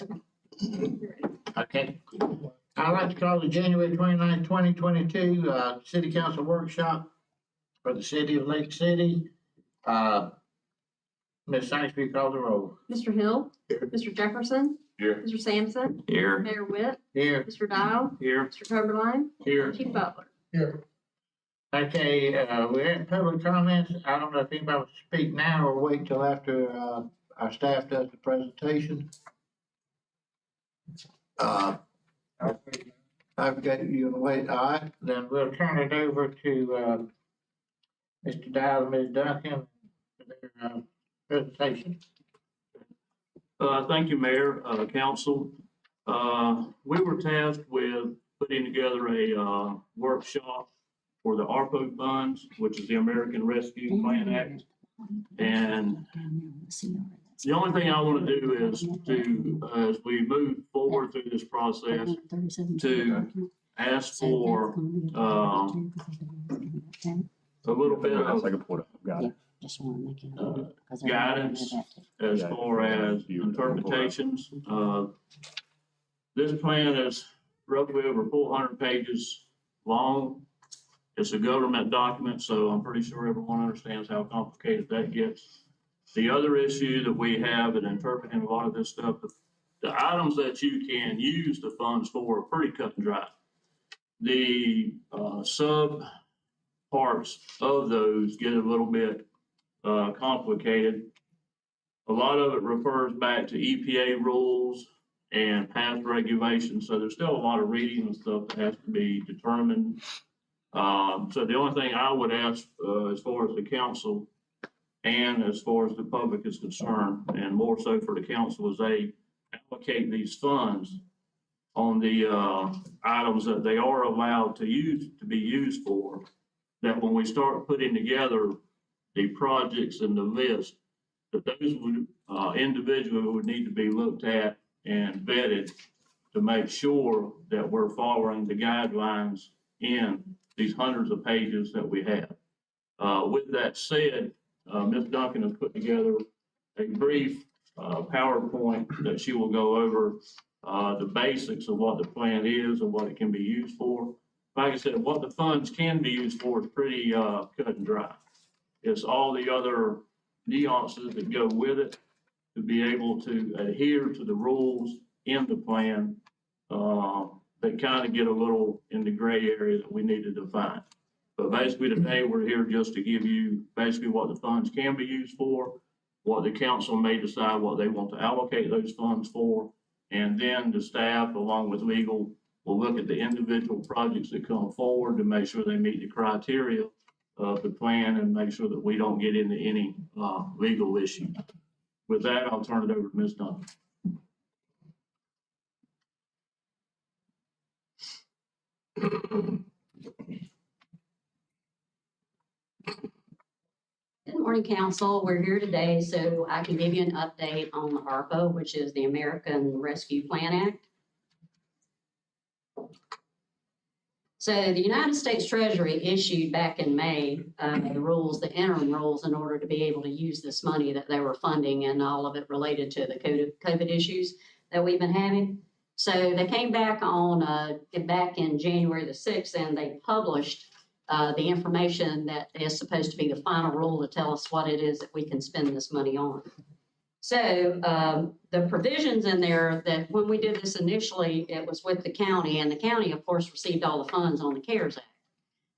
Okay. I'd like to call the January 29, 2022, City Council Workshop for the City of Lake City. Ms. Sainsbury, call the roll. Mr. Hill. Here. Mr. Jefferson. Here. Mr. Sampson. Here. Mayor Witt. Here. Mr. Dial. Here. Mr. Coberline. Here. Chief Butler. Here. Okay, we're in public comments. I don't know if anybody wants to speak now or wait till after, our staff does the presentation. I've got you to wait. All right, then we'll turn it over to, Mr. Dial and Ms. Duncan for their, presentation. Thank you, Mayor, Council. We were tasked with putting together a workshop for the ARPA funds, which is the American Rescue Plan Act. And the only thing I want to do is to, as we move forward through this process, to ask for a little bit of guidance as far as interpretations. This plan is roughly over 400 pages long. It's a government document, so I'm pretty sure everyone understands how complicated that gets. The other issue that we have in interpreting a lot of this stuff, the items that you can use the funds for are pretty cut and dry. The sub parts of those get a little bit complicated. A lot of it refers back to EPA rules and past regulations, so there's still a lot of reading and stuff that has to be determined. So the only thing I would ask, as far as the council and as far as the public is concerned, and more so for the council, is they allocate these funds on the items that they are allowed to be used for, that when we start putting together the projects and the list, that those would individually would need to be looked at and vetted to make sure that we're following the guidelines in these hundreds of pages that we have. With that said, Ms. Duncan has put together a brief PowerPoint that she will go over the basics of what the plan is and what it can be used for. Like I said, what the funds can be used for is pretty cut and dry. It's all the other nuances that go with it to be able to adhere to the rules in the plan that kind of get a little in the gray area that we need to define. But basically today we're here just to give you basically what the funds can be used for, what the council may decide what they want to allocate those funds for, and then the staff along with legal will look at the individual projects that come forward to make sure they meet the criteria of the plan and make sure that we don't get into any legal issues. With that, I'll turn it over to Ms. Duncan. Good morning, Council. We're here today so I can give you an update on the ARPA, which is the American Rescue Plan Act. So the United States Treasury issued back in May the rules, the interim rules, in order to be able to use this money that they were funding, and all of it related to the COVID issues that we've been having. So they came back on back in January the 6th, and they published the information that is supposed to be the final rule to tell us what it is that we can spend this money on. So the provisions in there that when we did this initially, it was with the county, and the county, of course, received all the funds on the CARES Act.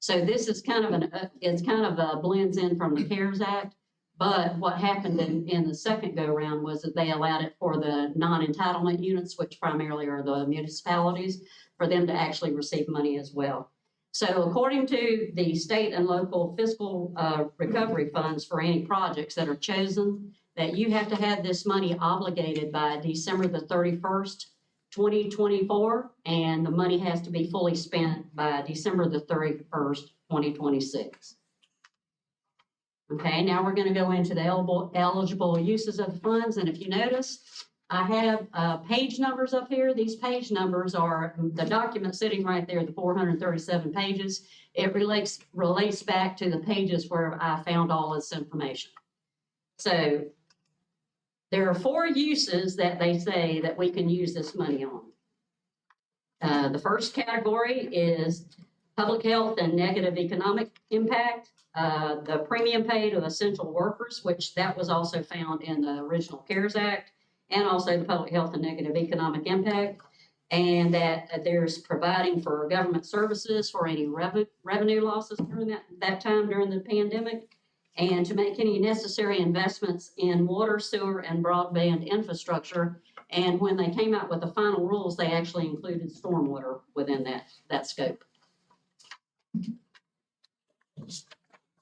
So this is kind of it's kind of blends in from the CARES Act. But what happened in the second go around was that they allowed it for the non-entitlement units, which primarily are the municipalities, for them to actually receive money as well. So according to the state and local fiscal recovery funds for any projects that are chosen, that you have to have this money obligated by December the 31st, 2024, and the money has to be fully spent by December the 31st, 2026. Okay, now we're going to go into the eligible uses of the funds, and if you notice, I have page numbers up here. These page numbers are the document sitting right there, the 437 pages. It relates back to the pages where I found all this information. So There are 4 uses that they say that we can use this money on. The first category is public health and negative economic impact. The premium pay to essential workers, which that was also found in the original CARES Act, and also the public health and negative economic impact. And that there's providing for government services for any revenue losses during that time during the pandemic, and to make any necessary investments in water, sewer, and broadband infrastructure. And when they came out with the final rules, they actually included stormwater within that scope.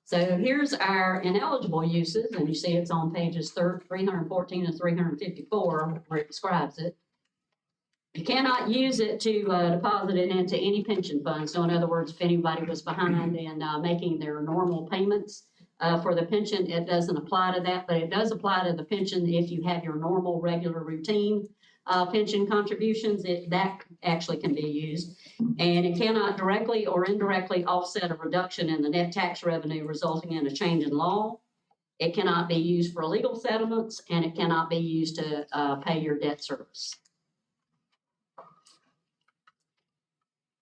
So here's our ineligible uses, and you see it's on pages 314 and 354 where it describes it. You cannot use it to deposit it into any pension fund. So in other words, if anybody was behind in making their normal payments for the pension, it doesn't apply to that, but it does apply to the pension if you have your normal, regular, routine pension contributions. That actually can be used. And it cannot directly or indirectly offset a reduction in the net tax revenue resulting in a change in law. It cannot be used for legal settlements, and it cannot be used to pay your debt service.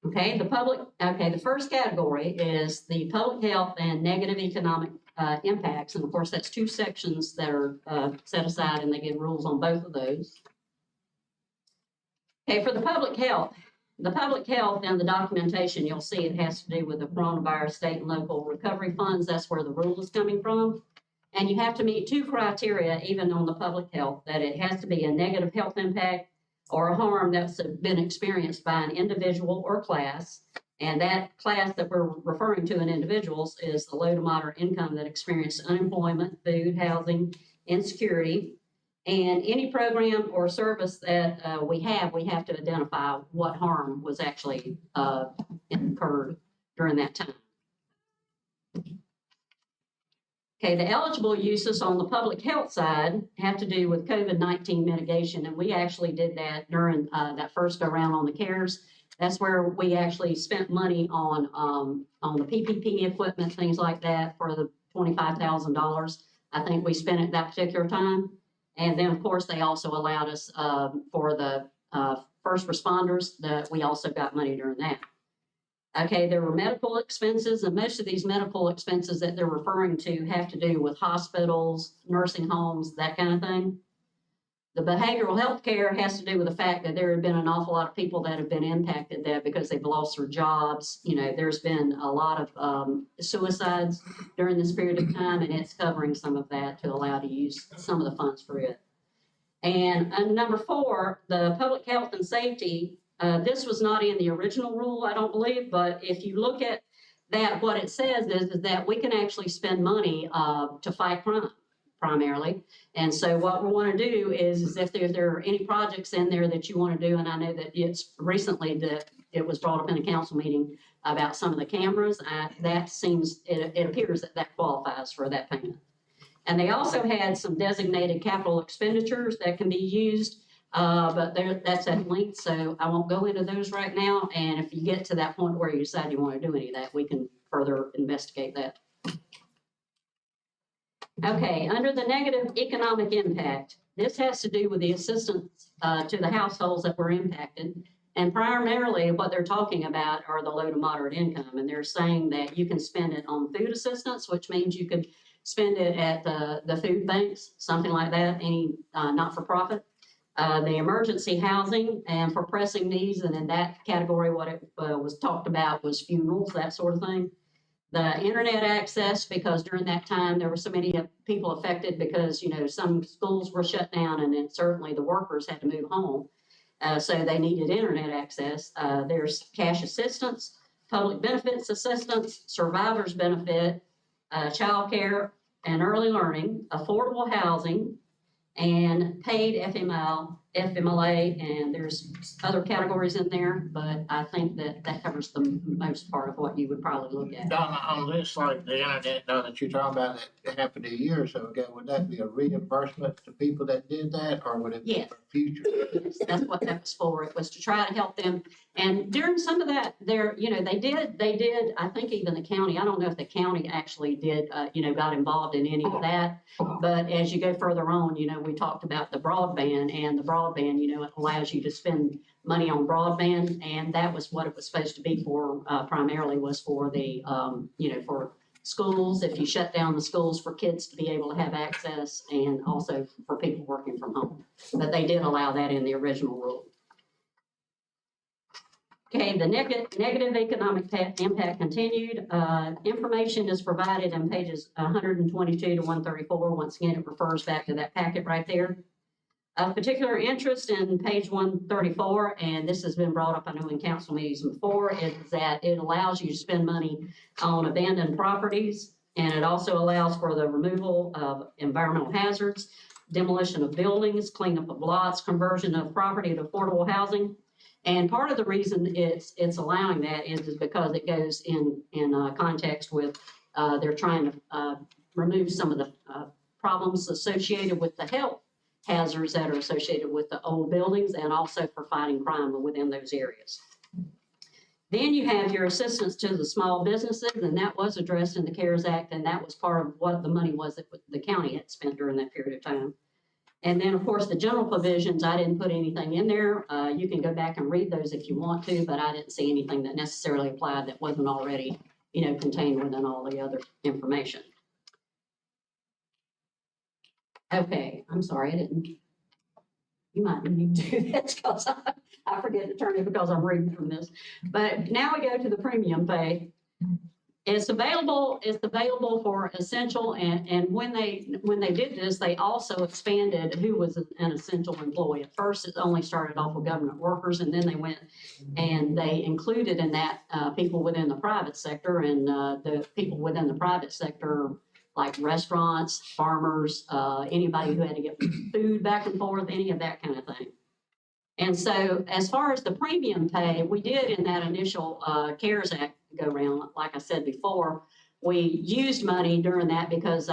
Okay, the first category is the public health and negative economic impacts. And of course, that's 2 sections that are set aside, and they give rules on both of those. Okay, for the public health and the documentation, you'll see it has to do with the coronavirus state and local recovery funds. That's where the rule is coming from. And you have to meet 2 criteria, even on the public health, that it has to be a negative health impact or a harm that's been experienced by an individual or class. And that class that we're referring to in individuals is the low to moderate income that experience unemployment, food, housing, insecurity. And any program or service that we have to identify what harm was actually incurred during that time. Okay, the eligible uses on the public health side have to do with COVID-19 mitigation, and we actually did that during that first go round on the CARES. That's where we actually spent money on the PPP equipment, things like that, for the $25,000. I think we spent at that particular time. And then, of course, they also allowed us for the first responders that we also got money during that. Okay, there were medical expenses, and most of these medical expenses that they're referring to have to do with hospitals, nursing homes, that kind of thing. The behavioral health care has to do with the fact that there have been an awful lot of people that have been impacted there because they've lost their jobs. You know, there's been a lot of suicides during this period of time, and it's covering some of that to allow to use some of the funds for it. And number 4, the public health and safety. This was not in the original rule, I don't believe, but if you look at that, what it says is that we can actually spend money to fight crime, primarily. And so what we want to do is if there are any projects in there that you want to do, and I know that it's recently that it was brought up in a council meeting about some of the cameras, that seems, it appears that qualifies for that payment. And they also had some designated capital expenditures that can be used. But that's at length, so I won't go into those right now. And if you get to that point where you decide you want to do any of that, we can further investigate that. Okay, under the negative economic impact, this has to do with the assistance to the households that were impacted. And primarily what they're talking about are the low to moderate income. And they're saying that you can spend it on food assistance, which means you could spend it at the food banks, something like that, any not-for-profit. The emergency housing and for pressing needs, and in that category, what it was talked about was funerals, that sort of thing. The internet access, because during that time there were so many people affected because, you know, some schools were shut down, and then certainly the workers had to move home. So they needed internet access. There's cash assistance, public benefits assistance, survivor's benefit, child care and early learning, affordable housing, and paid FMLA FMLA, and there's other categories in there, but I think that that covers the most part of what you would probably look at. On this, like the internet, now that you're talking about that happened a year or so ago, would that be a reimbursement to people that did that, or would it be Yes. for future? Yes, that's what that was for. It was to try to help them. And during some of that, they did, I think even the county, I don't know if the county actually did, got involved in any of that. But as you go further on, we talked about the broadband, and the broadband, it allows you to spend money on broadband. And that was what it was supposed to be for, primarily was for the, for schools, if you shut down the schools for kids to be able to have access, and also for people working from home. But they did allow that in the original rule. Okay, the negative economic impact continued. Information is provided on pages 122 to 134. Once again, it refers back to that packet right there. Of particular interest in page 134, and this has been brought up, I know, in council meetings before, is that it allows you to spend money on abandoned properties, and it also allows for the removal of environmental hazards, demolition of buildings, cleanup of lots, conversion of property to affordable housing. And part of the reason it's allowing that is because it goes in context with they're trying to remove some of the problems associated with the health hazards that are associated with the old buildings, and also for fighting crime within those areas. Then you have your assistance to the small businesses, and that was addressed in the CARES Act, and that was part of what the money was that the county had spent during that period of time. And then, of course, the general provisions, I didn't put anything in there. You can go back and read those if you want to, but I didn't see anything that necessarily applied that wasn't already, contained within all the other information. Okay, I'm sorry, I didn't. You might need to do this because I forget to turn it because I'm reading from this. But now we go to the premium pay. It's available for essential, and when they did this, they also expanded who was an essential employee. At first, it only started off with government workers, and then they went and they included in that people within the private sector, and the people within the private sector, like restaurants, farmers, anybody who had to get food back and forth, any of that kind of thing. And so as far as the premium pay, we did in that initial CARES Act go round, like I said before, we used money during that because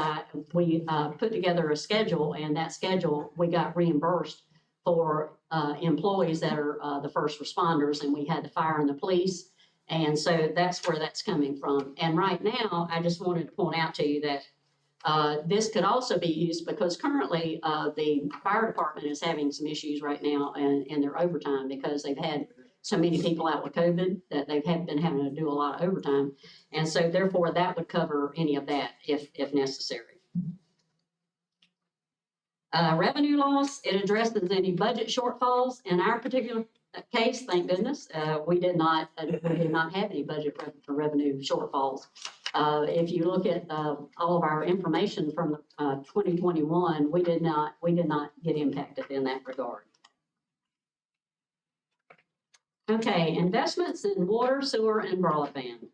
we put together a schedule, and that schedule, we got reimbursed for employees that are the first responders, and we had the fire and the police. And so that's where that's coming from. And right now, I just wanted to point out to you that this could also be used because currently the fire department is having some issues right now in their overtime because they've had so many people out with COVID that they've been having to do a lot of overtime. And so therefore that would cover any of that if necessary. Revenue loss, it addresses any budget shortfalls. In our particular case, thank goodness, we did not have any budget revenue shortfalls. If you look at all of our information from 2021, we did not get impacted in that regard. Okay, investments in water, sewer, and broadband.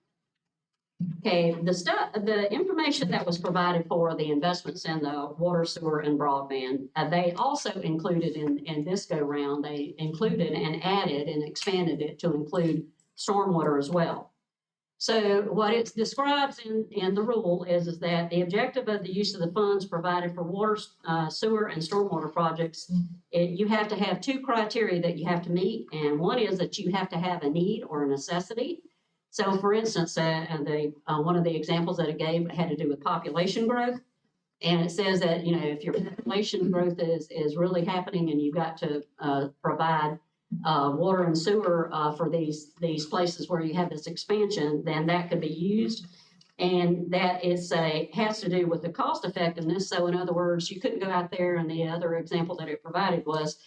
Okay, the information that was provided for the investments in the water, sewer, and broadband, they also included in this go round, they included and added and expanded it to include stormwater as well. So what it describes in the rule is that the objective of the use of the funds provided for water, sewer, and stormwater projects, you have to have two criteria that you have to meet. And one is that you have to have a need or a necessity. So for instance, one of the examples that it gave had to do with population growth. And it says that, if your population growth is really happening and you've got to provide water and sewer for these places where you have this expansion, then that could be used. And that has to do with the cost effectiveness. So in other words, you couldn't go out there, and the other example that it provided was,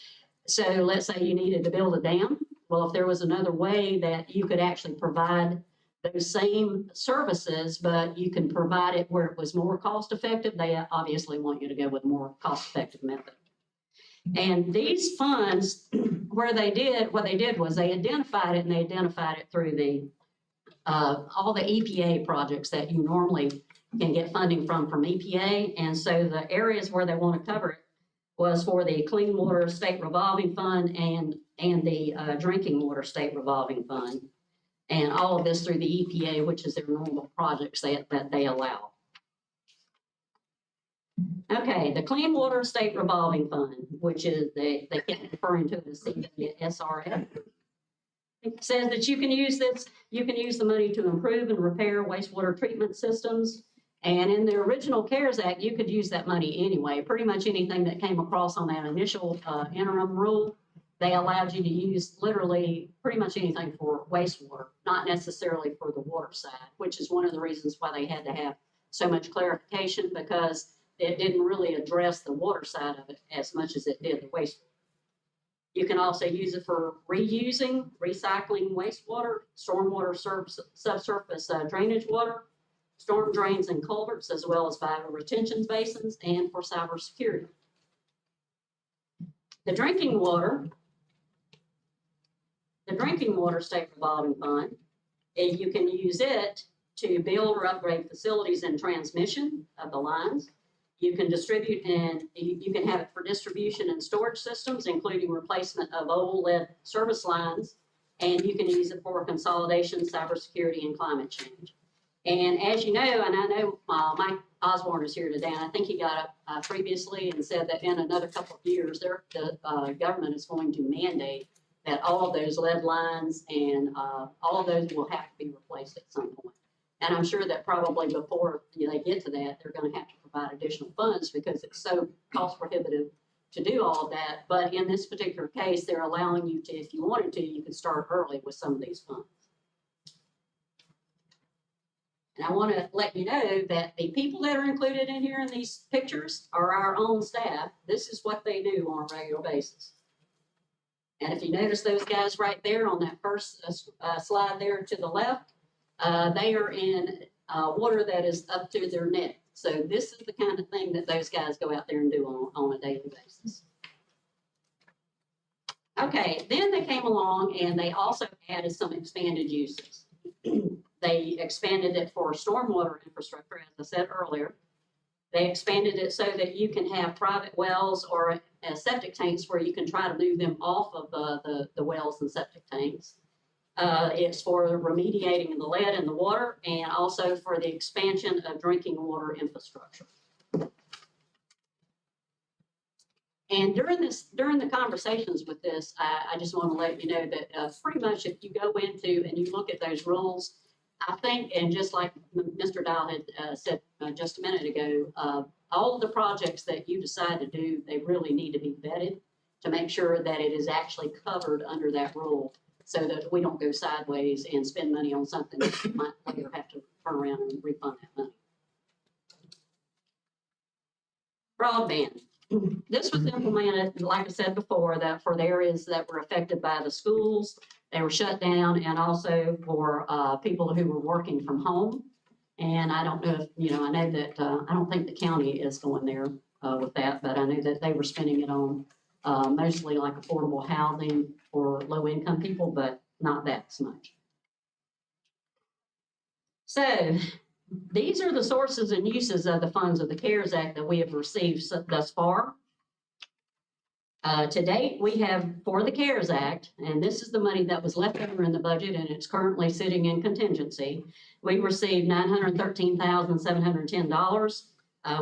so let's say you needed to build a dam. Well, if there was another way that you could actually provide those same services, but you can provide it where it was more cost effective, they obviously want you to go with a more cost effective method. And these funds, what they did was they identified it, and they identified it through all the EPA projects that you normally can get funding from EPA. And so the areas where they want to cover it was for the Clean Water State Revolving Fund and the Drinking Water State Revolving Fund. And all of this through the EPA, which is their normal projects that they allow. Okay, the Clean Water State Revolving Fund, which is, they keep referring to it as CWSRF. It says that you can use the money to improve and repair wastewater treatment systems. And in the original CARES Act, you could use that money anyway. Pretty much anything that came across on that initial interim rule, they allowed you to use literally pretty much anything for wastewater, not necessarily for the water side, which is one of the reasons why they had to have so much clarification, because it didn't really address the water side of it as much as it did the wastewater. You can also use it for reusing, recycling wastewater, stormwater subsurface drainage water, storm drains and culverts, as well as vital retention basins, and for cybersecurity. The drinking water state revolving fund, you can use it to build or upgrade facilities and transmission of the lines. You can distribute and you can have it for distribution and storage systems, including replacement of old lead service lines, and you can use it for consolidation, cybersecurity, and climate change. And as you know, and I know Mike Osborne is here today, and I think he got up previously and said that in another couple of years, the government is going to mandate that all of those lead lines and all of those will have to be replaced at some point. And I'm sure that probably before they get to that, they're going to have to provide additional funds because it's so cost prohibitive to do all of that. But in this particular case, they're allowing you to, if you wanted to, you could start early with some of these funds. And I want to let you know that the people that are included in here in these pictures are our own staff. This is what they do on a regular basis. And if you notice those guys right there on that first slide there to the left, they are in water that is up to their neck. So this is the kind of thing that those guys go out there and do on a daily basis. Okay, then they came along and they also added some expanded uses. They expanded it for stormwater infrastructure, as I said earlier. They expanded it so that you can have private wells or septic tanks where you can try to move them off of the wells and septic tanks. It's for remediating the lead in the water and also for the expansion of drinking water infrastructure. And during the conversations with this, I just want to let you know that pretty much if you go into and you look at those rules, I think, and just like Mr. Dial had said just a minute ago, all of the projects that you decide to do, they really need to be vetted to make sure that it is actually covered under that rule so that we don't go sideways and spend money on something that we might later have to turn around and refund that money. Broadband. This was implemented, like I said before, that for the areas that were affected by the schools, they were shut down, and also for people who were working from home. And I don't know if, I know that, I don't think the county is going there with that, but I know that they were spending it on mostly like affordable housing for low income people, but not that much. So these are the sources and uses of the funds of the CARES Act that we have received thus far. To date, we have, for the CARES Act, and this is the money that was left over in the budget and it's currently sitting in contingency, we received $913,710.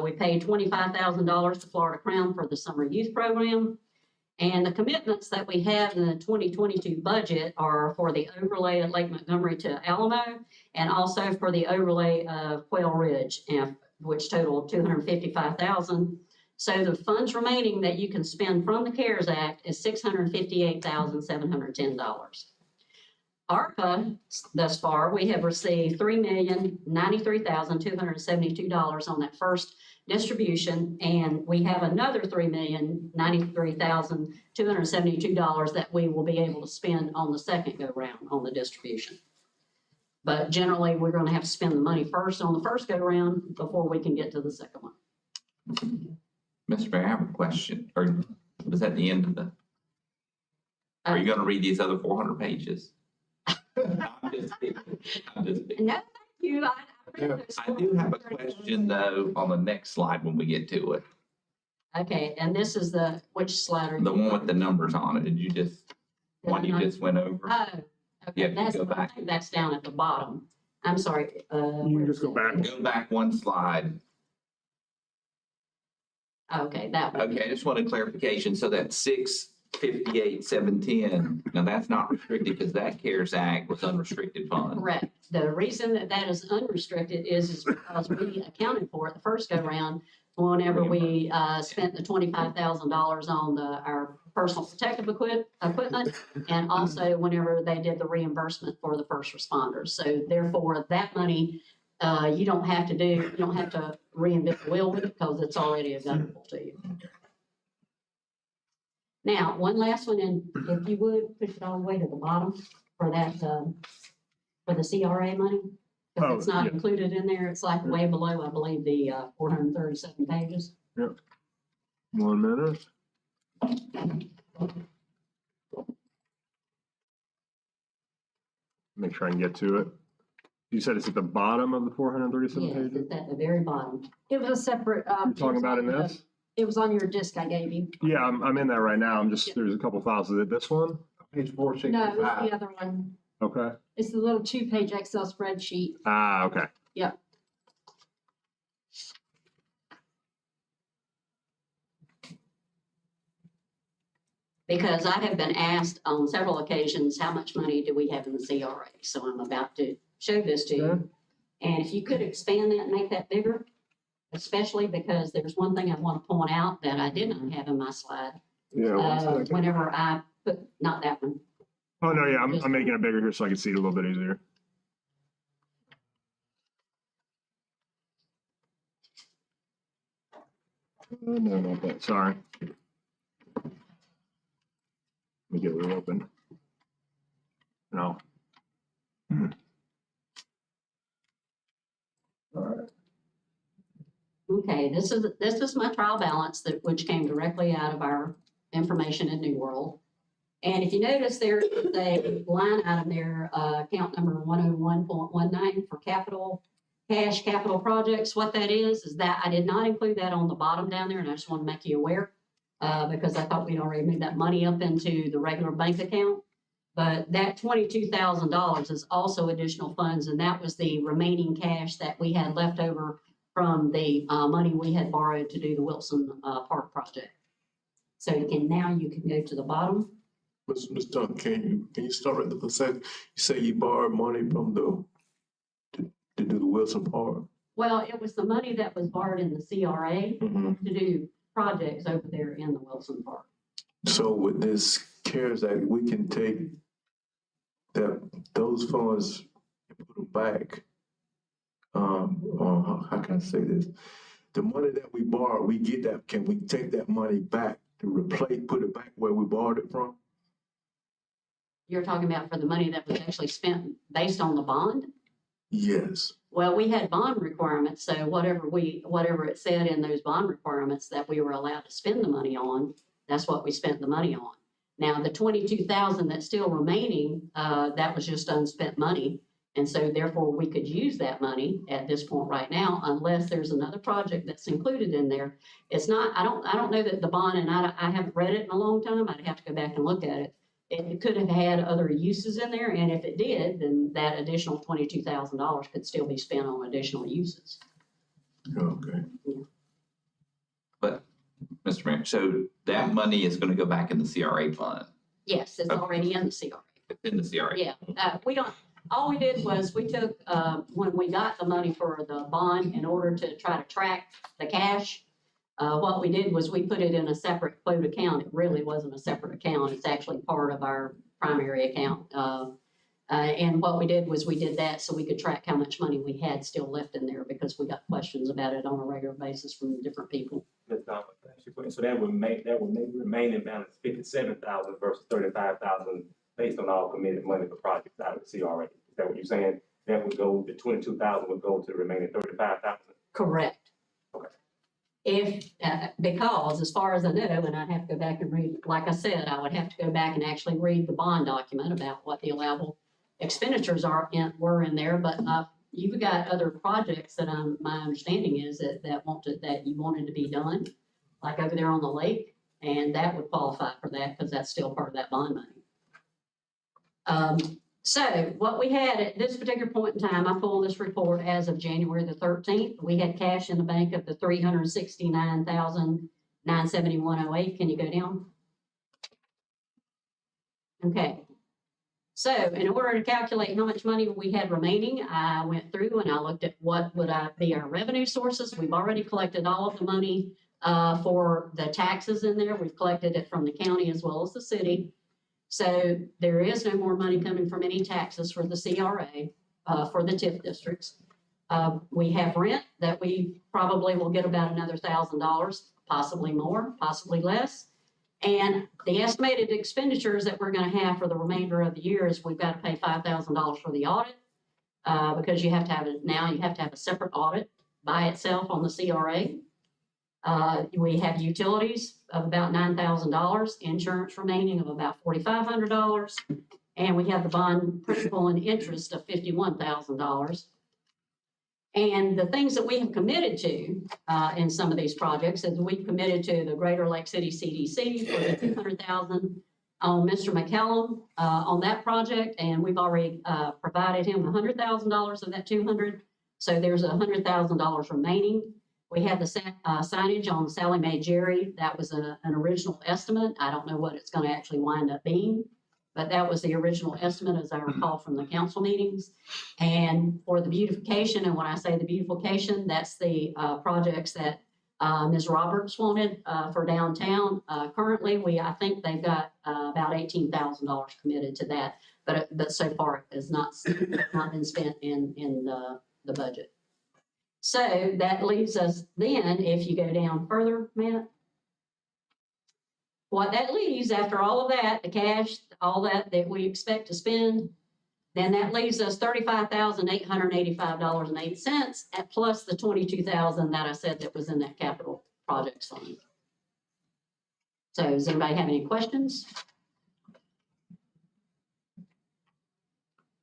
We paid $25,000 to Florida Crown for the summer youth program. And the commitments that we have in the 2022 budget are for the overlay at Lake Montgomery to Alamo, and also for the overlay of Quail Ridge, which totaled $255,000. So the funds remaining that you can spend from the CARES Act is $658,710. ARPA, thus far, we have received $3,093,272 on that first distribution, and we have another $3,093,272 that we will be able to spend on the second go round on the distribution. But generally, we're going to have to spend the money first on the first go round before we can get to the second one. Mr. Mayor, I have a question. Or was that the end of the? Are you going to read these other 400 pages? I'm just kidding. No, thank you. I do have a question though on the next slide when we get to it. Okay, and this is which slide are you? The one with the numbers on it, did you just, one you just went over? Oh, You okay, have to that's, go I back. think that's down at the bottom. I'm sorry. You can just go back. Go back one slide. Okay, that one. Okay, I just wanted clarification. So that 658,710, now that's not restricted because that CARES Act was unrestricted funds. Correct. The reason that that is unrestricted is because we accounted for it the first go round whenever we spent the $25,000 on our personal protective equipment, and also whenever they did the reimbursement for the first responders. So therefore, that money, you don't have to reinvent the wheel with it because it's already available to you. Now, one last one, and if you would, push it all the way to the bottom for that, for the CRA money. Because it's Oh, not yeah. included in there. It's like way below, I believe, the 437 pages. 1 minute. Make sure I can get to it. You said it's at the bottom of the 437 Yes, pages? it's at the very bottom. It was a separate, You're talking about in this? it was on your disc I gave you. Yeah, I'm in that right now. There's a couple files. Is it this one? Page 465. No, it's the other one. Okay. It's the little 2-page Excel spreadsheet. Ah, okay. Because I have been asked on several occasions, how much money do we have in the CRA? So I'm about to show this to Okay. you. And if you could expand that and make that bigger, especially because there's one thing I want to point out that I did not have in my slide. Yeah, one second. Whenever I put, not that one. Oh, no, yeah, I'm making it bigger here so I can see it a little bit easier. No, not that, sorry. Let me get it open. No. Okay, this is my trial balance which came directly out of our information in New World. And if you notice there is a line item there, account number 101.19 for cash capital projects. What that is that I did not include that on the bottom down there, and I just want to make you aware, because I thought we'd already moved that money up into the regular bank account. But that $22,000 is also additional funds, and that was the remaining cash that we had left over from the money we had borrowed to do the Wilson Park project. So you can go to the bottom. Ms. Dunn, can you start right there for a second? You say you borrowed money from to do the Wilson Park? Well, it was the money that was borrowed in the CRA Mm-hmm. to do projects over there in the Wilson Park. So with this CARES Act, we can take those funds and put them back. How can I say this? The money that we borrowed, we get that, can we take that money back to put it back where we borrowed it from? You're talking about for the money that was actually spent based on the bond? Yes. Well, we had bond requirements, so whatever it said in those bond requirements that we were allowed to spend the money on, that's what we spent the money on. Now, the 22,000 that's still remaining, that was just unspent money. And so therefore we could use that money at this point right now, unless there's another project that's included in there. It's not, I don't know that the bond, and I haven't read it in a long time. I'd have to go back and look at it. It could have had other uses in there, and if it did, then that additional $22,000 could still be spent on additional uses. Okay. But, Mr. Mayor, so that money is gonna go back in the CRA fund, Yes, it's Okay. already in the CRA. in the CRA. Yeah, all we did was we took, when we got the money for the bond, in order to try to track the cash, what we did was we put it in a separate quote account. It really wasn't a separate account. It's actually part of our primary account. And what we did was we did that so we could track how much money we had still left in there, because we got questions about it on a regular basis from different people. Ms. Thomas, thanks for putting- so that would make the remaining balance 57,000 versus 35,000 based on all committed money for projects out of the CRA. Is that what you're saying? That would go, the 22,000 would go to the remaining 35,000? Correct. Okay. If, because as far as I know, and I'd have to go back and read, like I said, I would have to go back and actually read the bond document about what the allowable expenditures were in there, but you've got other projects that my understanding is that you wanted to be done. like over there on the lake, and that would qualify for that because that's still part of that bond money. So what we had at this particular point in time, I pulled this report as of January the 13th. We had cash in the bank of the $369,971.08. Can you go down? Okay. So in order to calculate how much money we had remaining, I went through and I looked at what would be our revenue sources. We've already collected all of the money for the taxes in there. We've collected it from the county as well as the city. So there is no more money coming from any taxes for the CRA, for the TIF districts. We have rent that we probably will get about another $1,000, possibly more, possibly less. And the estimated expenditures that we're going to have for the remainder of the year is we've got to pay $5,000 for the audit, because you have to have it now, you have to have a separate audit by itself on the CRA. We have utilities of about $9,000, insurance remaining of about $4,500, and we have the bond principal and interest of $51,000. And the things that we have committed to in some of these projects is we've committed to the Greater Lake City CDC for the $200,000 on Mr. McCallum on that project, and we've already provided him $100,000 of that $200,000. So there's $100,000 remaining. We have the signage on Sally Mae Jerry. That was an original estimate. I don't know what it's going to actually wind up being, but that was the original estimate as I recall from the council meetings. And for the beautification, and when I say the beautification, that's the projects that Ms. Roberts wanted for downtown. Currently, I think they've got about $18,000 committed to that, but so far it has not been spent in the budget. So that leaves us then, if you go down further, Matt, what that leaves after all of that, the cash, all that we expect to spend, then that leaves us $35,885.08 plus the $22,000 that I said that was in that capital project fund. So does anybody have any questions?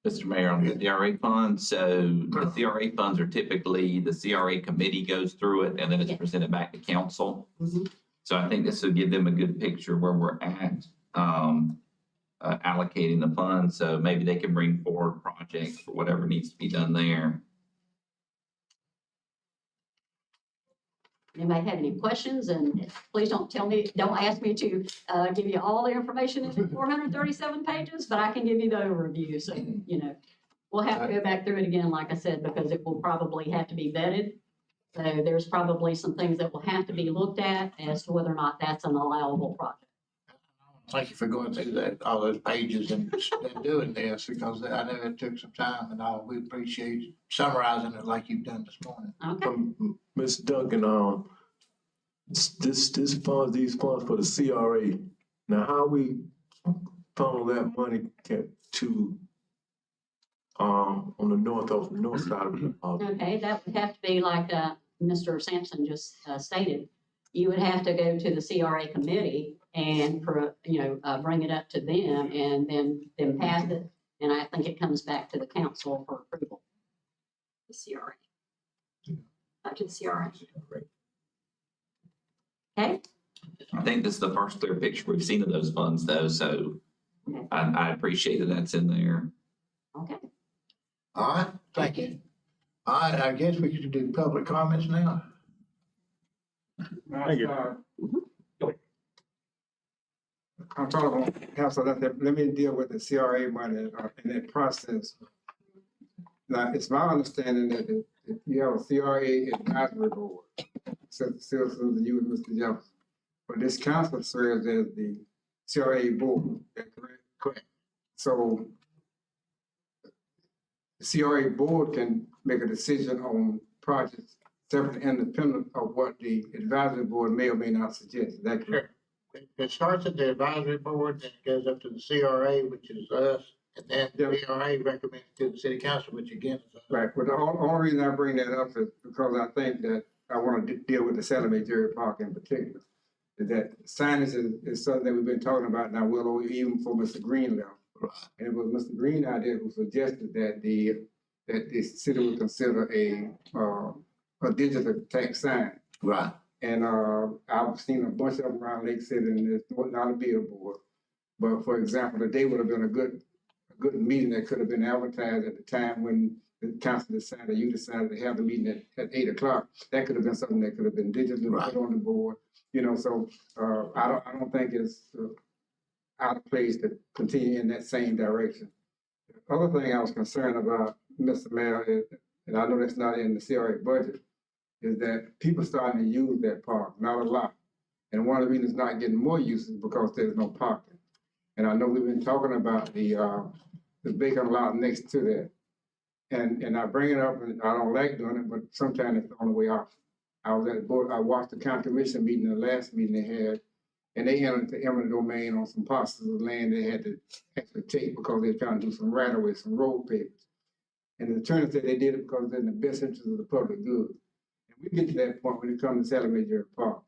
Mr. Mayor, on the CRA funds, so the CRA funds are typically, the CRA committee goes through it and then it's presented back to council. Mhm. So I think this will give them a good picture where we're at, allocating the funds. So maybe they can bring forward projects for whatever needs to be done there. Anybody have any questions? And please don't ask me to give you all the information in 437 pages, but I can give you the overview. So, we'll have to go back through it again, like I said, because it will probably have to be vetted. So there's probably some things that will have to be looked at as to whether or not that's an allowable project. Thank you for going through that, all those pages and doing this, because I know it took some time and all. We appreciate summarizing it like you've done this morning. Okay. Ms. Duncan, these funds for the CRA, now how we funnel that money to, on the north side of the Okay, that would have to be like Mr. Sampson just stated. You would have to go to the CRA committee and, bring it up to them and then pass it. And I think it comes back to the council for approval. The CRA. Back to the CRA. Okay? I think this is the first clear picture we've seen of those funds though, so Okay. I appreciate that that's in there. Okay. All right, thank you. All right, I guess we could do public comments now. Thank you. I'm talking about council, let me deal with the CRA money in that process. Now, it's my understanding that if you have a CRA advisory board, citizens, you and Mr. Jefferson, but this council serves as the CRA board, is that correct? Correct. So the CRA board can make a decision on projects separate and independent of what the advisory board may or may not suggest, is that correct? Sure. It starts at the advisory board, then it goes up to the CRA, which is us, and then the CRA recommends to the city council, which again is us. Right, but the only reason I bring that up is because I think that I want to deal with the Sally Mae Jerry Park in particular. Is that signage is something that we've been talking about now, well, even for Mr. Green left. Right. And it was Mr. Green idea who suggested that the city would consider a digital tax sign. Right. And, I've seen a bunch of them around Lake City and there's not a billboard. But for example, today would have been a good meeting that could have been advertised at the time when the council decided, you decided to have the meeting at 8 o'clock. That could have been something that could have been digitally Right. put on the board, you know, so, I don't think it's out of place to continue in that same direction. The other thing I was concerned about, Mr. Mayor, is, and I know that's not in the CRA budget, is that people starting to use that park, not a lot. And one of the reasons it's not getting more use is because there's no parking. And I know we've been talking about the vacant lot next to that. And I bring it up, and I don't like doing it, but sometimes it's the only way off. I was at the board, I watched the county commission meeting, the last meeting they had, and they entered the eminent domain on some parcels of land they had to actually take because they were trying to do some right of way, some road papers. And the attorney said they did it because it's in the best interest of the public good. And we get to that point when it comes to Salamander Jerry Park.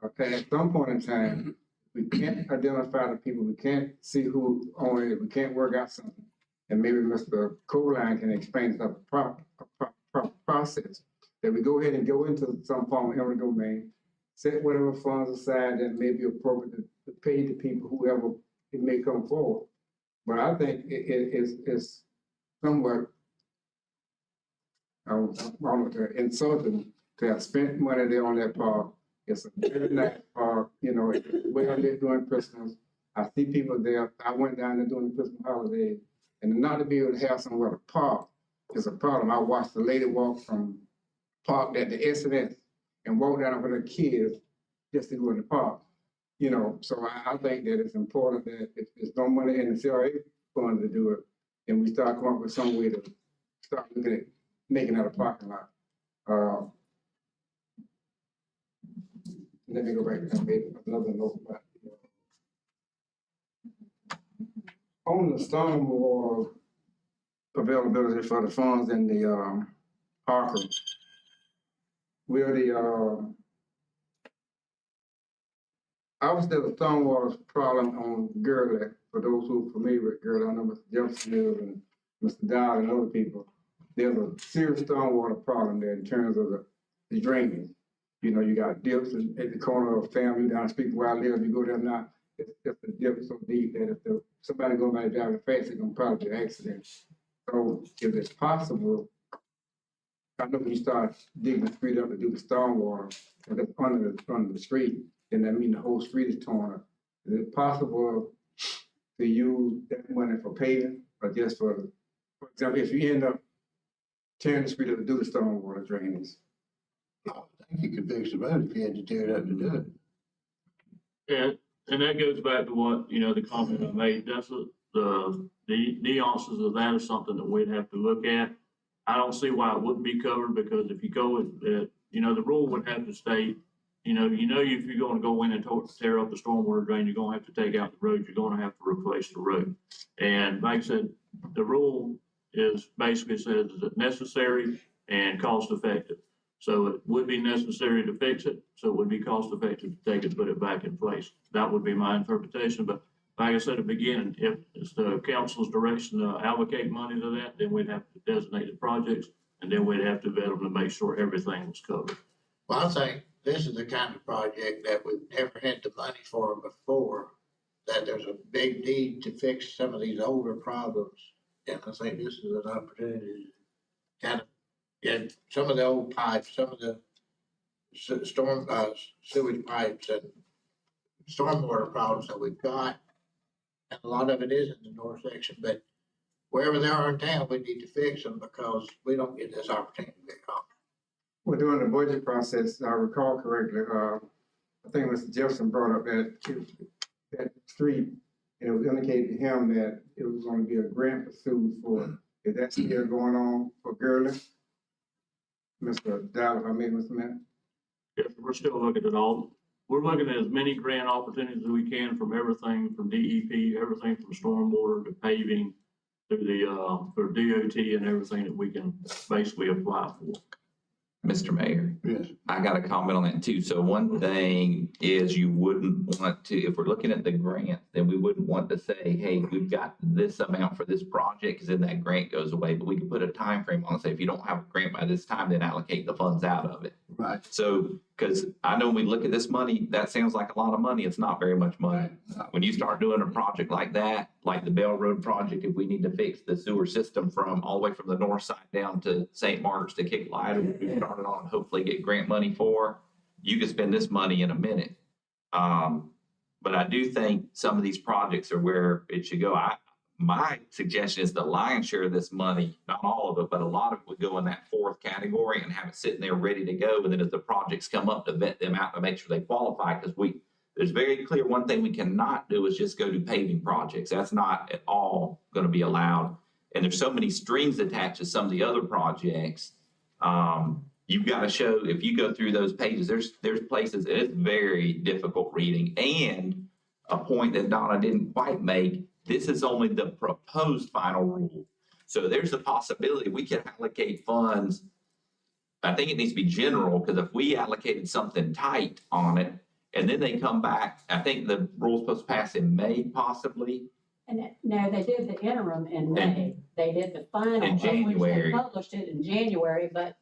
Okay, at some point in time, we can't identify the people, we can't see who owns it, we can't work out something. And maybe Mr. Coline can explain the process, that we go ahead and go into some form of eminent domain, set whatever funds aside that may be appropriate to pay the people, whoever it may come forward. But I think it's somewhat, I don't know, insulting to have spent money there on that park. It's a very nice park, you know, it's well lit during Christmas. I see people there. I went down there during the Christmas holiday, and not to be able to have somewhere to park is a problem. I watched the lady walk from park at the S&S and walk down with her kids just to go in the park. You know, so I think that it's important that if there's no money in the CRA fund to do it, and we start coming up with some way to start looking at making that a parking lot. Let me go back, I made another note about on the stormwater availability for the funds in the ARCA. Will obviously there's a stormwater problem on Gurley. For those who are familiar with Gurley, I know Mr. Jefferson is and Mr. Dowd and other people. There's a serious stormwater problem there in terms of the drainage. You know, you got dips at the corner of Family down the street where I live. You go there now, it's the dip so deep that if somebody go by driving fast, it's gonna probably be an accident. So if it's possible, I know when you start digging the street up to do the stormwater, if it's under the street, then that means the whole street is torn up. Is it possible to use that money for paving or just for example, if you end up tearing the street up to do the stormwater drainage? I think you could fix the road if you had to tear it up to do it. And that goes back to what, you know, the comment I made. That's the nuances of that is something that we'd have to look at. I don't see why it wouldn't be covered, because if you go with the, you know, the rule would have to state, you know, if you're gonna go in and tear up the stormwater drain, you're gonna have to take out the road, you're gonna have to replace the road. And like I said, the rule is basically says is it necessary and cost effective. So it would be necessary to fix it, so it would be cost effective to take it, put it back in place. That would be my interpretation, but like I said at the beginning, if it's the council's direction to allocate money to that, then we'd have to designate the projects, and then we'd have to vet them to make sure everything was covered. Well, I think this is the kind of project that we've never had the money for before, that there's a big need to fix some of these older problems. And I think this is an opportunity to kind of get some of the old pipes, some of the storm, sewage pipes and stormwater problems that we've got. And a lot of it is in the north section, but wherever they are in town, we need to fix them because we don't get this opportunity very often. Well, during the budget process, I recall correctly, I think Mr. Jefferson brought up that street, and it was indicated to him that it was going to be a grant pursued for, is that still going on for Gurley? Mr. Dallas, Mr. Mayor? Yes, we're still looking at all. We're looking at as many grant opportunities as we can from everything from DEP, everything from stormwater to paving to the, for DOT and everything that we can basically apply for. Mr. Mayor, Yes. I got a comment on that too. So one thing is you wouldn't want to, if we're looking at the grant, then we wouldn't want to say, hey, we've got this amount for this project, because then that grant goes away. But we could put a time frame on it, say if you don't have a grant by this time, then allocate the funds out of it. Right. So, because I know when we look at this money, that sounds like a lot of money. It's not very much money. When you start doing a project like that, like the Bell Road project, if we need to fix the sewer system from all the way from the north side down to St. Mark's to Kick Light, which we started on, and hopefully get grant money for, you could spend this money in a minute. But I do think some of these projects are where it should go. My suggestion is the lion's share of this money, not all of it, but a lot of it would go in that fourth category and have it sitting there ready to go. And then as the projects come up, to vet them out to make sure they qualify, because there's very clear, one thing we cannot do is just go do paving projects. That's not at all going to be allowed. And there's so many strings attached to some of the other projects. You've got to show, if you go through those pages, there's places, it's very difficult reading. And a point that Donna didn't quite make, this is only the proposed final rule. So there's a possibility we could allocate funds. I think it needs to be general, because if we allocated something tight on it, and then they come back, I think the rule's supposed to pass in May possibly. No, they did the interim in May. They did the final. In of which they January. Published it in January, but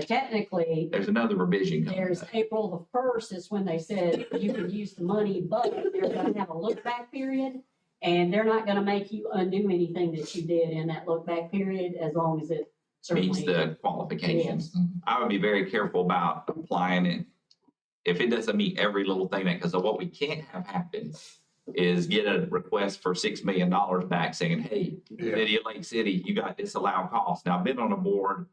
technically, There's another revision coming. there's April the 1st is when they said you can use the money, but they're gonna have a look back period. And they're not gonna make you undo anything that you did in that look back period, as long as it Meets certainly. the qualifications. I would be very careful about applying it. If it doesn't meet every little thing, because of what we can't have happen is get a request for $6 million back saying, hey, City of Lake City, you got disallowed costs. Now, I've been on a board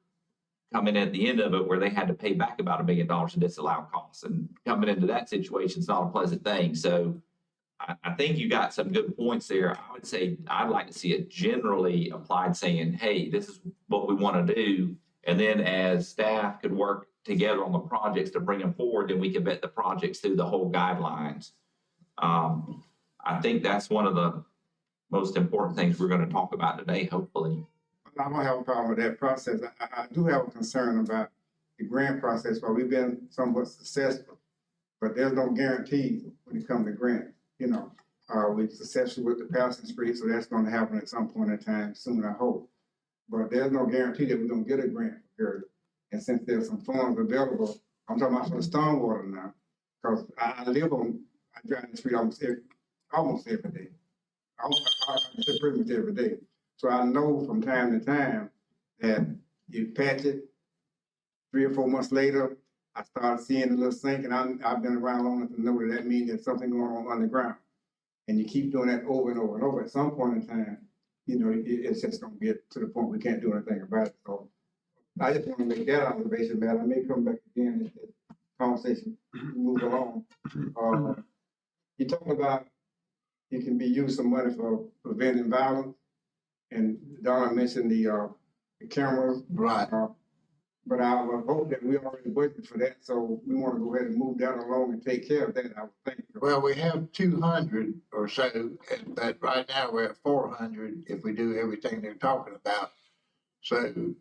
coming at the end of it where they had to pay back about $1 million in disallowed costs. And coming into that situation is not a pleasant thing. So I think you got some good points there. I would say I'd like to see it generally applied saying, hey, this is what we want to do. And then as staff could work together on the projects to bring them forward, then we can vet the projects through the whole guidelines. I think that's one of the most important things we're going to talk about today, hopefully. I don't have a problem with that process. I do have a concern about the grant process, where we've been somewhat successful, but there's no guarantees when it comes to grant. You know, we're successful with the Passing Street, so that's gonna happen at some point in time soon, I hope. But there's no guarantee that we're gonna get a grant period. And since there's some funds available, I'm talking about for the stormwater now, because I drive the street almost every day. I say pretty much every day. So I know from time to time that you patch it, 3 or 4 months later, I started seeing a little sink, and I've been around long enough to know that means there's something going on underground. And you keep doing that over and over and over. At some point in time, you know, it's just gonna get to the point we can't do anything about it. So I just want to make that observation, man. I may come back again as the conversation moves along. You talked about you can be used some money for preventing violence, and Donna mentioned the cameras. Right. But I would hope that we already budgeted for that, so we want to go ahead and move that along and take care of that, I would think. Well, we have 200 or so, but right now we're at 400 if we do everything they're talking about. So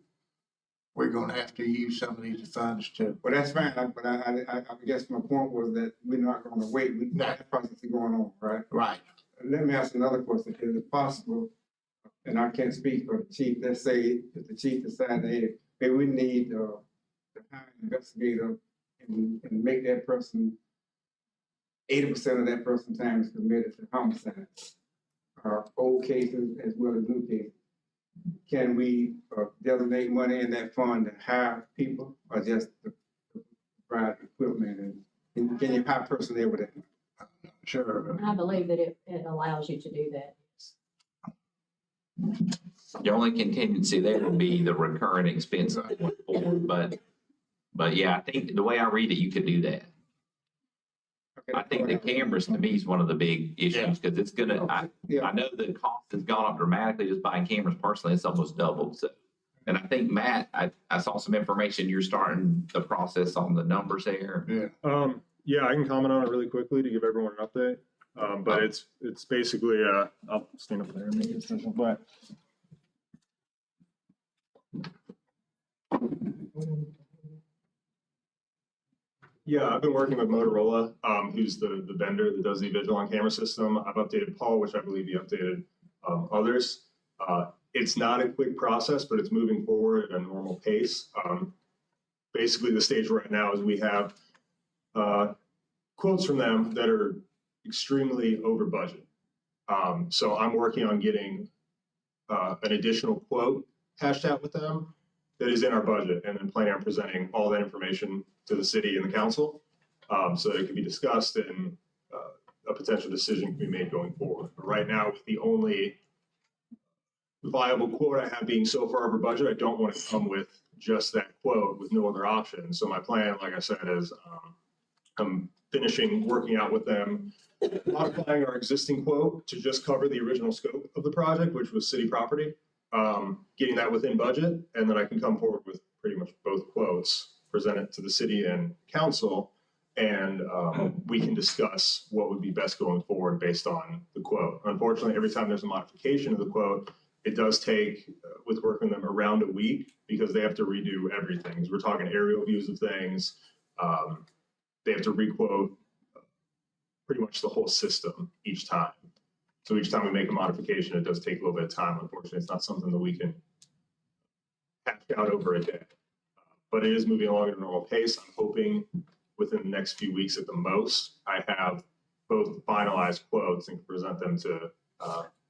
we're gonna have to use some of these funds to. Well, that's fine, but I guess my point was that we're not gonna wait. That process is going on, right? Right. Let me ask another question. Is it possible, and I can't speak for the chief, let's say if the chief decides, hey, we need to hire an investigator and make that person, 80% of that person's time is committed to homicide, old cases as well as new cases. Can we designate money in that fund to hire people, or just to provide equipment, and can you hire personnel with it? Sure. I believe that it allows you to do that. The only contingency there would be the recurring expense going forward, but yeah, I think the way I read it, you could do that. Okay. I think the cameras to me is one of the big issues, because it's gonna, I know the cost has gone up dramatically just buying cameras personally, it's almost doubled, so. And I think, Matt, I saw some information, you're starting the process on the numbers there. Yeah. Yeah, I can comment on it really quickly to give everyone an update. But it's basically, I'll stand up there and make it official, but. Yeah, I've been working with Motorola, who's the vendor that does the visual on camera system. I've updated Paul, which I believe he updated others. It's not a quick process, but it's moving forward at a normal pace. basically the stage we're at now is we have quotes from them that are extremely over budget. So I'm working on getting an additional quote hashed out with them that is in our budget, and then planning on presenting all that information to the city and the council so that it can be discussed and a potential decision can be made going forward. But right now, with the only viable quote I have being so far over budget, I don't want to come with just that quote with no other options. So my plan, like I said, is I'm finishing working out with them, modifying our existing quote to just cover the original scope of the project, which was city property, getting that within budget, and then I can come forward with pretty much both quotes, present it to the city and council, and we can discuss what would be best going forward based on the quote. Unfortunately, every time there's a modification of the quote, it does take, with working with them, around a week because they have to redo everything. 'Cause we're talking aerial views of things. They have to re-quote pretty much the whole system each time. So each time we make a modification, it does take a little bit of time. Unfortunately, it's not something that we can hash out over a day. But it is moving along at a normal pace. I'm hoping within the next few weeks at the most, I have both finalized quotes and can present them to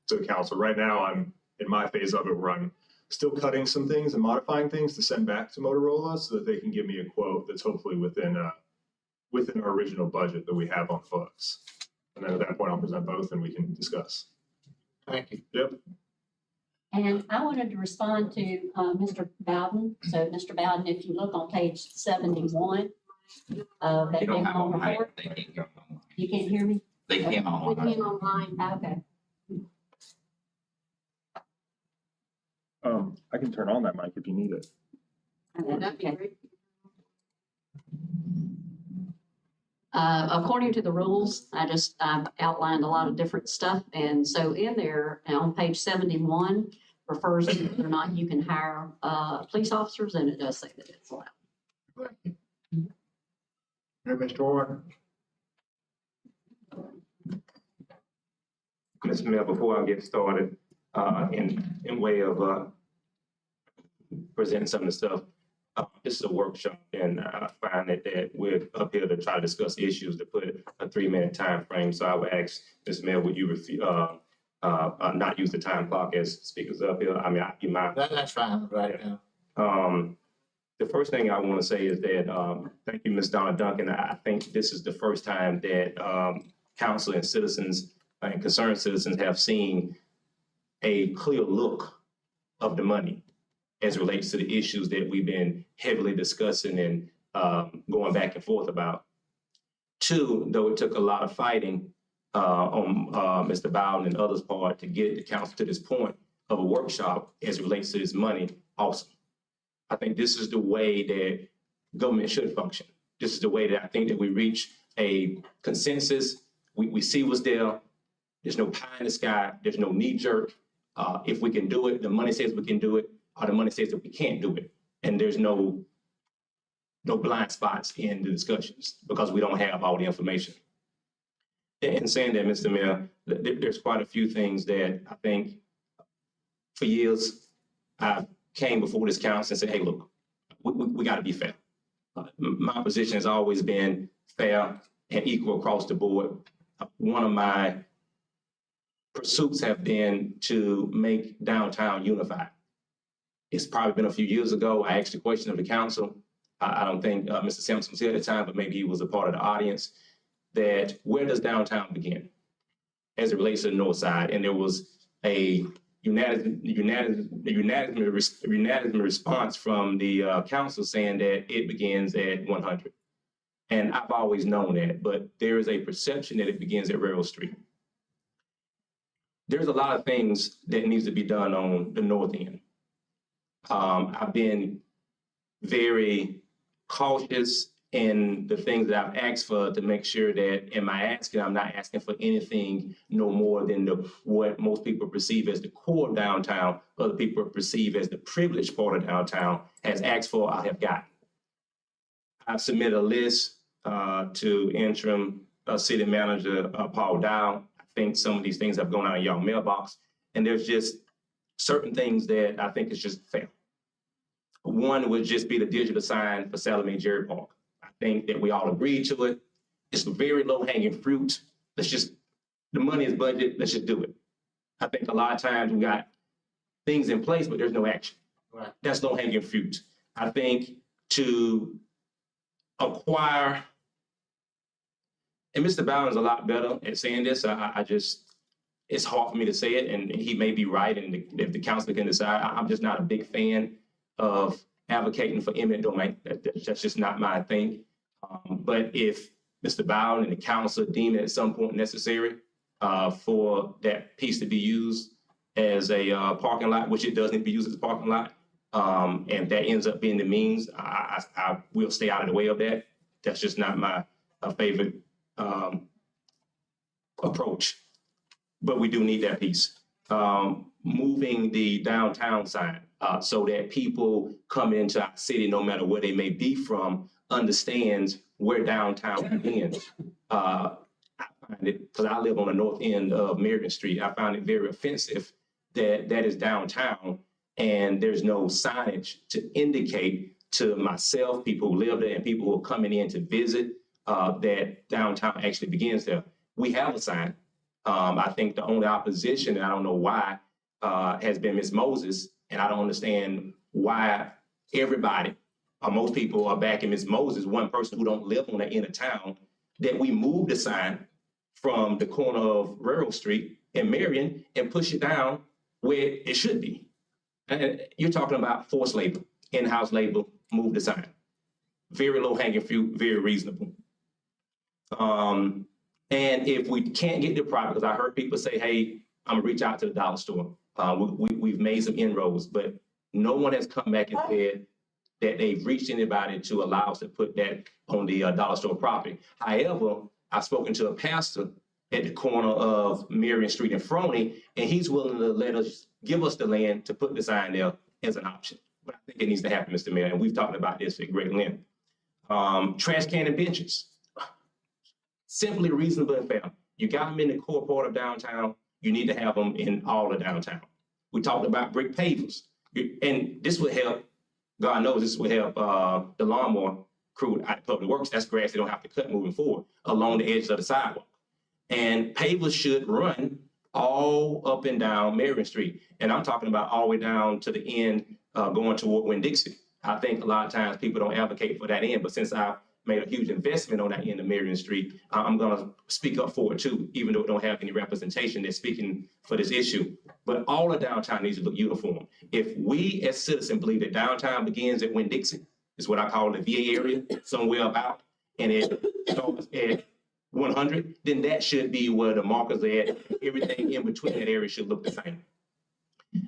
the council. Right now, I'm in my phase of it where I'm still cutting some things and modifying things to send back to Motorola so that they can give me a quote that's hopefully within our original budget that we have on the books. And then at that point, I'll present both and we can discuss. Thank you. Yep. And I wanted to respond to Mr. Bowden. So Mr. Bowden, if you look on page 71 of that They don't have annual online. report, They can't go online. you can't hear me? They can't We online. can online. Okay. I can turn on that mic if you need it. That'd be Okay. great. According to the rules, I've outlined a lot of different stuff. And so in there, on page 71, refers to whether or not you can hire police officers, and it does say that it's allowed. Thank you. Mr. Warren? Mr. Mayor, before I get started, in way of presenting some of the stuff, this is a workshop, and I find that we're up here to try to discuss issues to put a 3-minute time frame. So I would ask, Mr. Mayor, would you not use the time clock as speakers up here? I mean, you mind? That's fine right now. The first thing I want to say is that, thank you, Ms. Donna Duncan. I think this is the first time that council and citizens and concerned citizens have seen a clear look of the money as it relates to the issues that we've been heavily discussing and going back and forth about. Two, though it took a lot of fighting on Mr. Bowden and others' part to get the council to this point of a workshop as it relates to this money, awesome. I think this is the way that government should function. This is the way that I think that we reach a consensus. We see what's there. There's no pie in the sky. There's no knee jerk. If we can do it, the money says we can do it, or the money says that we can't do it. And there's no blind spots in the discussions because we don't have all the information. In saying that, Mr. Mayor, there's quite a few things that I think for years I came before this council and said, hey, look, we got to be fair. My position has always been fair and equal across the board. One of my pursuits have been to make downtown unified. It's probably been a few years ago. I asked the question of the council. I don't think Mr. Simpson was here at the time, but maybe he was a part of the audience, that where does downtown begin as it relates to the north side? And there was a unanimous response from the council saying that it begins at 100. And I've always known that, but there is a perception that it begins at Railroad Street. There's a lot of things that needs to be done on the north end. I've been very cautious in the things that I've asked for to make sure that in my asking, I'm not asking for anything no more than what most people perceive as the core of downtown, other people perceive as the privileged part of downtown, has asked for, I have gotten. I've submitted a list to interim city manager Paul Dow. I think some of these things have gone out in y'all mailbox, and there's just certain things that I think is just fair. One would just be the digital sign for Salome Jerry Park. I think that we all agree to it. It's very low hanging fruit. The money is budgeted, let's just do it. I think a lot of times we got things in place, but there's no action. Right. That's low hanging fruit. I think to acquire, and Mr. Bowden's a lot better at saying this. It's hard for me to say it, and he may be right, and if the council can decide, I'm just not a big fan of advocating for eminent domain. That's just not my thing. But if Mr. Bowden and the council deem it at some point necessary for that piece to be used as a parking lot, which it does need to be used as a parking lot, and that ends up being the means, I will stay out of the way of that. That's just not my favorite approach. But we do need that piece. Moving the downtown sign so that people come into our city, no matter where they may be from, understands where downtown begins. I find it, because I live on the north end of Marion Street, I find it very offensive that that is downtown and there's no signage to indicate to myself, people who live there, and people who are coming in to visit that downtown actually begins there. We have a sign. I think the only opposition, and I don't know why, has been Ms. Moses, and I don't understand why everybody, or most people are backing Ms. Moses, one person who don't live on the end of town, that we move the sign from the corner of Railroad Street in Marion and push it down where it should be. And you're talking about forced labor, in-house labor, move the sign. Very low hanging fruit, very reasonable. And if we can't get the product, because I heard people say, hey, I'm gonna reach out to the dollar store. We've made some inroads, but no one has come back and said that they've reached anybody to allow us to put that on the dollar store property. However, I've spoken to a pastor at the corner of Marion Street and Froney, and he's willing to give us the land to put the sign there as an option. But I think it needs to happen, Mr. Mayor, and we've talked about this at great length. Trash can and benches. Simply reasonable and fair. You got them in the core part of downtown, you need to have them in all of downtown. We talked about brick pavers, and this would help, God knows this would help the lawnmower crew at Public Works. That's grass they don't have to cut moving forward along the edges of the sidewalk. And pavers should run all up and down Marion Street. And I'm talking about all the way down to the end going toward Winn-Dixie. I think a lot of times people don't advocate for that end, but since I've made a huge investment on that end of Marion Street, I'm gonna speak up for it too, even though it don't have any representation that's speaking for this issue. But all of downtown needs to look uniform. If we as citizens believe that downtown begins at Winn-Dixie, is what I call the VA area, somewhere about, and it starts at 100, then that should be where the markers are at. Everything in between that area should look the same.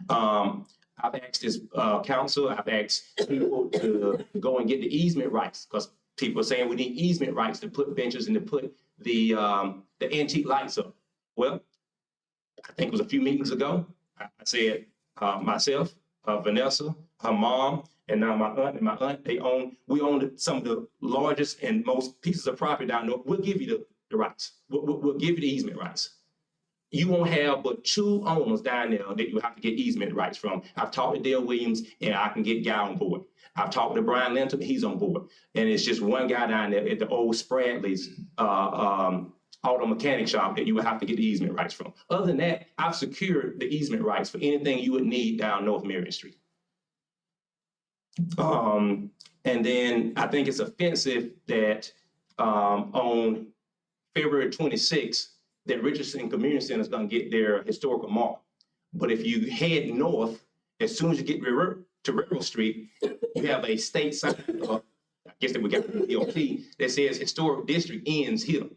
I've asked this council, I've asked people to go and get the easement rights, because people are saying we need easement rights to put benches and to put the antique lights up. Well, I think it was a few meetings ago, I said myself, Vanessa, her mom, and now my aunt and my aunt, we own some of the largest and most pieces of property down there. We'll give you the rights. We'll give you the easement rights. You won't have but 2 owners down there that you have to get easement rights from. I've talked to Dale Williams, and I can get Guy on board. I've talked to Brian Linton, he's on board. And it's just one guy down there at the old Spradley's auto mechanic shop that you would have to get the easement rights from. Other than that, I've secured the easement rights for anything you would need down North Marion Street. And then I think it's offensive that on February 26th, that Richardson Community Center is going to get their historical mark. But if you head north, as soon as you get to Railroad Street, you have a state sign, I guess that we got the DOT, that says historic district ends here.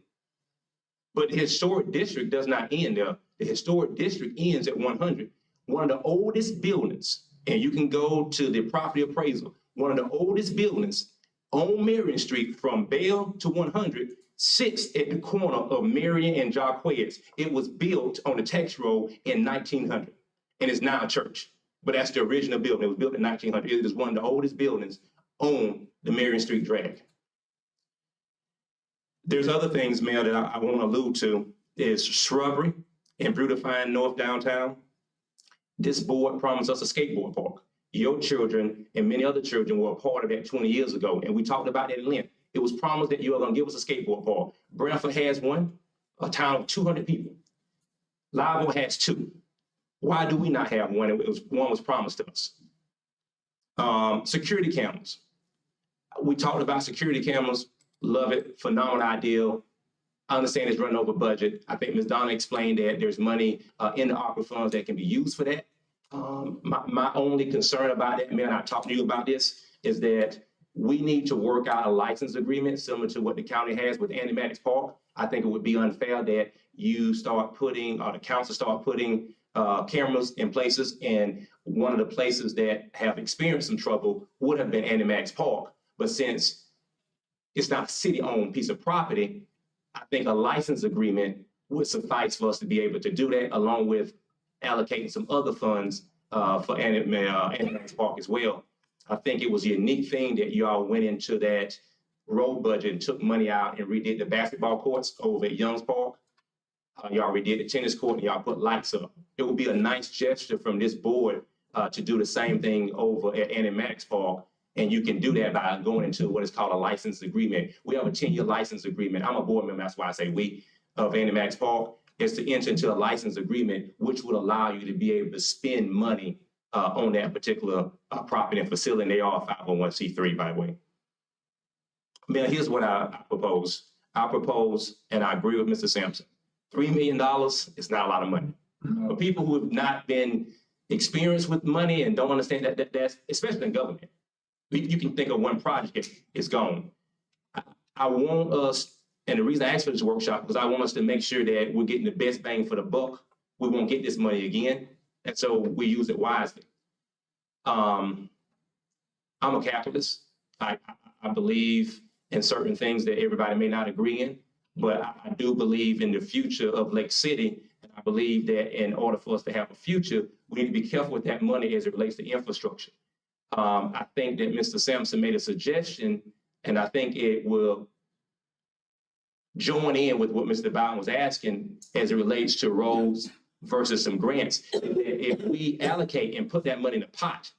But the historic district does not end there. The historic district ends at 100. One of the oldest buildings, and you can go to the property appraisal, one of the oldest buildings on Marion Street from Bell to 100 sits at the corner of Marion and Jacquez. It was built on the tax roll in 1900, and it's now a church. But that's the original building. It was built in 1900. It is one of the oldest buildings on the Marion Street drag. There's other things, Mayor, that I want to allude to is shrubbery and beautifying North Downtown. This board promised us a skateboard park. your children and many other children were a part of that 20 years ago. And we talked about that at length. It was promised that you are gonna give us a skateboard park. Branford has one, a town of 200 people. Live Oak has two. Why do we not have one? One was promised to us. Security cameras. We talked about security cameras, love it, phenomenal idea. I understand it's running over budget. I think Ms. Donna explained that there's money in the ARPA funds that can be used for that. My only concern about that, man, I talked to you about this, is that we need to work out a license agreement similar to what the county has with Andy Maddox Park. I think it would be unfair that you start putting, or the council start putting cameras in places, and one of the places that have experienced some trouble would have been Andy Maddox Park. But since it's not a city-owned piece of property, I think a license agreement would suffice for us to be able to do that, along with allocating some other funds for Andy Maddox Park as well. I think it was a unique thing that y'all went into that road budget and took money out and redid the basketball courts over at Young's Park. Y'all redid the tennis court and y'all put lights up. It would be a nice gesture from this board to do the same thing over at Andy Maddox Park. And you can do that by going into what is called a license agreement. We have a 10-year license agreement. I'm a board member, that's why I say we, of Andy Maddox Park, is to enter into a license agreement, which would allow you to be able to spend money on that particular property and facility. And they are 501c3, by the way. Now, here's what I propose. I propose, and I agree with Mr. Sampson, $3 million is not a lot of money. For people who have not been experienced with money and don't understand that's, especially in government, you can think of one project, it's gone. I want us, and the reason I asked for this workshop, because I want us to make sure that we're getting the best bang for the buck. We won't get this money again, and so we use it wisely. I'm a capitalist. I believe in certain things that everybody may not agree in, but I do believe in the future of Lake City. And I believe that in order for us to have a future, we need to be careful with that money as it relates to infrastructure. I think that Mr. Sampson made a suggestion, and I think it will join in with what Mr. Bowden was asking as it relates to roads versus some grants. If we allocate and put that money in a pot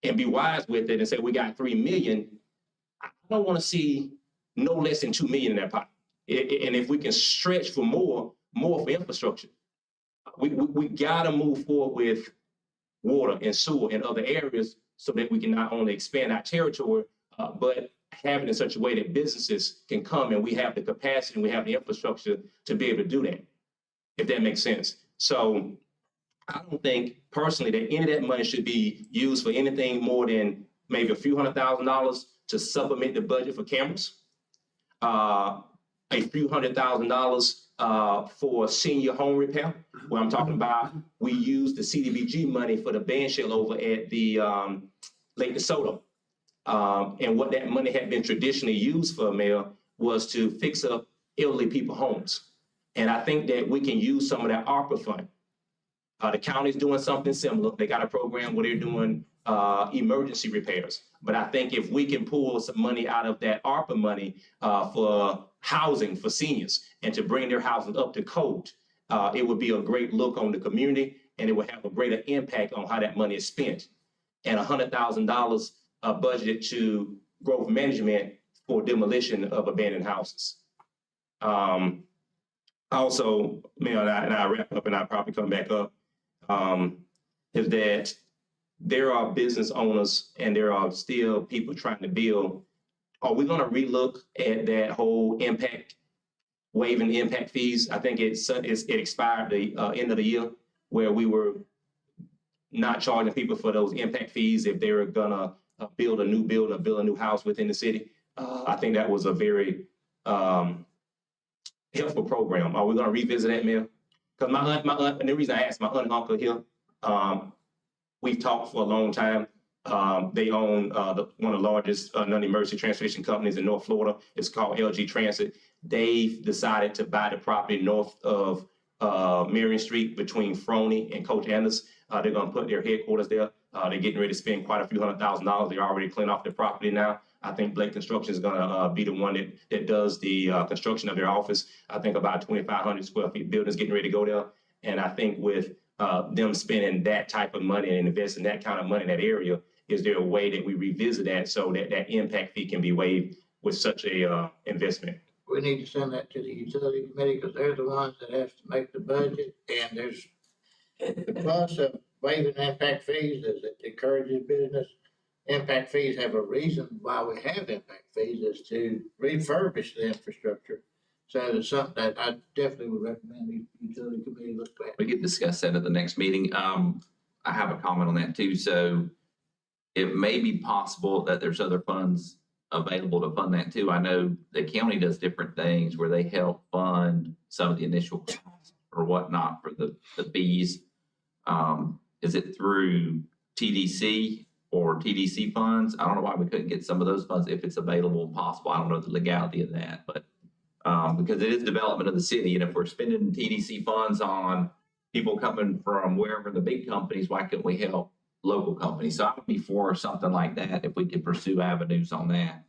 and be wise with it and say we got 3 million, I don't want to see no less than 2 million in that pot. And if we can stretch for more for infrastructure, we gotta move forward with water and sewer and other areas so that we can not only expand our territory, but have it in such a way that businesses can come and we have the capacity and we have the infrastructure to be able to do that, if that makes sense. So I don't think personally that any of that money should be used for anything more than maybe a few $100,000 to supplement the budget for cameras, a few $100,000 for senior home repair, where I'm talking about we use the CDBG money for the band shell over at the Lake DeSoto. And what that money had been traditionally used for, Mayor, was to fix up elderly people's homes. And I think that we can use some of that ARPA fund. The county's doing something similar. They got a program where they're doing emergency repairs. But I think if we can pull some money out of that ARPA money for housing for seniors and to bring their houses up to code, it would be a great look on the community, and it would have a greater impact on how that money is spent. And $100,000 budgeted to growth management for demolition of abandoned houses. Also, Mayor, and I wrap up and I'll probably come back up, is that there are business owners and there are still people trying to build. Are we going to relook at that whole impact, waiving impact fees? I think it expired the end of the year, where we were not charging people for those impact fees if they were going to build a new building or build a new house within the city. I think that was a very helpful program. Are we going to revisit that, Mayor? Because my aunt, and the reason I asked, my aunt and uncle here, we've talked for a long time. They own one of the largest non-emergency transportation companies in North Florida. It's called LG Transit. They've decided to buy the property north of Marion Street between Froney and Coach Anders. They're going to put their headquarters there. They're getting ready to spend quite a few $100,000. They're already cleaning off the property now. I think Blake Construction is going to be the one that does the construction of their office. I think about 2,500 square feet buildings getting ready to go there. And I think with them spending that type of money and investing that kind of money in that area, is there a way that we revisit that so that that impact fee can be waived with such a investment? We need to send that to the utility committee, because they're the ones that have to make the budget, and there's, the plus of waiving impact fees is it encourages business. Impact fees have a reason why we have impact fees, is to refurbish the infrastructure. So it's something that I definitely would recommend the utility committee look at. We could discuss that at the next meeting. I have a comment on that too. So it may be possible that there's other funds available to fund that too. I know the county does different things where they help fund some of the initial costs or whatnot for the fees. Is it through TDC or TDC funds? I don't know why we couldn't get some of those funds if it's available and possible. I don't know the legality of that, but because it is development of the city, and if we're spending TDC funds on people coming from wherever the big companies, why couldn't we help local companies? So I would be for something like that if we could pursue avenues on that.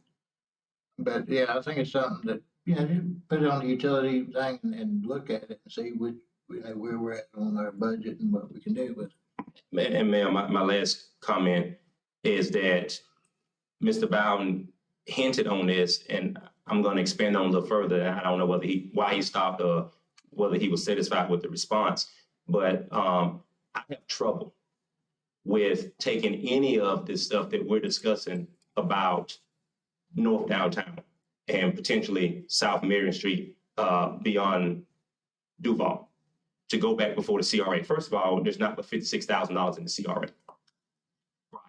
But yeah, I think it's something that, you know, you put it on the utility thing and look at it and see which, you know, where we're at on our budget and what we can do with it. And Mayor, my last comment is that Mr. Bowden hinted on this, and I'm going to expand on it a little further. I don't know whether why he stopped or whether he was satisfied with the response, but I have trouble with taking any of this stuff that we're discussing about North Downtown and potentially South Marion Street beyond Duval to go back before the CRA. First of all, there's not but $56,000 in the CRA. Right.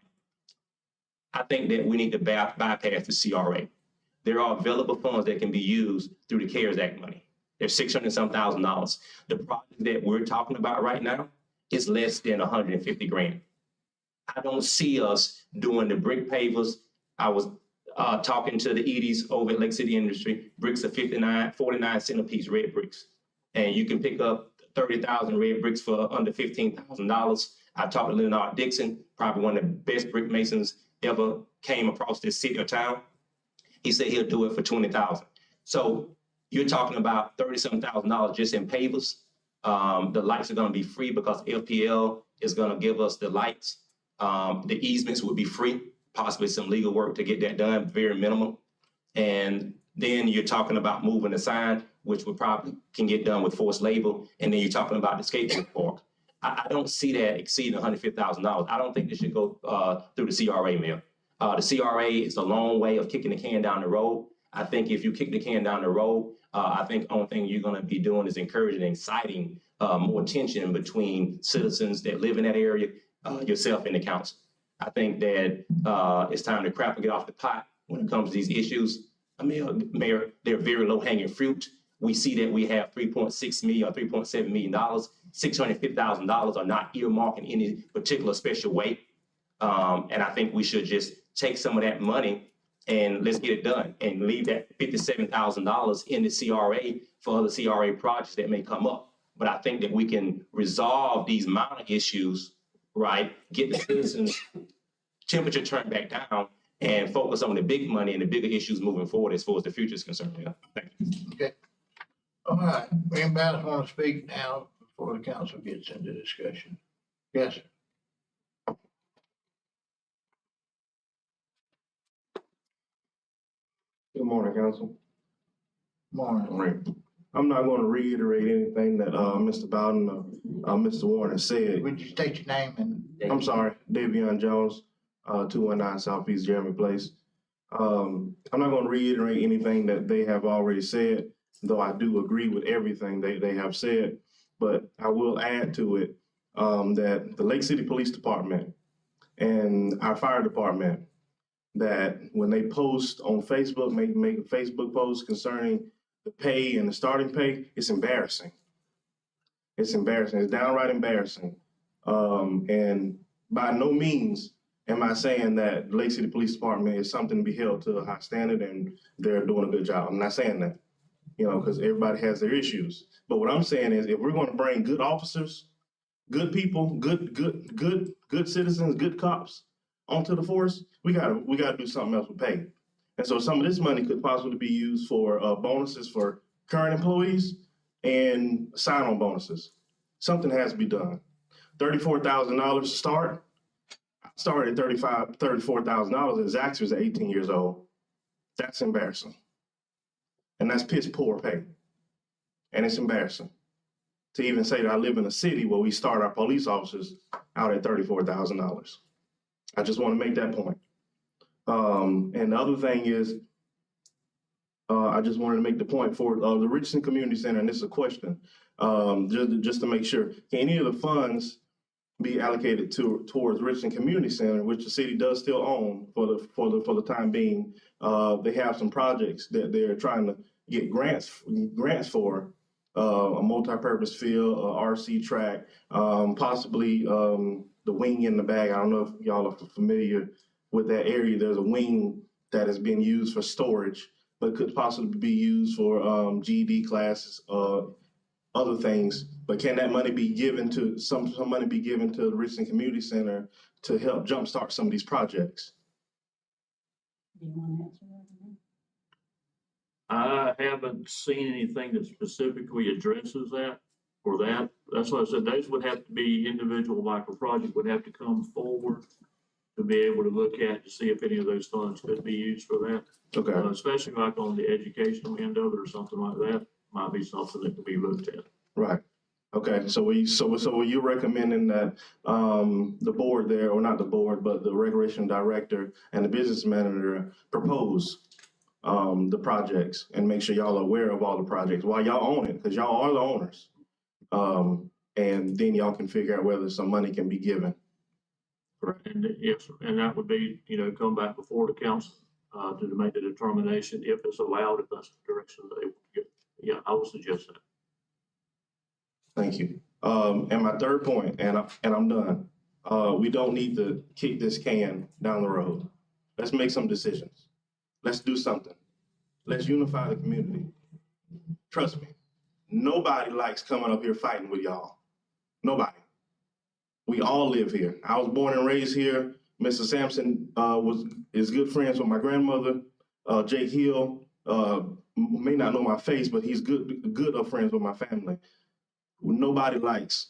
I think that we need to bypass the CRA. There are available funds that can be used through the CARES Act money. There's $600-some thousand. The project that we're talking about right now is less than 150 grand. I don't see us doing the brick pavers. I was talking to the Edie's over at Lake City Industry. Bricks are 49 cent a piece, red bricks. And you can pick up 30,000 red bricks for under $15,000. I talked to Leonard Dixon, probably one of the best brick masons ever came across this city or town. He said he'll do it for 20,000. So you're talking about 30-some thousand just in pavers. The lights are going to be free because FPL is going to give us the lights. The easements would be free, possibly some legal work to get that done, very minimal. And then you're talking about moving the sign, which would probably can get done with forced labor. And then you're talking about the skateboard park. I don't see that exceeding $150,000. I don't think this should go through the CRA, Mayor. The CRA is a long way of kicking the can down the road. I think if you kick the can down the road, I think the only thing you're going to be doing is encouraging and inciting more tension between citizens that live in that area, yourself and the council. I think that it's time to crap and get off the pot when it comes to these issues. I mean, Mayor, they're very low hanging fruit. We see that we have $3.6 million or $3.7 million. $650,000 are not earmarked in any particular special way. And I think we should just take some of that money and let's get it done and leave that $57,000 in the CRA for other CRA projects that may come up. But I think that we can resolve these minor issues, right? Get the citizens' temperature turned back down and focus on the big money and the bigger issues moving forward as far as the future is concerned. Yeah. Thank you. Okay. All right. Anybody else want to speak now before the council gets into discussion? Yes, sir. Good morning, council. Morning. I'm not going to reiterate anything that Mr. Bowden or Mr. Warner said. Would you state your name and? I'm sorry, Davion Jones, 219 Southeast Jeremy Place. I'm not going to reiterate anything that they have already said, though I do agree with everything they have said. But I will add to it that the Lake City Police Department and our fire department, that when they post on Facebook, make a Facebook post concerning the pay and the starting pay, it's embarrassing. It's embarrassing. It's downright embarrassing. And by no means am I saying that Lake City Police Department is something to be held to a high standard and they're doing a good job. I'm not saying that, because everybody has their issues. But what I'm saying is if we're going to bring good officers, good people, good citizens, good cops onto the force, we gotta do something else with pay. And so some of this money could possibly be used for bonuses for current employees and sign-on bonuses. Something has to be done. $34,000 to start. I started at $34,000 and Zax was 18 years old. That's embarrassing. And that's piss poor pay. And it's embarrassing to even say that I live in a city where we start our police officers out at $34,000. I just want to make that point. And the other thing is, I just wanted to make the point for the Richardson Community Center, and this is a question, just to make sure, can any of the funds be allocated towards Richardson Community Center, which the city does still own for the time being? They have some projects that they're trying to get grants for, a multi-purpose field, a RC track, possibly the wing in the bag. I don't know if y'all are familiar with that area. There's a wing that is being used for storage, but could possibly be used for GED classes, other things. But can that money be given to some money be given to the Richardson Community Center to help jumpstart some of these projects? Do you want to answer that? I haven't seen anything that specifically addresses that for that. That's why I said those would have to be individual, like a project would have to come forward to be able to look at to see if any of those funds could be used for that. Okay. Especially like on the educational end of it or something like that, might be something that could be looked at. Right. Okay. So were you recommending that the board there, or not the board, but the recreation director and the business manager propose the projects and make sure y'all are aware of all the projects while y'all own it, because y'all are the owners. And then y'all can figure out whether some money can be given. Correct. And yes, and that would be, come back before the council to make the determination if it's allowed, if that's the direction they would get. Yeah, I would suggest that. Thank you. And my third point, and I'm done. We don't need to kick this can down the road. Let's make some decisions. Let's do something. Let's unify the community. Trust me, nobody likes coming up here fighting with y'all. Nobody. We all live here. I was born and raised here. Mr. Sampson is good friends with my grandmother. Jake Hill may not know my face, but he's good of friends with my family. Nobody likes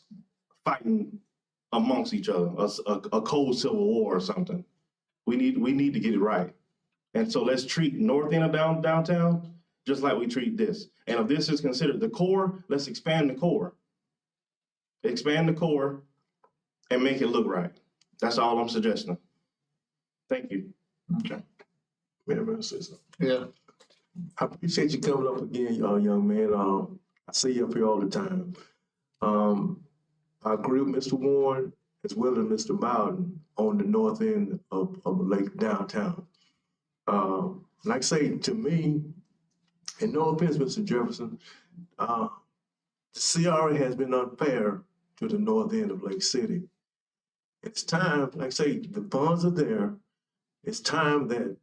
fighting amongst each other, a cold civil war or something. We need to get it right. And so let's treat north end of downtown just like we treat this. And if this is considered the core, let's expand the core. Expand the core and make it look right. That's all I'm suggesting. Thank you. Okay. May I say something? Yeah. I appreciate you coming up again, young man. I see you up here all the time. I agree with Mr. Warren as well as Mr. Bowden on the north end of Lake downtown. Like I say, to me, and no offense, Mr. Jefferson, the CRA has been unfair to the north end of Lake City. It's time, like I say, the funds are there. It's time that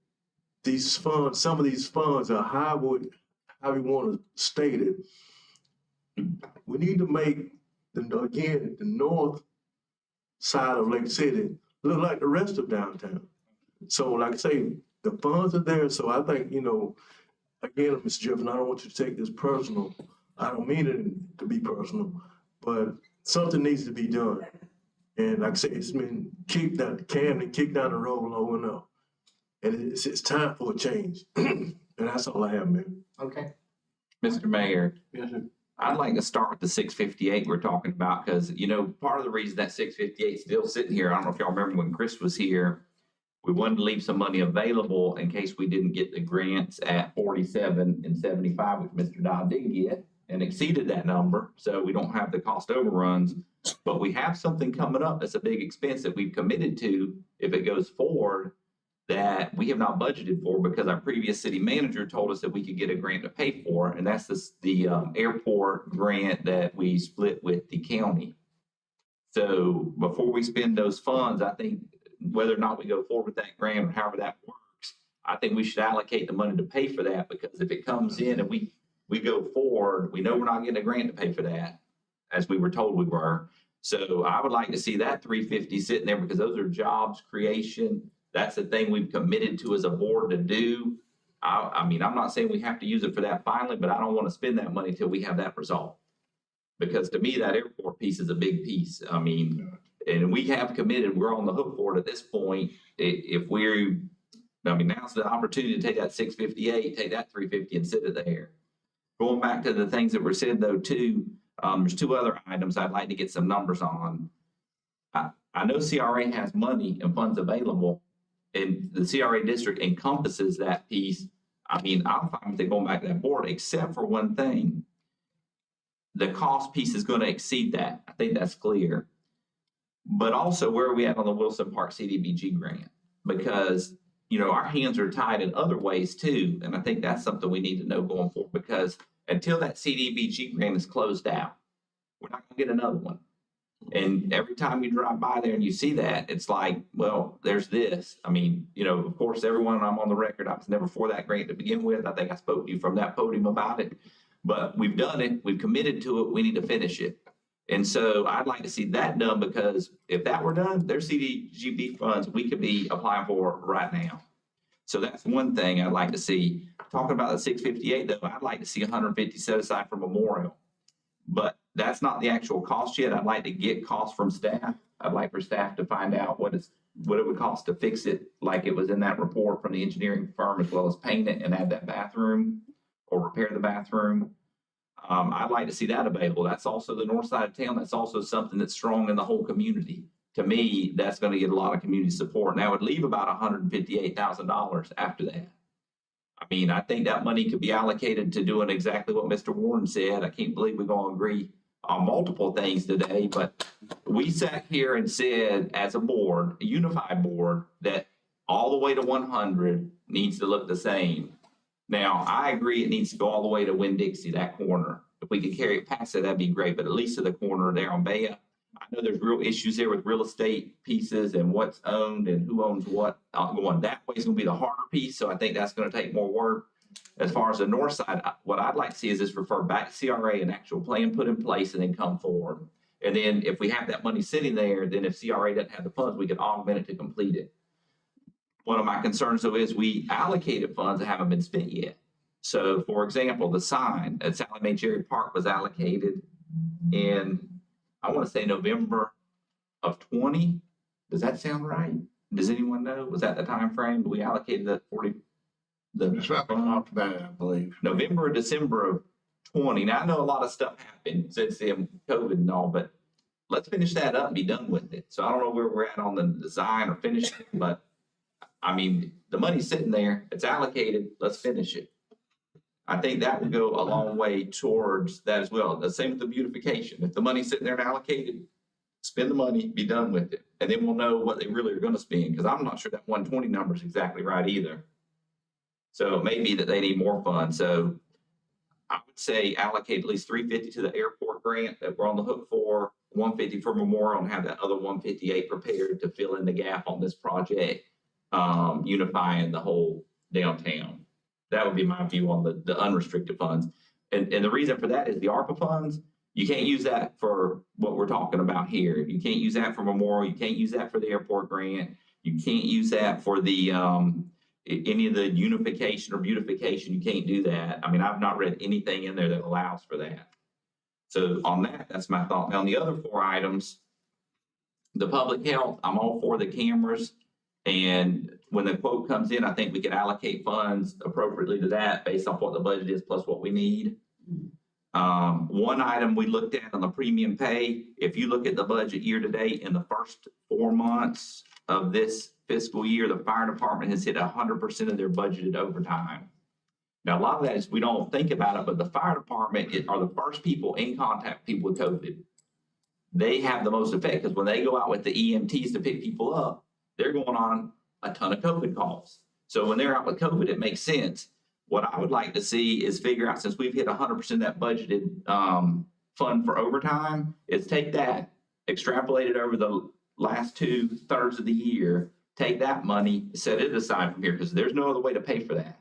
these funds, some of these funds are how we want to state it. We need to make, the north side of Lake City look like the rest of downtown. So like I say, the funds are there. So I think, again, Mr. Jefferson, I don't want you to take this personal. I don't mean it to be personal, but something needs to be done. And like I say, it's been kicked down the road long enough. And it's time for a change. And that's all I have, man. Okay. Mr. Mayor, Yes, sir. I'd like to start with the 658 we're talking about, because, part of the reason that 658 is still sitting here, I don't know if y'all remember when Chris was here, we wanted to leave some money available in case we didn't get the grants at 47 and 75, which Mr. Dodd did get and exceeded that number. So we don't have the cost overruns, but we have something coming up that's a big expense that we've committed to if it goes forward that we have not budgeted for because our previous city manager told us that we could get a grant to pay for, and that's the airport grant that we split with the county. So before we spend those funds, I think whether or not we go forward with that grant or however that works, I think we should allocate the money to pay for that, because if it comes in and we go forward, we know we're not getting a grant to pay for that, as we were told we were. So I would like to see that 350 sitting there, because those are jobs creation. That's the thing we've committed to as a board to do. I mean, I'm not saying we have to use it for that finally, but I don't want to spend that money till we have that resolved. Because to me, that airport piece is a big piece. I mean, and we have committed, we're on the hook for it at this point. If we're, I mean, now's the opportunity to take that 658, take that 350 and sit it there. Going back to the things that were said though, too, there's two other items I'd like to get some numbers on. I know CRA has money and funds available, and the CRA district encompasses that piece. I mean, I'm fine with it going back to that board, except for one thing. The cost piece is going to exceed that. I think that's clear. But also, where are we at on the Wilson Park CDBG grant? Because, you know, our hands are tied in other ways too. And I think that's something we need to know going forward, because until that CDBG grant is closed out, we're not going to get another one. And every time you drive by there and you see that, it's like, well, there's this. I mean, you know, of course, everyone, I'm on the record, I was never for that grant to begin with. I think I spoke to you from that podium about it. But we've done it, we've committed to it, we need to finish it. And so I'd like to see that done, because if that were done, there's CDBG funds we could be applying for right now. So that's one thing I'd like to see. Talking about the 658 though, I'd like to see 150 set aside for memorial. But that's not the actual cost yet. I'd like to get costs from staff. I'd like for staff to find out what it would cost to fix it, like it was in that report from the engineering firm, as well as paint it and add that bathroom or repair the bathroom. I'd like to see that available. That's also the north side of town. That's also something that's strong in the whole community. To me, that's going to get a lot of community support. And that would leave about $158,000 after that. I mean, I think that money could be allocated to doing exactly what Mr. Warren said. I can't believe we're going to agree on multiple things today, but we sat here and said, as a board, a unified board, that all the way to 100 needs to look the same. Now, I agree it needs to go all the way to Winn-Dixie, that corner. If we could carry it past it, that'd be great, but at least to the corner there on Bea. I know there's real issues there with real estate pieces and what's owned and who owns what. Going that way is going to be the harder piece, so I think that's going to take more work. As far as the north side, what I'd like to see is this refer back to CRA, an actual plan put in place, and then come forward. And then if we have that money sitting there, then if CRA doesn't have the funds, we can augment it to complete it. One of my concerns though is we allocated funds that haven't been spent yet. So for example, the sign at Sally Mae Cherry Park was allocated in, I want to say November of 20. Does that sound right? Does anyone know? Was that the time frame we allocated that 40? That's what we talked about it, I believe. November or December of 20. Now I know a lot of stuff happened since then, COVID and all, but let's finish that up and be done with it. So I don't know where we're at on the design or finishing, but I mean, the money's sitting there, it's allocated, let's finish it. I think that would go a long way towards that as well. The same with the beautification. If the money's sitting there and allocated, spend the money, be done with it. And then we'll know what they really are gonna spend, because I'm not sure that 120 number is exactly right either. So it may be that they need more funds. So I would say allocate at least 350 to the airport grant that we're on the hook for, 150 for memorial, and have that other 158 prepared to fill in the gap on this project. Unifying the whole downtown. That would be my view on the unrestricted funds. And the reason for that is the ARPA funds, you can't use that for what we're talking about here. You can't use that for memorial. You can't use that for the airport grant. You can't use that for the any of the unification or beautification. You can't do that. I mean, I've not read anything in there that allows for that. So on that, that's my thought. Now on the other four items, the public health, I'm all for the cameras. And when the quote comes in, I think we could allocate funds appropriately to that based on what the budget is plus what we need. One item we looked at on the premium pay, if you look at the budget year to date in the first 4 months of this fiscal year, the fire department has hit 100% of their budgeted overtime. Now, a lot of that is we don't think about it, but the fire department are the first people in contact with people with COVID. They have the most effect because when they go out with the EMTs to pick people up, they're going on a ton of COVID calls. So when they're out with COVID, it makes sense. What I would like to see is figure out, since we've hit 100% of that budgeted fund for overtime, is take that, extrapolate it over the last 2/3 of the year, take that money, set it aside from here, because there's no other way to pay for that.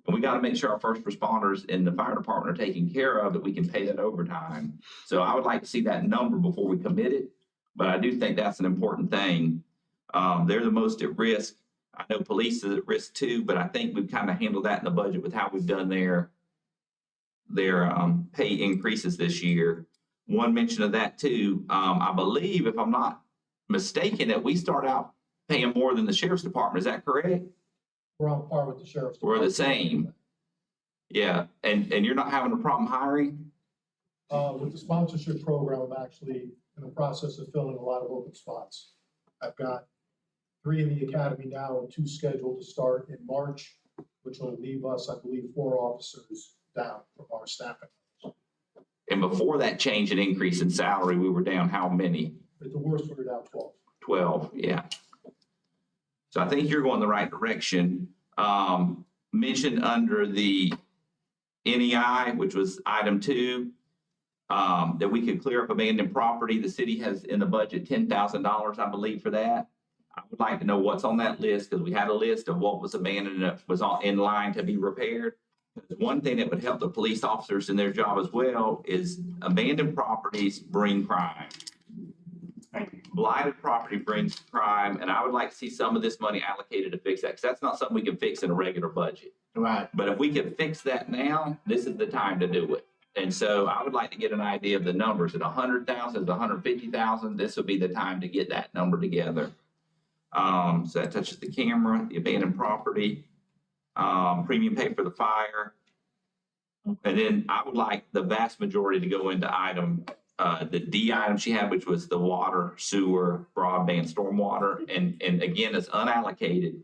And we got to make sure our first responders in the fire department are taken care of, that we can pay that overtime. So I would like to see that number before we commit it, but I do think that's an important thing. They're the most at risk. I know police is at risk too, but I think we've kind of handled that in the budget with how we've done their pay increases this year. one mention of that too. I believe, if I'm not mistaken, that we start out paying more than the sheriff's department. Is that correct? We're on par with the sheriff's. We're the department. same. Yeah, and you're not having a problem hiring? With the sponsorship program, I'm actually in the process of filling a lot of open spots. I've got 3 in the academy now and 2 scheduled to start in March, which will leave us, I believe, 4 officers down from our staffing. And before that change and increase in salary, we were down how many? At the worst, we're down 12. 12, yeah. So I think you're going the right direction. Mentioned under the NEI, which was item 2, that we could clear up abandoned property. The city has in the budget $10,000, I believe, for that. I would like to know what's on that list, because we had a list of what was abandoned that was in line to be repaired. One thing that would help the police officers in their job as well is abandoned properties bring crime. Blighted property brings crime, and I would like to see some of this money allocated to fix that, because that's not something we can fix in a regular budget. Right. But if we could fix that now, this is the time to do it. And so I would like to get an idea of the numbers. At 100,000, at 150,000, this would be the time to get that number together. So that touches the camera, the abandoned property, premium pay for the fire. And then I would like the vast majority to go into item, the D item she had, which was the water, sewer, broadband, stormwater. And again, it's unallocated,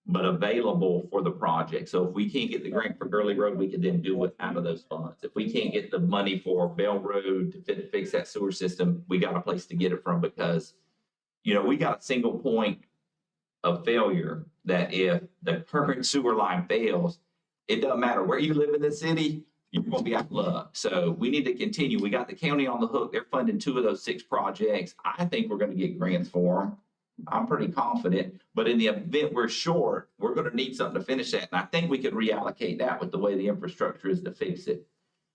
but available for the project. So if we can't get the grant for Gurley Road, we could then do it out of those funds. If we can't get the money for Bell Road to fix that sewer system, we got a place to get it from, because, you know, we got a single point of failure that if the current sewer line fails, it doesn't matter where you live in the city, you're gonna be out of luck. So we need to continue. We got the county on the hook. They're funding 2 of those 6 projects. I think we're gonna get grants for them. I'm pretty confident, but in the event we're short, we're gonna need something to finish that. And I think we could reallocate that with the way the infrastructure is to fix it.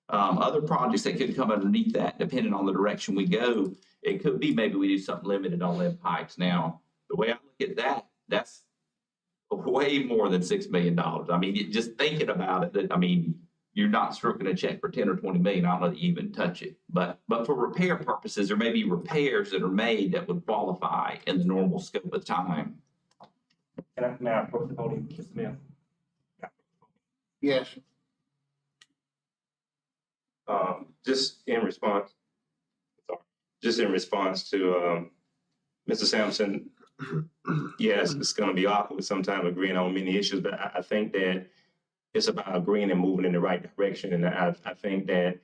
Other projects that could come underneath that, depending on the direction we go, it could be maybe we do something limited on lead pipes. Now, the way I look at that, that's way more than $6 million. I mean, just thinking about it, that, I mean, you're not stroking a check for 10 or 20 million. I don't know that you even touch it. But for repair purposes, there may be repairs that are made that would qualify in the normal scope of time. Can I now approach the podium, Mr. Mayor? Yes. Just in response to Mr. Sampson, yes, it's going to be awkward sometime agreeing on many issues, but I think that it's about agreeing and moving in the right direction. And I think that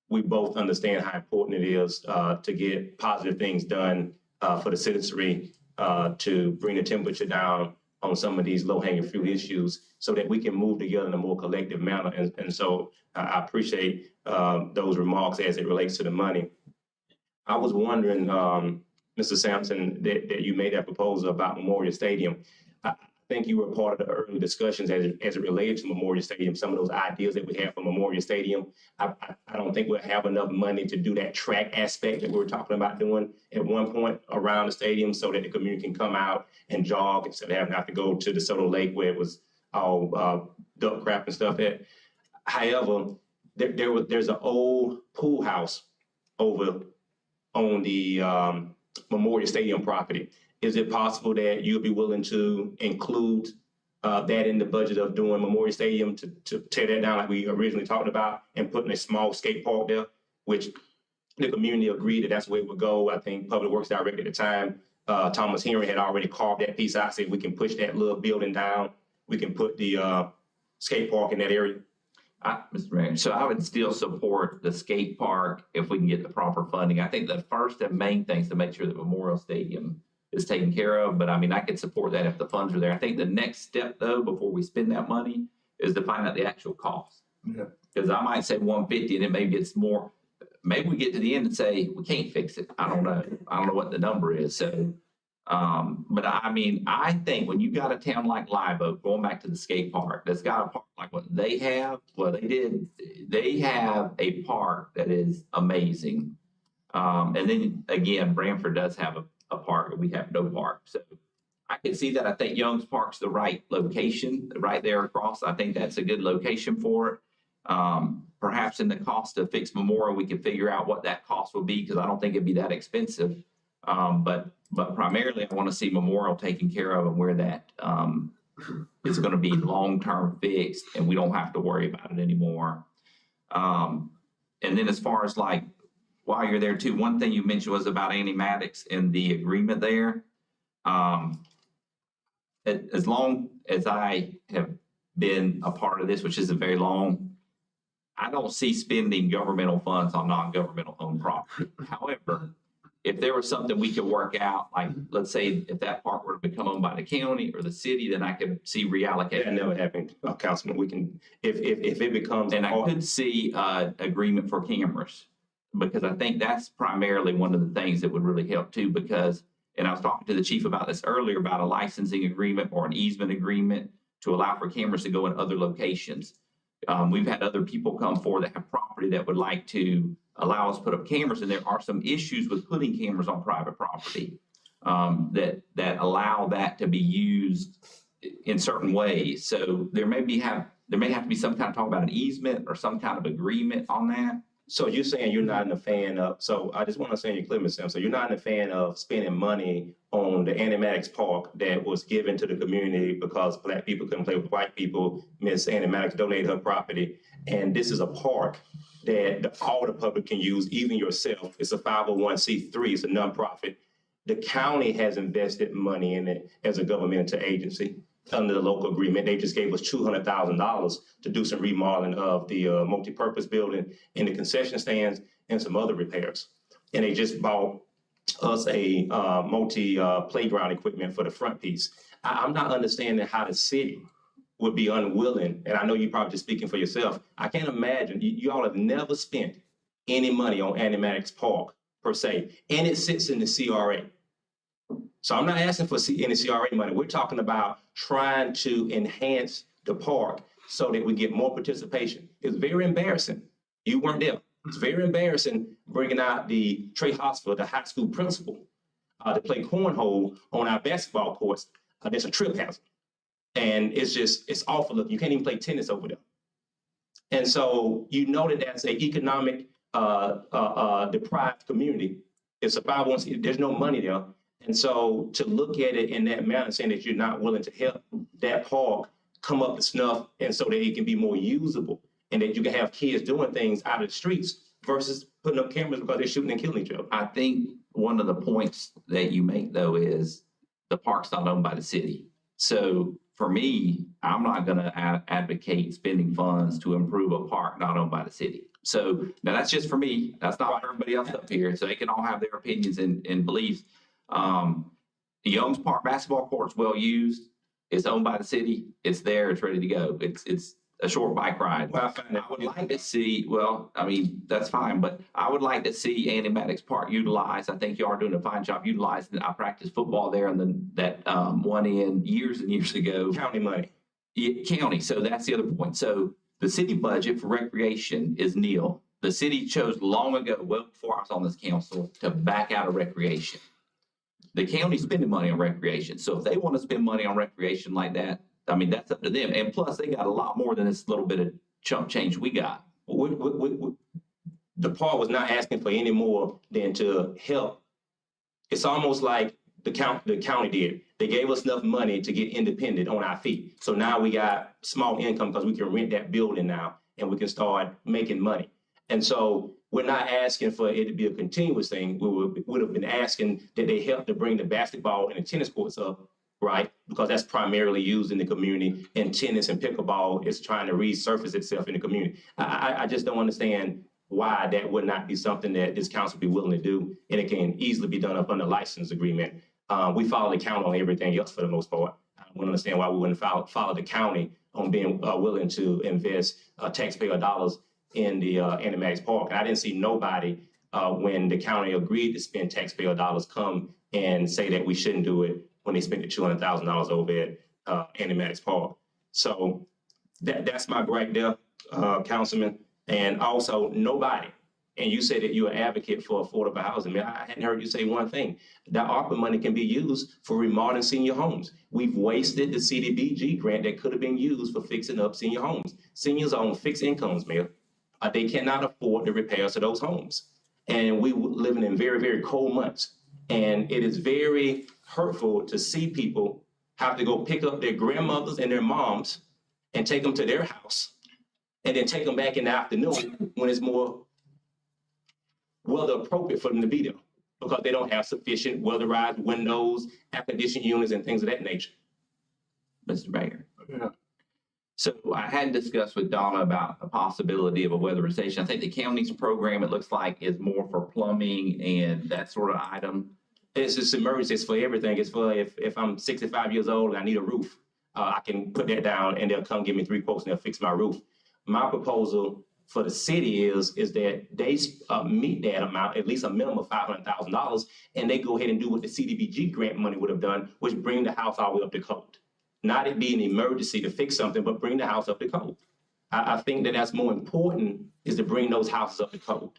we both understand how important it is to get positive things done for the citizenry, to bring the temperature down on some of these low-hanging fruit issues so that we can move together in a more collective manner. And so I appreciate those remarks as it relates to the money. I was wondering, Mr. Sampson, that you made that proposal about Memorial Stadium. I think you were part of the early discussions as it related to Memorial Stadium, some of those ideas that we have for Memorial Stadium. I don't think we'll have enough money to do that track aspect that we were talking about doing at one point around the stadium so that the community can come out and jog instead of having to go to DeSoto Lake where it was all duck crap and stuff at. However, there's an old pool house over on the Memorial Stadium property. Is it possible that you'd be willing to include that in the budget of doing Memorial Stadium to tear that down like we originally talked about and putting a small skate park there, which the community agreed that that's where it would go. I think Public Works Director at the time, Thomas Henry, had already carved that piece out, said we can push that little building down. We can put the skate park in that area. Mr. Mayor, so I would still support the skate park if we can get the proper funding. I think the first and main thing is to make sure that Memorial Stadium is taken care of, but I mean, I could support that if the funds are there. I think the next step though, before we spend that money, is to find out the actual cost. Yeah. Because I might say 150 and then maybe it's more, maybe we get to the end and say, we can't fix it. I don't know. I don't know what the number is. So, but I mean, I think when you got a town like Live Oak, going back to the skate park, that's got a park like what they have, well, they have a park that is amazing. And then again, Branford does have a park, but we have no park. So I can see that. I think Young's Park's the right location, right there across. I think that's a good location for it. perhaps in the cost to fix Memorial, we could figure out what that cost would be, because I don't think it'd be that expensive. But primarily I want to see Memorial taken care of and where that, it's gonna be long-term fixed and we don't have to worry about it anymore. And then as far as like, while you're there too, one thing you mentioned was about Annie Maddox and the agreement there. As long as I have been a part of this, which isn't very long, I don't see spending governmental funds on non-governmental owned property. However, if there was something we could work out, like, let's say if that park were to become owned by the county or the city, then I could see reallocating. That never happened, Councilman. We can, if it becomes. And I could see agreement for cameras, because I think that's primarily one of the things that would really help too, because, and I was talking to the chief about this earlier, about a licensing agreement or an easement agreement to allow for cameras to go in other locations. We've had other people come forward that have property that would like to allow us to put up cameras, and there are some issues with putting cameras on private property that allow that to be used in certain ways. So there may have to be some kind of talk about an easement or some kind of agreement on that. So you're saying you're not a fan of, so I just want to say you clear, Ms. Sims, so you're not a fan of spending money on the Annie Maddox Park that was given to the community because Black people couldn't play with white people. Ms. Annie Maddox donated her property, and this is a park that all the public can use, even yourself. It's a 501c3, it's a nonprofit. The county has invested money in it as a governmental agency. Under the local agreement, they just gave us $200,000 to do some remodeling of the multi-purpose building and the concession stands and some other repairs. And they just bought us a playground equipment for the front piece. I'm not understanding how the city would be unwilling, and I know you're probably just speaking for yourself. I can't imagine, you all have never spent any money on Annie Maddox Park per se, and it sits in the CRA. So I'm not asking for any CRA money. We're talking about trying to enhance the park so that we get more participation. It's very embarrassing. You weren't there. It's very embarrassing bringing out the Trey Hospital, the high school principal, to play cornhole on our basketball courts. There's a trip hazard. And it's awful looking. You can't even play tennis over there. And so you know that that's an economic deprived community. It's a 501c, there's no money there. And so to look at it in that manner, saying that you're not willing to help that park come up to snuff and so that it can be more usable and that you can have kids doing things out of the streets versus putting up cameras because they're shooting and killing each other. I think one of the points that you make though is the park's not owned by the city. So for me, I'm not gonna advocate spending funds to improve a park not owned by the city. So now that's just for me. That's not for everybody else up here. So they can all have their opinions and beliefs. The Young's Park basketball court's well used. It's owned by the city. It's there. It's ready to go. It's a short bike ride. Well, I would like to see, well, I mean, that's fine, but I would like to see Annie Maddox Park utilized. I think you are doing a fine job utilizing it. I practiced football there and then that one in years and years ago. County money. Yeah, county. So that's the other point. So the city budget for recreation is nil. The city chose long ago, well before I was on this council, to back out of recreation. The county's spending money on recreation. So if they want to spend money on recreation like that, I mean, that's up to them. And plus, they got a lot more than this little bit of chump change we got. The park was not asking for any more than to help. It's almost like the county did. They gave us enough money to get independent on our feet. So now we got small income because we can rent that building now and we can start making money. And so we're not asking for it to be a continuous thing. We would have been asking that they help to bring the basketball and the tennis courts up, right? Because that's primarily used in the community, and tennis and pickleball is trying to resurface itself in the community. I just don't understand why that would not be something that this council be willing to do, and it can easily be done up under license agreement. We follow the county on everything else for the most part. I don't understand why we wouldn't follow the county on being willing to invest taxpayer dollars in the Annie Maddox Park. And I didn't see nobody when the county agreed to spend taxpayer dollars come and say that we shouldn't do it when they spent the $200,000 over at Annie Maddox Park. So that's my gripe there, Councilman. And also nobody, and you said that you're an advocate for affordable housing. Man, I hadn't heard you say one thing. That ARPA money can be used for remodeling senior homes. We've wasted the CDBG grant that could have been used for fixing up senior homes. Seniors are on fixed incomes, Mayor. they cannot afford the repairs to those homes. And we living in very, very cold months. And it is very hurtful to see people have to go pick up their grandmothers and their moms and take them to their house and then take them back in the afternoon when it's more weather appropriate for them to be there because they don't have sufficient weatherized windows, air conditioning units, and things of that nature. Mr. Mayor. Yeah. So I had discussed with Donna about a possibility of a weatherization. I think the county's program, it looks like, is more for plumbing and that sort of item. It's just emergency. It's for everything. It's for if I'm 65 years old and I need a roof, I can put that down and they'll come give me 3 quotes and they'll fix my roof. My proposal for the city is that they meet that amount, at least a minimum of $500,000, and they go ahead and do what the CDBG grant money would have done, which bring the house all the way up to code. Not it be an emergency to fix something, but bring the house up to code. I think that's more important is to bring those houses up to code.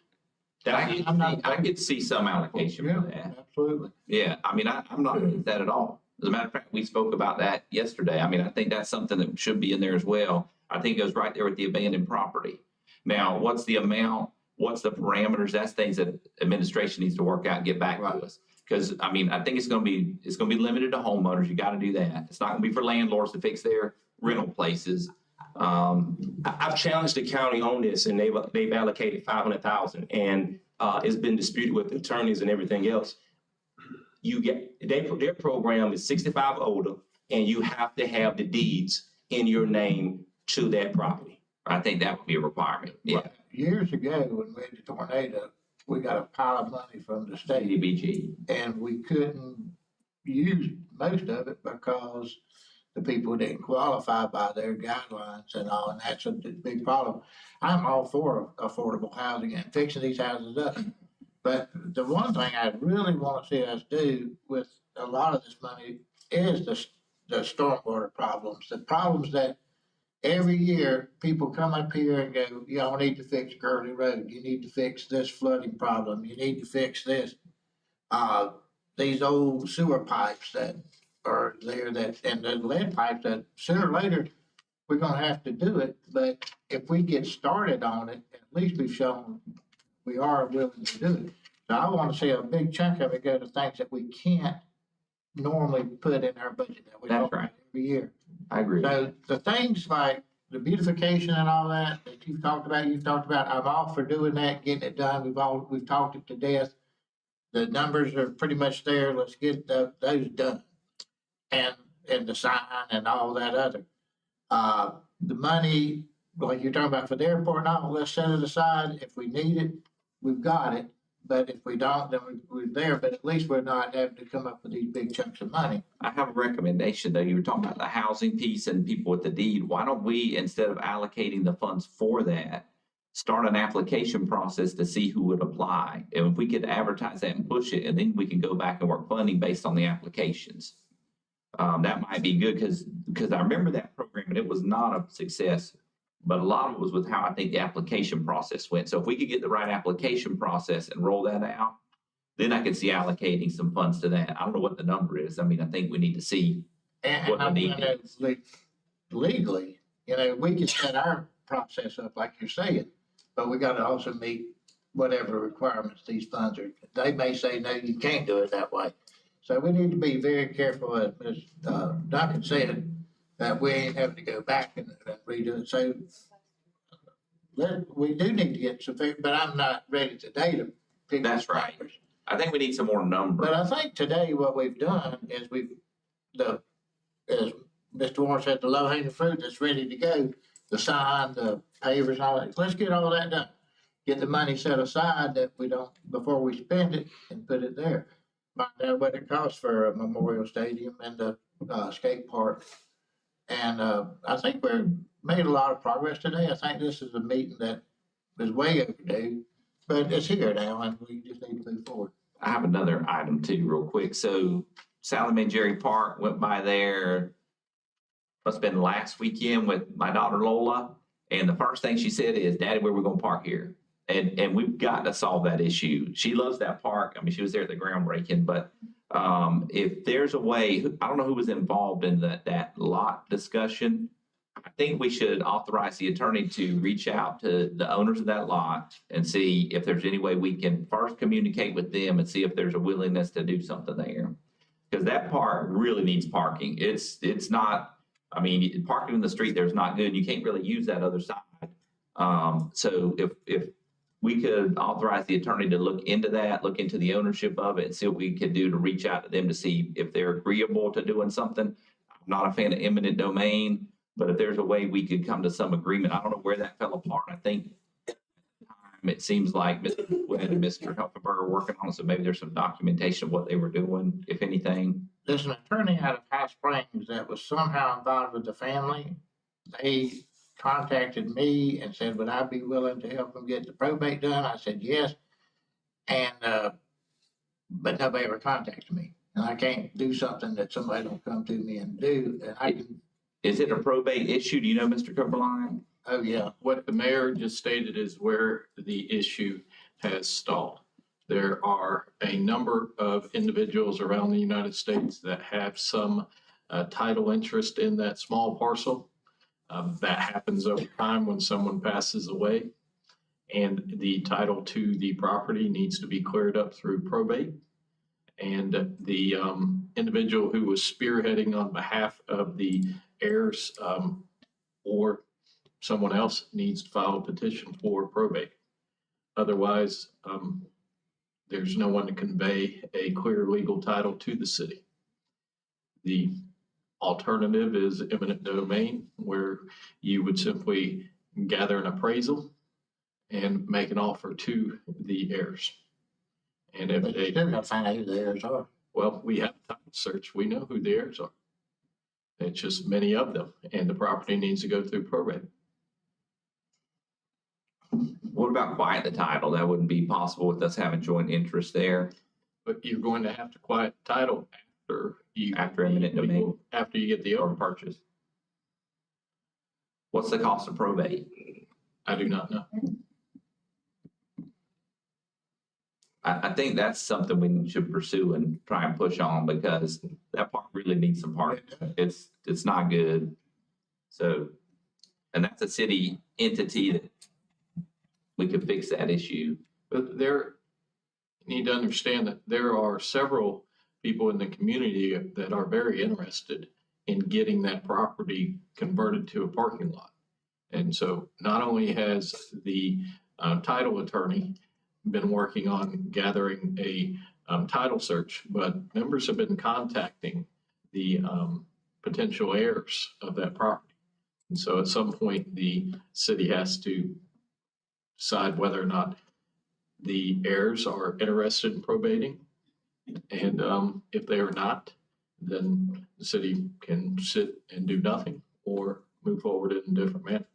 I could see some allocation for that. Absolutely. Yeah, I mean, I'm not against that at all. As a matter of fact, we spoke about that yesterday. I mean, I think that's something that should be in there as well. I think it goes right there with the abandoned property. Now, what's the amount? What's the parameters? That's things that administration needs to work out and get back to us. Because I mean, I think it's going to be limited to homeowners. You got to do that. It's not going to be for landlords to fix their rental places. I've challenged the county on this, and they've allocated $500,000, and it's been disputed with attorneys and everything else. You get their program is 65 older, and you have to have the deeds in your name to that property. I think that would be a requirement. Yeah, Years ago, when we had the tornado, we got a pile of money from the state CDBG. and we couldn't use most of it because the people didn't qualify by their guidelines and all, and that's a big problem. I'm all for affordable housing and fixing these houses up. But the one thing I really want to see us do with a lot of this money is the stormwater problems, the problems that every year people come up here and go, y'all need to fix Gurley Road. You need to fix this flooding problem. You need to fix this. These old sewer pipes that are there and the lead pipes that sooner or later we're gonna have to do it. But if we get started on it, at least we've shown we are willing to do it. So I want to see a big chunk of it go to things that we can't normally put in our budget that we That's talk about right. every year. I agree. So the things like the beautification and all that you've talked about, I'm all for doing that, getting it done. We've talked it to death. The numbers are pretty much there. Let's get those done. And the sign and all that other. The money, like you're talking about for the airport and all, let's set it aside. If we need it, we've got it. But if we don't, then we're there, but at least we're not having to come up with these big chunks of money. I have a recommendation though. You were talking about the housing piece and people with the deed. Why don't we, instead of allocating the funds for that, start an application process to see who would apply? And if we could advertise that and push it, and then we can go back and work funding based on the applications. That might be good because I remember that program and it was not a success, but a lot of it was with how I think the application process went. So if we could get the right application process and roll that out, then I could see allocating some funds to that. I don't know what the number is. I mean, I think we need to see what the need is. Legally, we can set our process up like you're saying, but we gotta also meet whatever requirements these funds are. They may say, no, you can't do it that way. So we need to be very careful, as Ms. Duncan said, that we ain't having to go back and redo it. So we do need to get some figures, but I'm not ready today to pick. That's right. numbers. I think we need some more numbers. But I think today what we've done is as Mr. Warren said, the low hanging fruit that's ready to go, the sign, the pavers, all that. Let's get all that done. Get the money set aside that we don't, before we spend it, and put it there. Find out what it costs for a Memorial Stadium and the skate park. And I think we've made a lot of progress today. I think this is a meeting that is way overdue, but it's here now and we just need to move forward. I have another item too, real quick. So Sally Mae Jerry Park, went by there, must have been last weekend with my daughter Lola. And the first thing she said is, Daddy, where we gonna park here? And we've got to solve that issue. She loves that park. I mean, she was there at the groundbreaking, but if there's a way, I don't know who was involved in that lot discussion, I think we should authorize the attorney to reach out to the owners of that lot and see if there's any way we can first communicate with them and see if there's a willingness to do something there. Because that part really needs parking. It's not, I mean, parking in the street there's not good. You can't really use that other side. So if we could authorize the attorney to look into that, look into the ownership of it, and see what we could do to reach out to them to see if they're agreeable to doing something. I'm not a fan of eminent domain, but if there's a way we could come to some agreement, I don't know where that fell apart. I think it seems like Mr. Wood and Mr. Helfenberg are working on it, so maybe there's some documentation of what they were doing, if anything. There's an attorney out of High Springs that was somehow involved with the family. They contacted me and said, would I be willing to help them get the probate done? I said, yes. And, but nobody ever contacted me. And I can't do something that somebody don't come to me and do. And I can, Is it a probate issue? Do you know, Mr. Coberline? oh, yeah. What the mayor just stated is where the issue has stalled. There are a number of individuals around the United States that have some title interest in that small parcel. That happens over time when someone passes away, and the title to the property needs to be cleared up through probate. And the individual who was spearheading on behalf of the heirs or someone else needs to file a petition for probate. Otherwise, there's no one to convey a clear legal title to the city. The alternative is eminent domain, where you would simply gather an appraisal and make an offer to the heirs. And if But you they, still gotta find out who the heirs are. well, we have a title search, we know who the heirs are. It's just many of them, and the property needs to go through probate. What about quiet the title? That wouldn't be possible with us having joint interest there. But you're going to have to quiet the title after you. After eminent domain. After you get the Or owner. purchase. What's the cost of probate? I do not know. I think that's something we should pursue and try and push on, because that part really needs some parking. It's not good. So, and that's a city entity that we could fix that issue. But there, you need to understand that there are several people in the community that are very interested in getting that property converted to a parking lot. And so not only has the title attorney been working on gathering a title search, but members have been contacting the potential heirs of that property. And so at some point, the city has to decide whether or not the heirs are interested in probating. And if they are not, then the city can sit and do nothing or move forward in a different manner.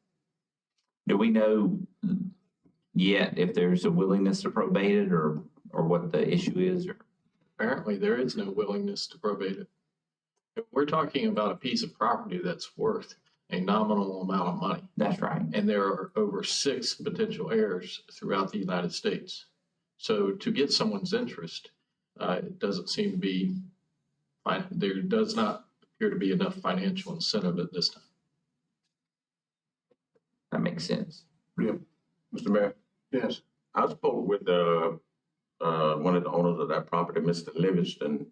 Do we know yet if there's a willingness to probate it, or what the issue is? Or Apparently, there is no willingness to probate it. We're talking about a piece of property that's worth a nominal amount of money. That's right. And there are over 6 potential heirs throughout the United States. So to get someone's interest, it doesn't seem to be, there does not appear to be enough financial incentive at this time. That makes sense. Mr. Mayor, Yes. I spoke with one of the owners of that property, Mr. Livingston,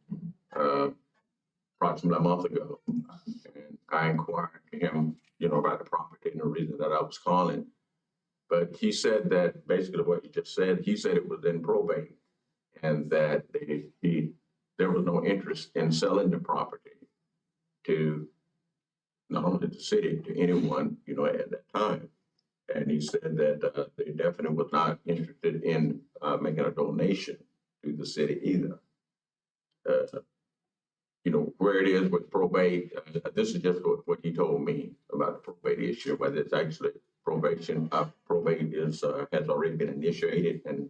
approximately a month ago. And I inquired to him, about the property and the reason that I was calling. But he said that basically what you just said, he said it was in probate, and that there was no interest in selling the property to not only the city, to anyone, at that time. And he said that they definitely was not interested in making a donation to the city either. Where it is with probate, this is just what he told me about the probate issue, whether it's actually probate is has already been initiated, and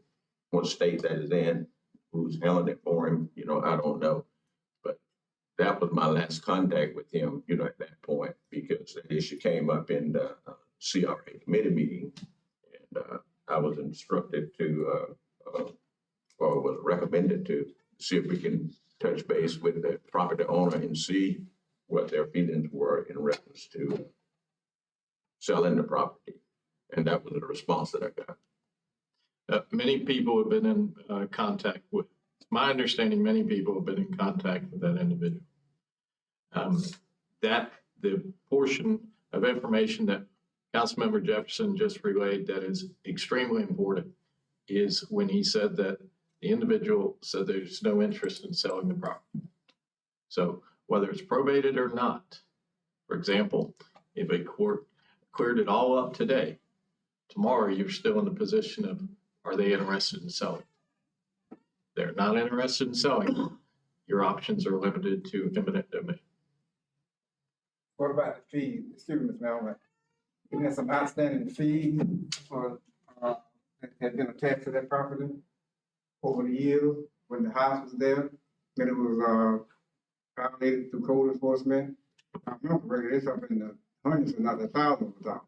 what state that is in, who's handling it for him, I don't know. But that was my last contact with him, at that point, because that issue came up in the CRA committee meeting, and I was instructed to, or was recommended to see if we can touch base with the property owner and see what their feelings were in reference to selling the property. And that was the response that I got. Many people have been in contact with, my understanding, many people have been in contact with that individual. The portion of information that Councilmember Jefferson just relayed that is extremely important is when he said that the individual said there's no interest in selling the property. So whether it's probated or not, for example, if a court cleared it all up today, tomorrow you're still in the position of, are they interested in selling? They're not interested in selling. Your options are limited to eminent domain. What about the fees? Excuse me, Mr. Allen. Isn't there some outstanding fees for, that have been attached to that property over the years when the house was there? When it was, violated through code enforcement? I remember it's up in the hundreds and not the thousands of dollars.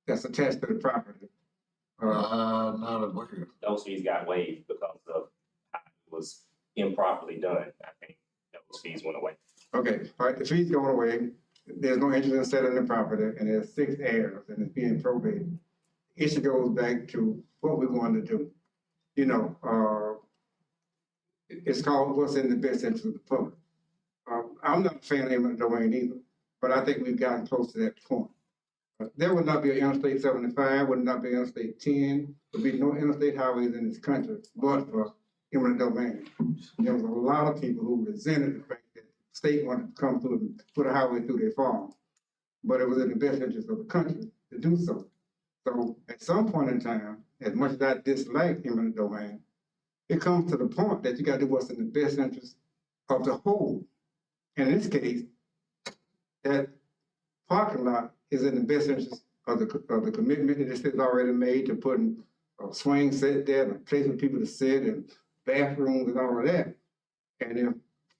That's attached to the property. Not aware. Those fees got waived because of how it was improperly done. I think those fees went away. Okay, all right, the fees going away. There's no interest in selling the property, and there's 6 heirs, and it's being probated. Issue goes back to what we're going to do. You know, it's called what's in the best interest of the public. I'm not a fan of eminent domain either, but I think we've gotten close to that point. There would not be an Interstate 75, would not be an Interstate 10, would be no interstate highways in this country, but for eminent domain. There was a lot of people who resented the fact that the state wanted to come through and put a highway through their farm. But it was in the best interest of the country to do so. So at some point in time, as much as I dislike eminent domain, it comes to the point that you gotta do what's in the best interest of the whole. And in this case, that parking lot is in the best interest of the commitment that this is already made to putting a swing set there, a place for people to sit, and bathrooms and all of that. And if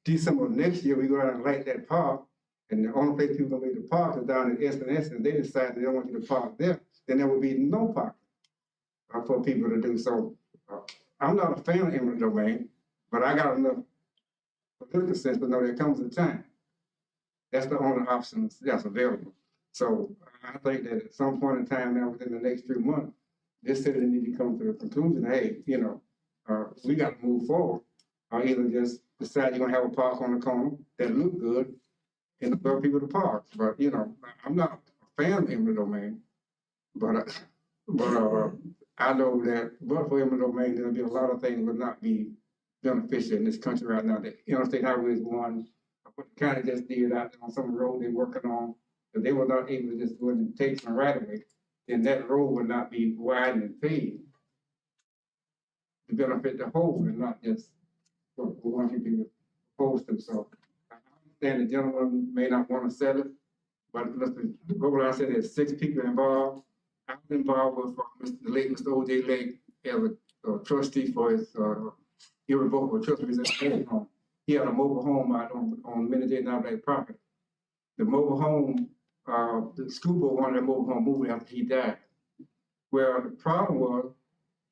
December next year, we go out and light that park, and the only place people gonna be to park is down at S&S, and they decide they don't want you to park there, then there will be no parking for people to do. So I'm not a fan of eminent domain, but I got enough political sense to know there comes a time. That's the only option that's available. So I think that at some point in time now, within the next 3 months, this city need to come to the conclusion, hey, you know, we got to move forward. Or either just decide you're gonna have a park on the corner that look good and allow people to park. But, you know, I'm not a fan of eminent domain, but I know that, but for eminent domain, there'll be a lot of things would not be beneficial in this country right now. The Interstate Highway is one, what the county just did out there on some road they're working on. If they were not able to just go in and take some right of way, then that road would not be widened and paved to benefit the whole and not just what one people opposed to. So I understand the gentleman may not want to sell it, but Mr. Robert said there's 6 people involved. I was involved with the late Mr. O.J. Lake as a trustee for his irrevocable trust. He had a mobile home out on Minute Knobloch property. The mobile home, the school board wanted that mobile home moved after he died. Well, the problem was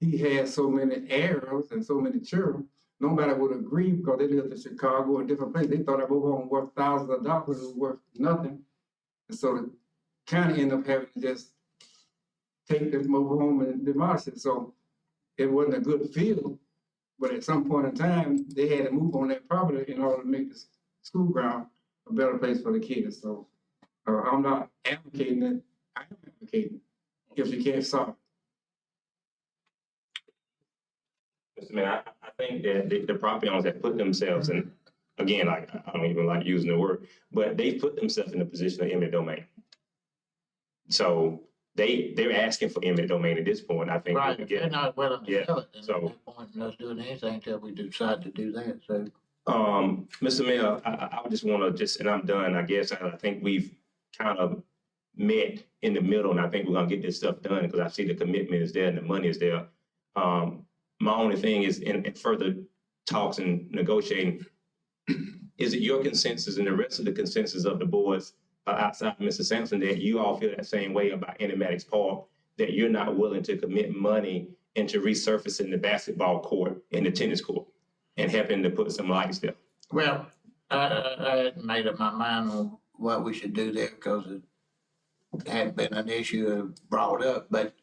he had so many heirs and so many children, nobody would agree because they lived in Chicago and different places. They thought that mobile home worth thousands of dollars, it was worth nothing. And so the county ended up having to just take this mobile home and demolish it. So it wasn't a good field, but at some point in time, they had to move on that property in order to make the school ground a better place for the kids. So I'm not advocating it. I am advocating if you can't solve it. Mr. Mayor, I think that the property owners have put themselves in, again, like, I don't even like using the word, but they put themselves in a position of eminent domain. So they're asking for eminent domain at this point. I think. Right, if they're not willing to sell it, then So- there's no point in us doing anything until we decide to do that, so. Mr. Mayor, I would just want to and I'm done, I guess. I think we've kind of met in the middle, and I think we're gonna get this stuff done because I see the commitment is there and the money is there. My only thing is in further talks and negotiating, is it your consensus and the rest of the consensus of the boards outside Mr. Sampson that you all feel that same way about Animatics Park, that you're not willing to commit money into resurfacing the basketball court and the tennis court and helping to put some lights there? Well, I hadn't made up my mind on what we should do there, because it hadn't been an issue brought up, but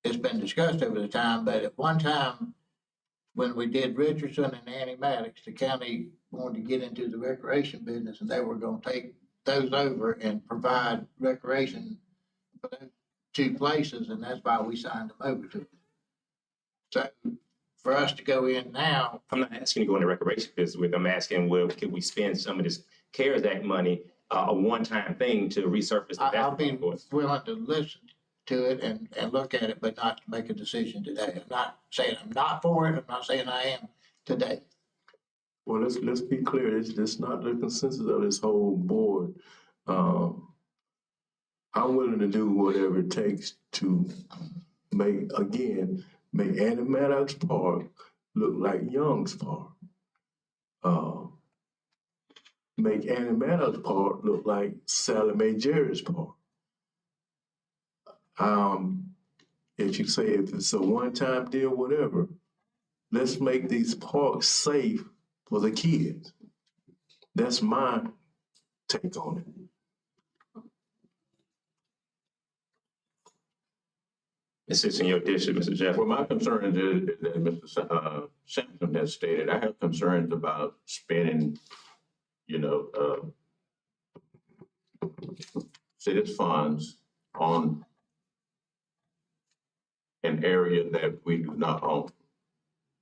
it's been discussed over the time, but at one time, when we did Richardson and Annie Maddox, the county wanted to get into the recreation business, and they were gonna take those over and provide recreation for those two places, and that's why we signed them over to them. So for us to go in now, I'm not asking you to go into recreation business with, I'm asking, well, could we spend some of this CARES Act money, a one-time thing to resurface the I'll be basketball courts? willing to listen to it and look at it, but not to make a decision today. I'm not saying I'm not for it, I'm not saying I am today. Well, let's be clear, it's not the consensus of this whole board. I'm willing to do whatever it takes to make Annie Maddox Park look like Young's Park. Make Annie Maddox Park look like Sally Mae Jerry's Park. If you say if it's a one-time deal, whatever, let's make these parks safe for the kids. That's my take on it. It sits in your district, Mr. Jeff. Well, my concern is that Mr. Sampson has stated, I have concerns about spending, city's funds on an area that we do not own.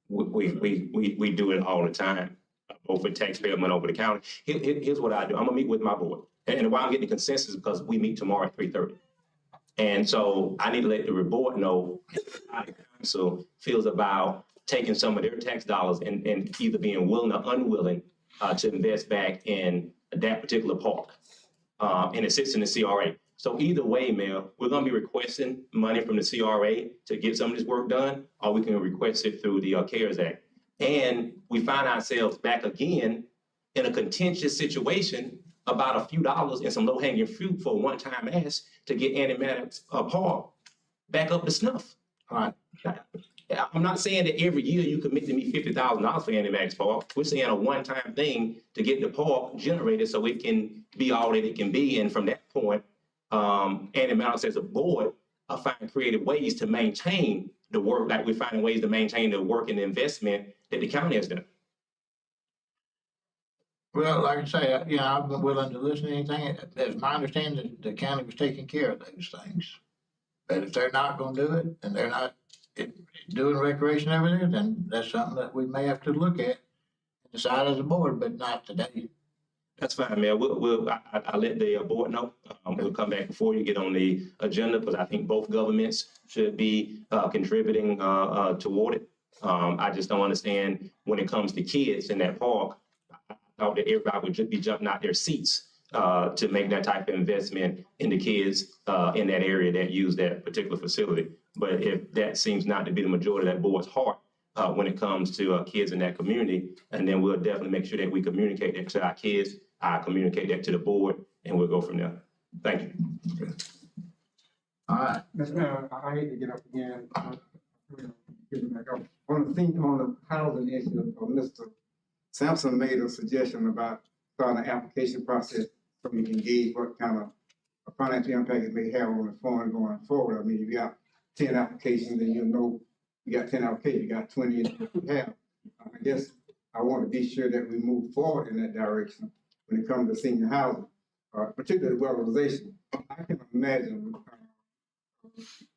We do it all the time, both with taxpayer money over the county. Here's what I do. I'm gonna meet with my board. And why I'm getting the consensus because we meet tomorrow at 3:30. And so I need to let the board know how the council feels about taking some of their tax dollars and either being willing or unwilling to invest back in that particular park. And it sits in the CRA. So either way, Mayor, we're gonna be requesting money from the CRA to get some of this work done, or we can request it through the CARES Act. And we find ourselves back again in a contentious situation about a few dollars and some low-hanging fruit for a one-time ask to get Annie Maddox Park back up to snuff. All right. I'm not saying that every year you commit to me $50,000 for Annie Maddox Park. We're saying a one-time thing to get the park generated so it can be all that it can be. And from that point, Annie Maddox as a board are finding creative ways to maintain the work, like we're finding ways to maintain the work and the investment that the county has done. Well, like I say, I've been willing to listen to anything. It's my understanding that the county was taking care of those things. But if they're not gonna do it, and they're not doing recreation over there, then that's something that we may have to look at and decide as a board, but not today. That's fine, Mayor. I'll let the board know. We'll come back before you get on the agenda, because I think both governments should be contributing toward it. I just don't understand when it comes to kids in that park. I thought that everybody would just be jumping out their seats to make that type of investment in the kids in that area that use that particular facility. But if that seems not to be the majority of that board's heart when it comes to kids in that community, and then we'll definitely make sure that we communicate that to our kids. I communicate that to the board, and we'll go from there. Thank you. All right. Mr. Mayor, I hate to get up again. Get back up. On the housing issue, Mr. Sampson made a suggestion about starting an application process so we can gauge what kind of a financial impact it may have on the fund going forward. I mean, if you got 10 applications, then you know you got 10 applications, you got 20 that you have. I guess I want to be sure that we move forward in that direction when it comes to senior housing, particularly weatherization. I can imagine,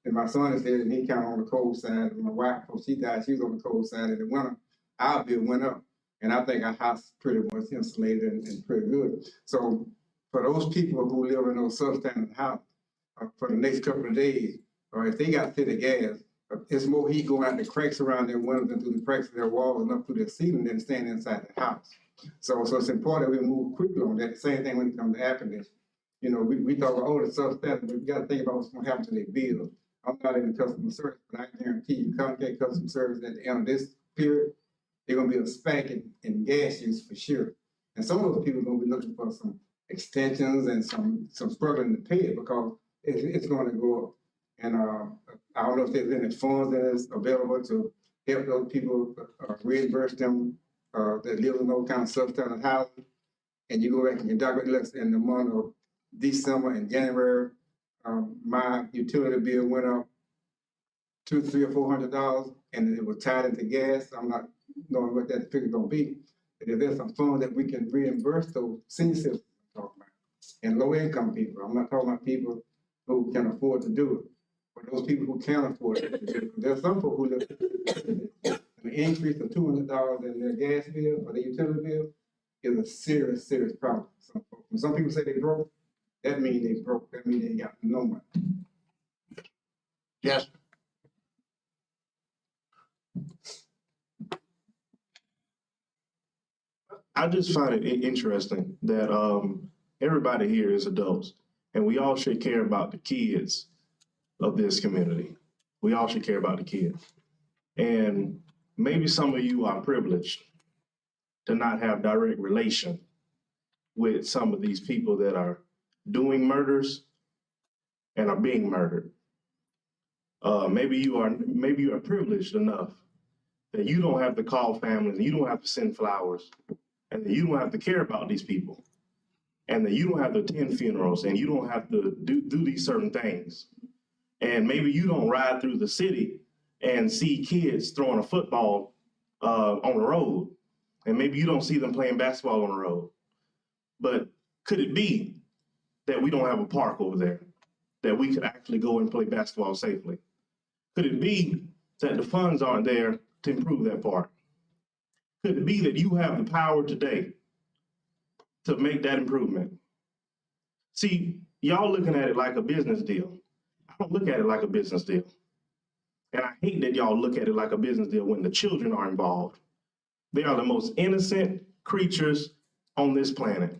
and my son is there and he kind of on the cold side, and my wife, before she died, she was on the cold side. In the winter, our bill went up, and I think our house is pretty much insulated and pretty good. So for those people who live in those substandard houses, for the next couple of days, or if they got city gas, it's more heat going out the cracks around their windows and through the cracks of their walls and up through their ceiling than staying inside the house. So it's important that we move quickly on that. Same thing when it comes to air conditioning. We talk about, oh, the substandard, but we got to think about what's going to happen to their bills. I'm not in the customer service, but I guarantee you, contact customer service at the end of this period, they're going to be a spank in gas use for sure. And some of those people are going to be looking for some extensions and some struggling to pay it because it's going to go up. And I don't know if there's any funds that is available to help those people reimburse them that live in those kind of substandard housing and you go back and your document looks in the month of December and January, my utility bill went up $200, $300, or $400, and it was tied into gas. I'm not knowing what that figure gonna be. But if there's some funds that we can reimburse those senior citizens I'm talking about, and low income people, I'm not talking about people who can afford to do it, but those people who can't afford it. There's some people who live, an increase of $200 in their gas bill or their utility bill is a serious, serious problem. When some people say they broke, that means they broke, that means they got no money. Yes, I just find it interesting that everybody here is adults, and we all should care about the kids of this community. We all should care about the kids. And maybe some of you are privileged to not have direct relation with some of these people that are doing murders and are being murdered. Maybe you are privileged enough that you don't have to call families, and you don't have to send flowers, and that you don't have to care about these people, and that you don't have to attend funerals, and you don't have to do these certain things. And maybe you don't ride through the city and see kids throwing a football on the road, and maybe you don't see them playing basketball on the road. But could it be that we don't have a park over there that we could actually go and play basketball safely? Could it be that the funds aren't there to improve that park? Could it be that you have the power today to make that improvement? See, y'all looking at it like a business deal. I don't look at it like a business deal. And I hate that y'all look at it like a business deal when the children are involved. They are the most innocent creatures on this planet.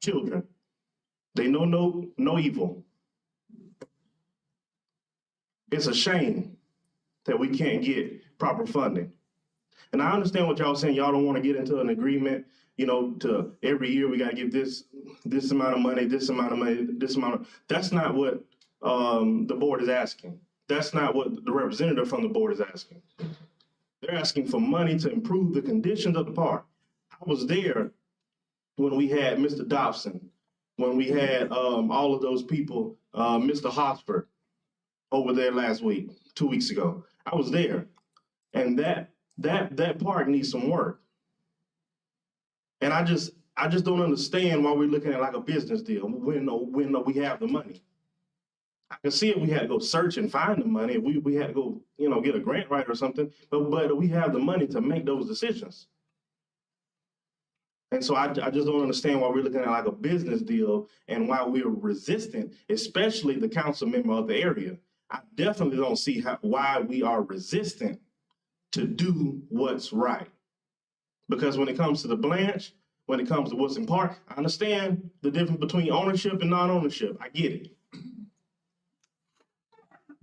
Children. They know no evil. It's a shame that we can't get proper funding. And I understand what y'all saying. Y'all don't want to get into an agreement, to every year we got to give this amount of money, this amount of money, this amount of. That's not what the board is asking. That's not what the representative from the board is asking. They're asking for money to improve the conditions of the park. I was there when we had Mr. Dobson, when we had all of those people, Mr. Hosford over there last week, 2 weeks ago. I was there, and that park needs some work. And I just don't understand why we're looking at it like a business deal when we have the money. I can see if we had to go search and find the money, if we had to go, get a grant writer or something, but we have the money to make those decisions. And so I just don't understand why we're looking at it like a business deal and why we're resistant, especially the council member of the area. I definitely don't see why we are resistant to do what's right. Because when it comes to the Blanche, when it comes to Woodson Park, I understand the difference between ownership and non-ownership. I get it.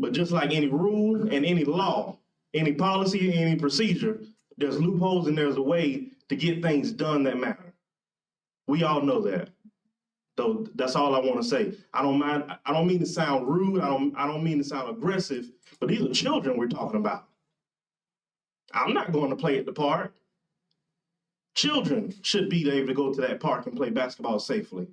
But just like any rule and any law, any policy, any procedure, there's loopholes and there's a way to get things done that matter. We all know that. So that's all I want to say. I don't mean to sound rude. I don't mean to sound aggressive, but these are children we're talking about. I'm not going to play at the park. Children should be able to go to that park and play basketball safely.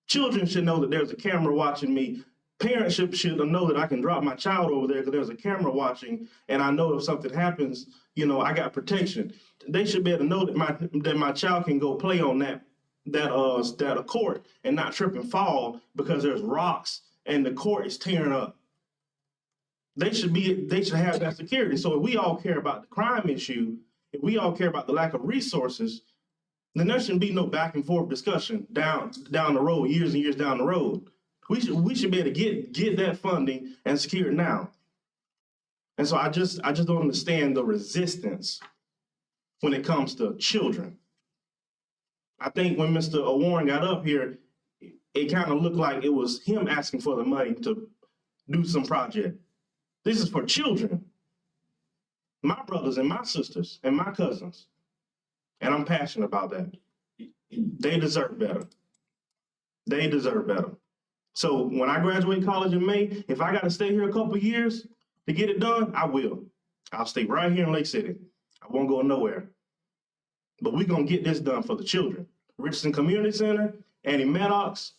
Children should know that there's a camera watching me. Parents should know that I can drop my child over there because there's a camera watching, and I know if something happens, I got protection. They should be able to know that my child can go play on that court and not trip and fall because there's rocks and the court is tearing up. They should have that security. So if we all care about the crime issue, if we all care about the lack of resources, then there shouldn't be no back and forth discussion down the road, years and years down the road. We should be able to get that funding and secure it now. And so I just don't understand the resistance when it comes to children. I think when Mr. Warren got up here, it kind of looked like it was him asking for the money to do some project. This is for children. My brothers and my sisters and my cousins. And I'm passionate about that. They deserve better. They deserve better. So when I graduate college in May, if I got to stay here a couple of years to get it done, I will. I'll stay right here in Lake City. I won't go nowhere. But we're going to get this done for the children. Richardson Community Center, Annie Maddox.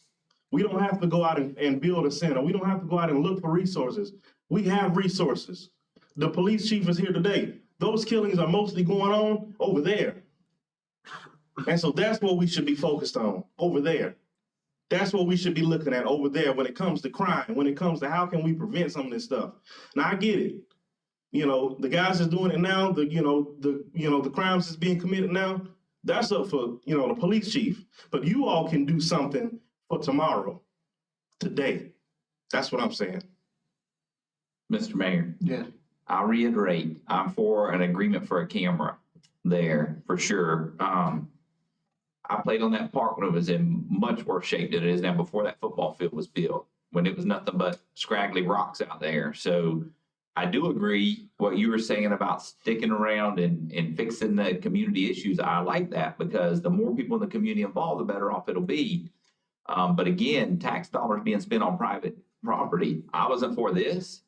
We don't have to go out and build a center. We don't have to go out and look for resources. We have resources. The police chief is here today. Those killings are mostly going on over there. And so that's what we should be focused on, over there. That's what we should be looking at over there when it comes to crime, when it comes to how can we prevent some of this stuff. Now, I get it. You know, the guys that's doing it now, the crimes that's being committed now, that's up for, the police chief. But you all can do something for tomorrow, today. That's what I'm saying. Mr. Mayor, Yes. I'll reiterate, I'm for an agreement for a camera there, for sure. I played on that park when it was in much worse shape than it is now, before that football field was built, when it was nothing but scraggly rocks out there. So I do agree what you were saying about sticking around and fixing the community issues. I like that, because the more people in the community involved, the better off it'll be. But again, tax dollars being spent on private property. I wasn't for this.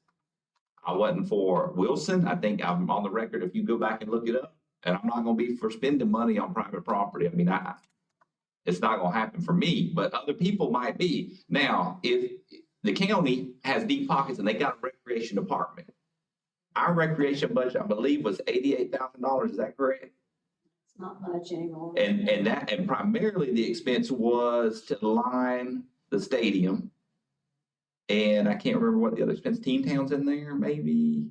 I wasn't for Wilson. I think I'm on the record, if you go back and look it up, and I'm not gonna be for spending money on private property. I mean, it's not gonna happen for me, but other people might be. Now, if the county has deep pockets and they got a recreation department, our recreation budget, I believe, was $88,000. Is that correct? It's not much anymore. And primarily the expense was to line the stadium. And I can't remember what the other expense, Teen Town's in there, maybe.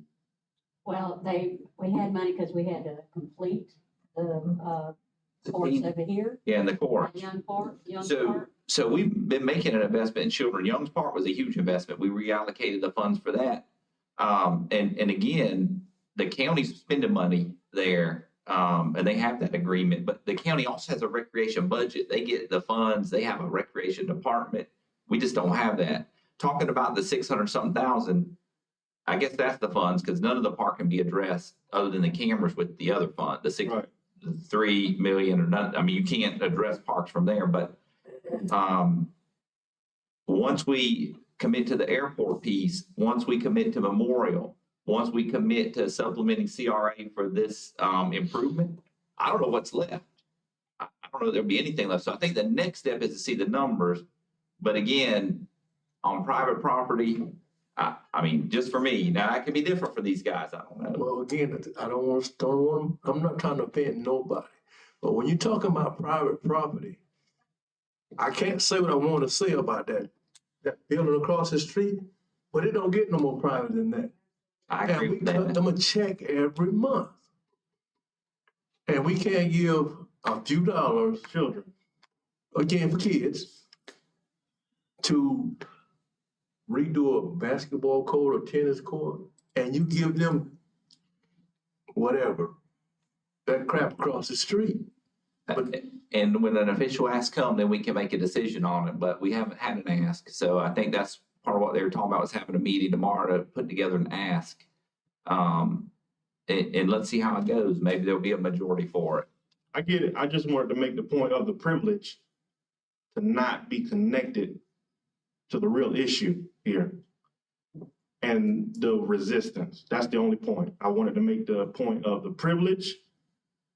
Well, we had money because we had to complete the courts teen- over here. Yeah, and the court. Young Park. So we've been making an investment in children. Young's Park was a huge investment. We reallocated the funds for that. And again, the county's spending money there, and they have that agreement, but the county also has a recreation budget. They get the funds, they have a recreation department. We just don't have that. Talking about the 600-something thousand, I guess that's the funds, because none of the park can be addressed other than the cameras with the other fund, the 3 million or none. I mean, you can't address parks from there, but once we commit to the airport piece, once we commit to Memorial, once we commit to supplementing CRA for this improvement, I don't know what's left. I don't know if there'll be anything left. So I think the next step is to see the numbers. But again, on private property, I mean, just for me, now it could be different for these guys. I don't know. Well, again, I'm not trying to offend nobody, but when you're talking about private property, I can't say what I want to say about that building across the street, but it don't get no more private than that. I agree And we with that. cut them a check every month. And we can't give a few dollars, children, again, for kids, to redo a basketball court or tennis court, and you give them whatever, that crap across the street. And when an official ask come, then we can make a decision on it, but we haven't had an ask. So I think that's part of what they were talking about, was having a meeting tomorrow to put together an ask. And let's see how it goes. Maybe there'll be a majority for it. I get it. I just wanted to make the point of the privilege to not be connected to the real issue here and the resistance. That's the only point. I wanted to make the point of the privilege.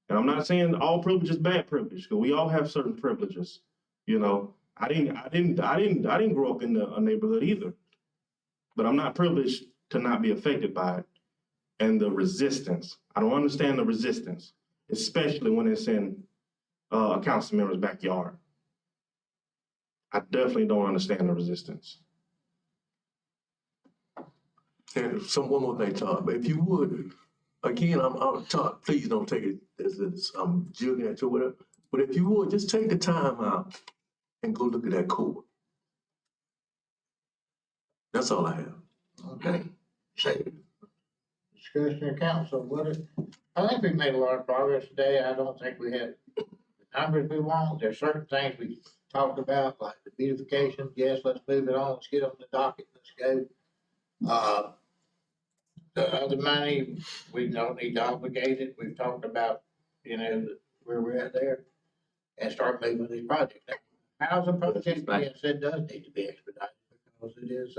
And I'm not saying all privilege is bad privilege, because we all have certain privileges. You know, I didn't grow up in a neighborhood either, but I'm not privileged to not be affected by it. And the resistance, I don't understand the resistance, especially when it's in a council member's backyard. I definitely don't understand the resistance. And one more thing, Todd, but if you would, again, I'm Todd, please don't take it as I'm jugging at you or whatever, but if you would, just take the time out and go look at that court. That's all I have. Okay. So, discussion of council, I think we've made a lot of progress today. I don't think we had the numbers we want. There's certain things we talked about, like the beautification. Yes, let's move it on. Let's get on the docket. Let's go. The other money, we don't need to obligate it. We've talked about, where we're at there, and start moving these projects. Now, housing project, yes, it does need to be expedited, because it is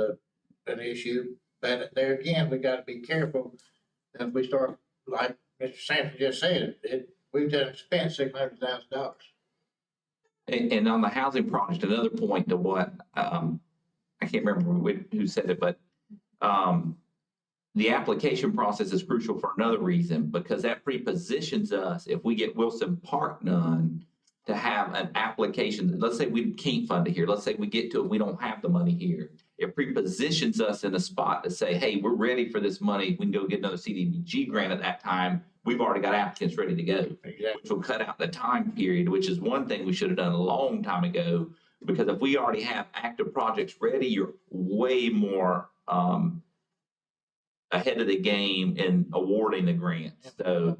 an issue. But there again, we gotta be careful if we start, like Mr. Sampson just said, we've done spent $600,000. And on the housing project, another point to what, I can't remember who said it, but, the application process is crucial for another reason, because that prepositions us, if we get Wilson Park done, to have an application. Let's say we can't fund it here. Let's say we get to it, we don't have the money here. It prepositions us in a spot to say, hey, we're ready for this money. We can go get another CDBG grant at that time. We've already got applicants ready to go, which will cut out the time period, which is one thing we should have done a long time ago. Because if we already have active projects ready, you're way more, ahead of the game in awarding the grants. So,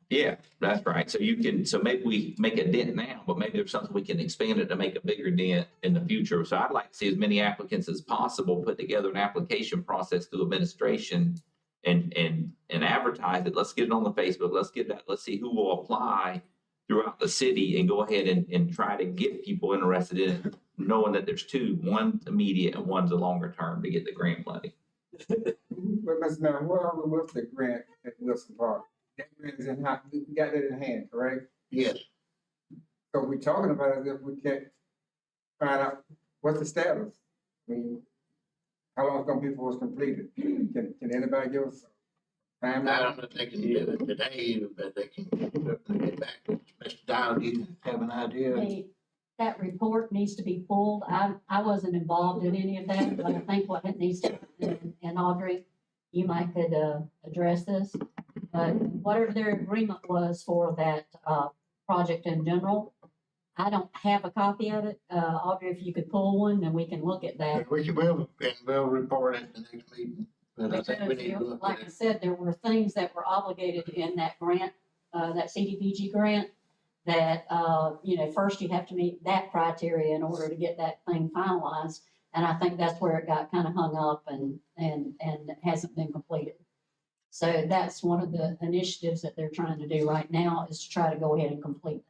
yeah, that's right. So maybe we make a dent now, but maybe there's something we can expand it to make a bigger dent in the future. So I'd like to see as many applicants as possible, put together an application process through administration and advertise it. Let's get it on the Facebook. Let's see who will apply throughout the city and go ahead and try to get people interested in it, knowing that there's two, one's immediate and one's a longer term to get the grant money. But Mr. Mayor, where are we with the grant at Wilson Park? That grant is in, we got that in hand, correct? Yes. So we're talking about it if we can't find out what's the status. I mean, how long it's gonna be before it's completed? Can anybody give us a I timeline? don't know if they can do it today, but they can get back. Mr. Dial, do you have an idea? That report needs to be pulled. I wasn't involved in any of that, but I think what it needs to, and Audrey, you might could, address this. But whatever their agreement was for that, project in general, I don't have a copy of it. Audrey, if you could pull one, then we can look at that. We'll report at the next meeting. But I think we need to look Like at I it. said, there were things that were obligated in that grant, that CDBG grant, that, first you have to meet that criteria in order to get that thing finalized. And I think that's where it got kind of hung up and hasn't been completed. So that's one of the initiatives that they're trying to do right now, is to try to go ahead and complete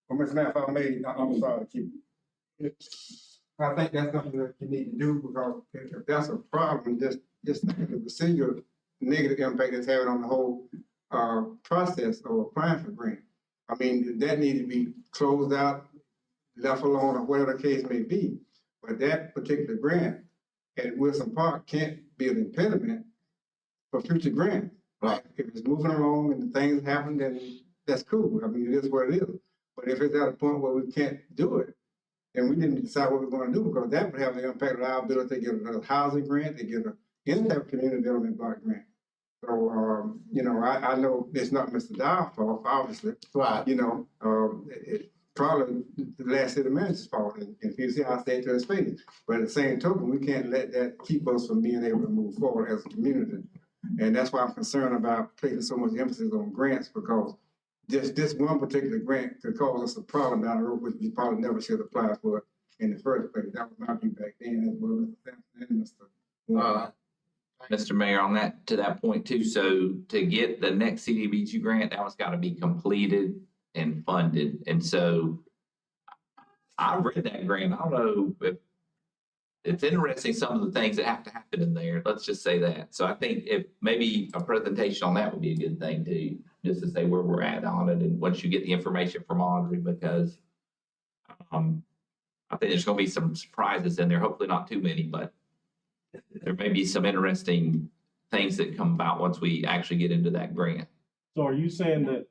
that. Well, Mr. Mayor, if I may, I'm sorry to keep. I think that's something that you need to do, because if that's a problem, just think of the residual negative impact it's having on the whole, process of applying for grant. I mean, that needs to be closed out, left alone, or whatever the case may be. But that particular grant at Wilson Park can't be an impediment for future grants. Right. If it's moving along and the things happen, then that's cool. I mean, it is what it is. But if it's at a point where we can't do it, and we didn't decide what we're gonna do, because that would have an impact on our ability to get another housing grant, to get any type of community development block grant. So, I know it's not Mr. Dow's fault, obviously. Right. It's probably the last city manager's fault, and if you see, I say it to his face. But at the same token, we can't let that keep us from being able to move forward as a community. And that's why I'm concerned about placing so much emphasis on grants, because this one particular grant could cause us a problem down the road, which we probably never should apply for in the first place. That was my view back then, as well as Mr. Sampson and Mr. Warren. Mr. Mayor, to that point too, so to get the next CDBG grant, that one's got to be completed and funded. And so I read that grant. I don't know if it's interesting, some of the things that have to happen in there. Let's just say that. So I think if maybe a presentation on that would be a good thing too, just to say where we're at on it. And once you get the information from Audrey, because I think there's going to be some surprises in there. Hopefully not too many, but there may be some interesting things that come about once we actually get into that grant. So are you saying that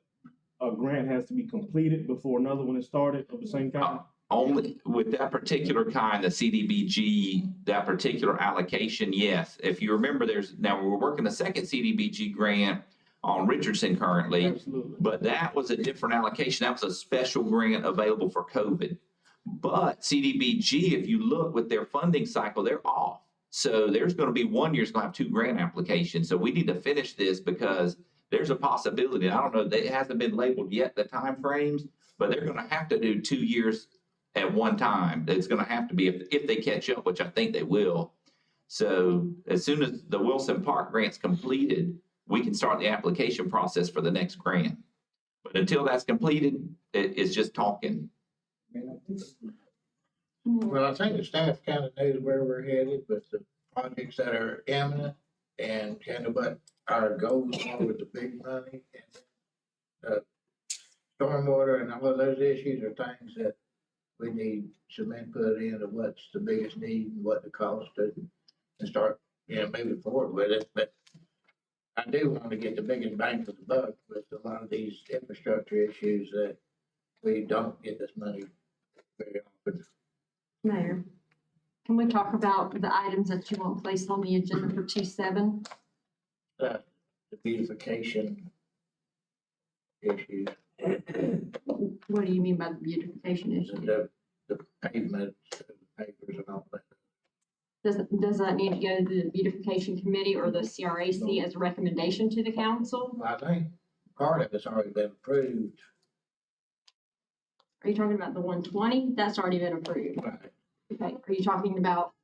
a grant has to be completed before another one is started of the same kind? Only with that particular kind, the CDBG, that particular allocation, yes. If you remember, we're working the second CDBG grant on Richardson currently. Absolutely. But that was a different allocation. That was a special grant available for COVID. But CDBG, if you look with their funding cycle, they're off. So there's going to be 1 year's going to have 2 grant applications. So we need to finish this, because there's a possibility. I don't know, it hasn't been labeled yet, the timeframes, but they're going to have to do 2 years at one time. It's going to have to be if they catch up, which I think they will. So as soon as the Wilson Park grant's completed, we can start the application process for the next grant. But until that's completed, it's just talking. Well, I think the staff kind of knows where we're headed with the projects that are imminent and kind of what our goals are with the big money. And, stormwater and all of those issues are things that we need some input into what's the biggest need and what the cost is, and start, moving forward with it, but I do want to get the biggest bang for the buck with a lot of these infrastructure issues that we don't get this money very often. Mayor, can we talk about the items that you want placed on the agenda for 2/7? The beautification issues, What do you mean by the beautification issue? the pavement, papers and all that. Does that need to go to the beautification committee or the CRAC as a recommendation to the council? I think part of it's already been approved. Are you talking about the 120? That's already been approved. Right. Okay, are you talking about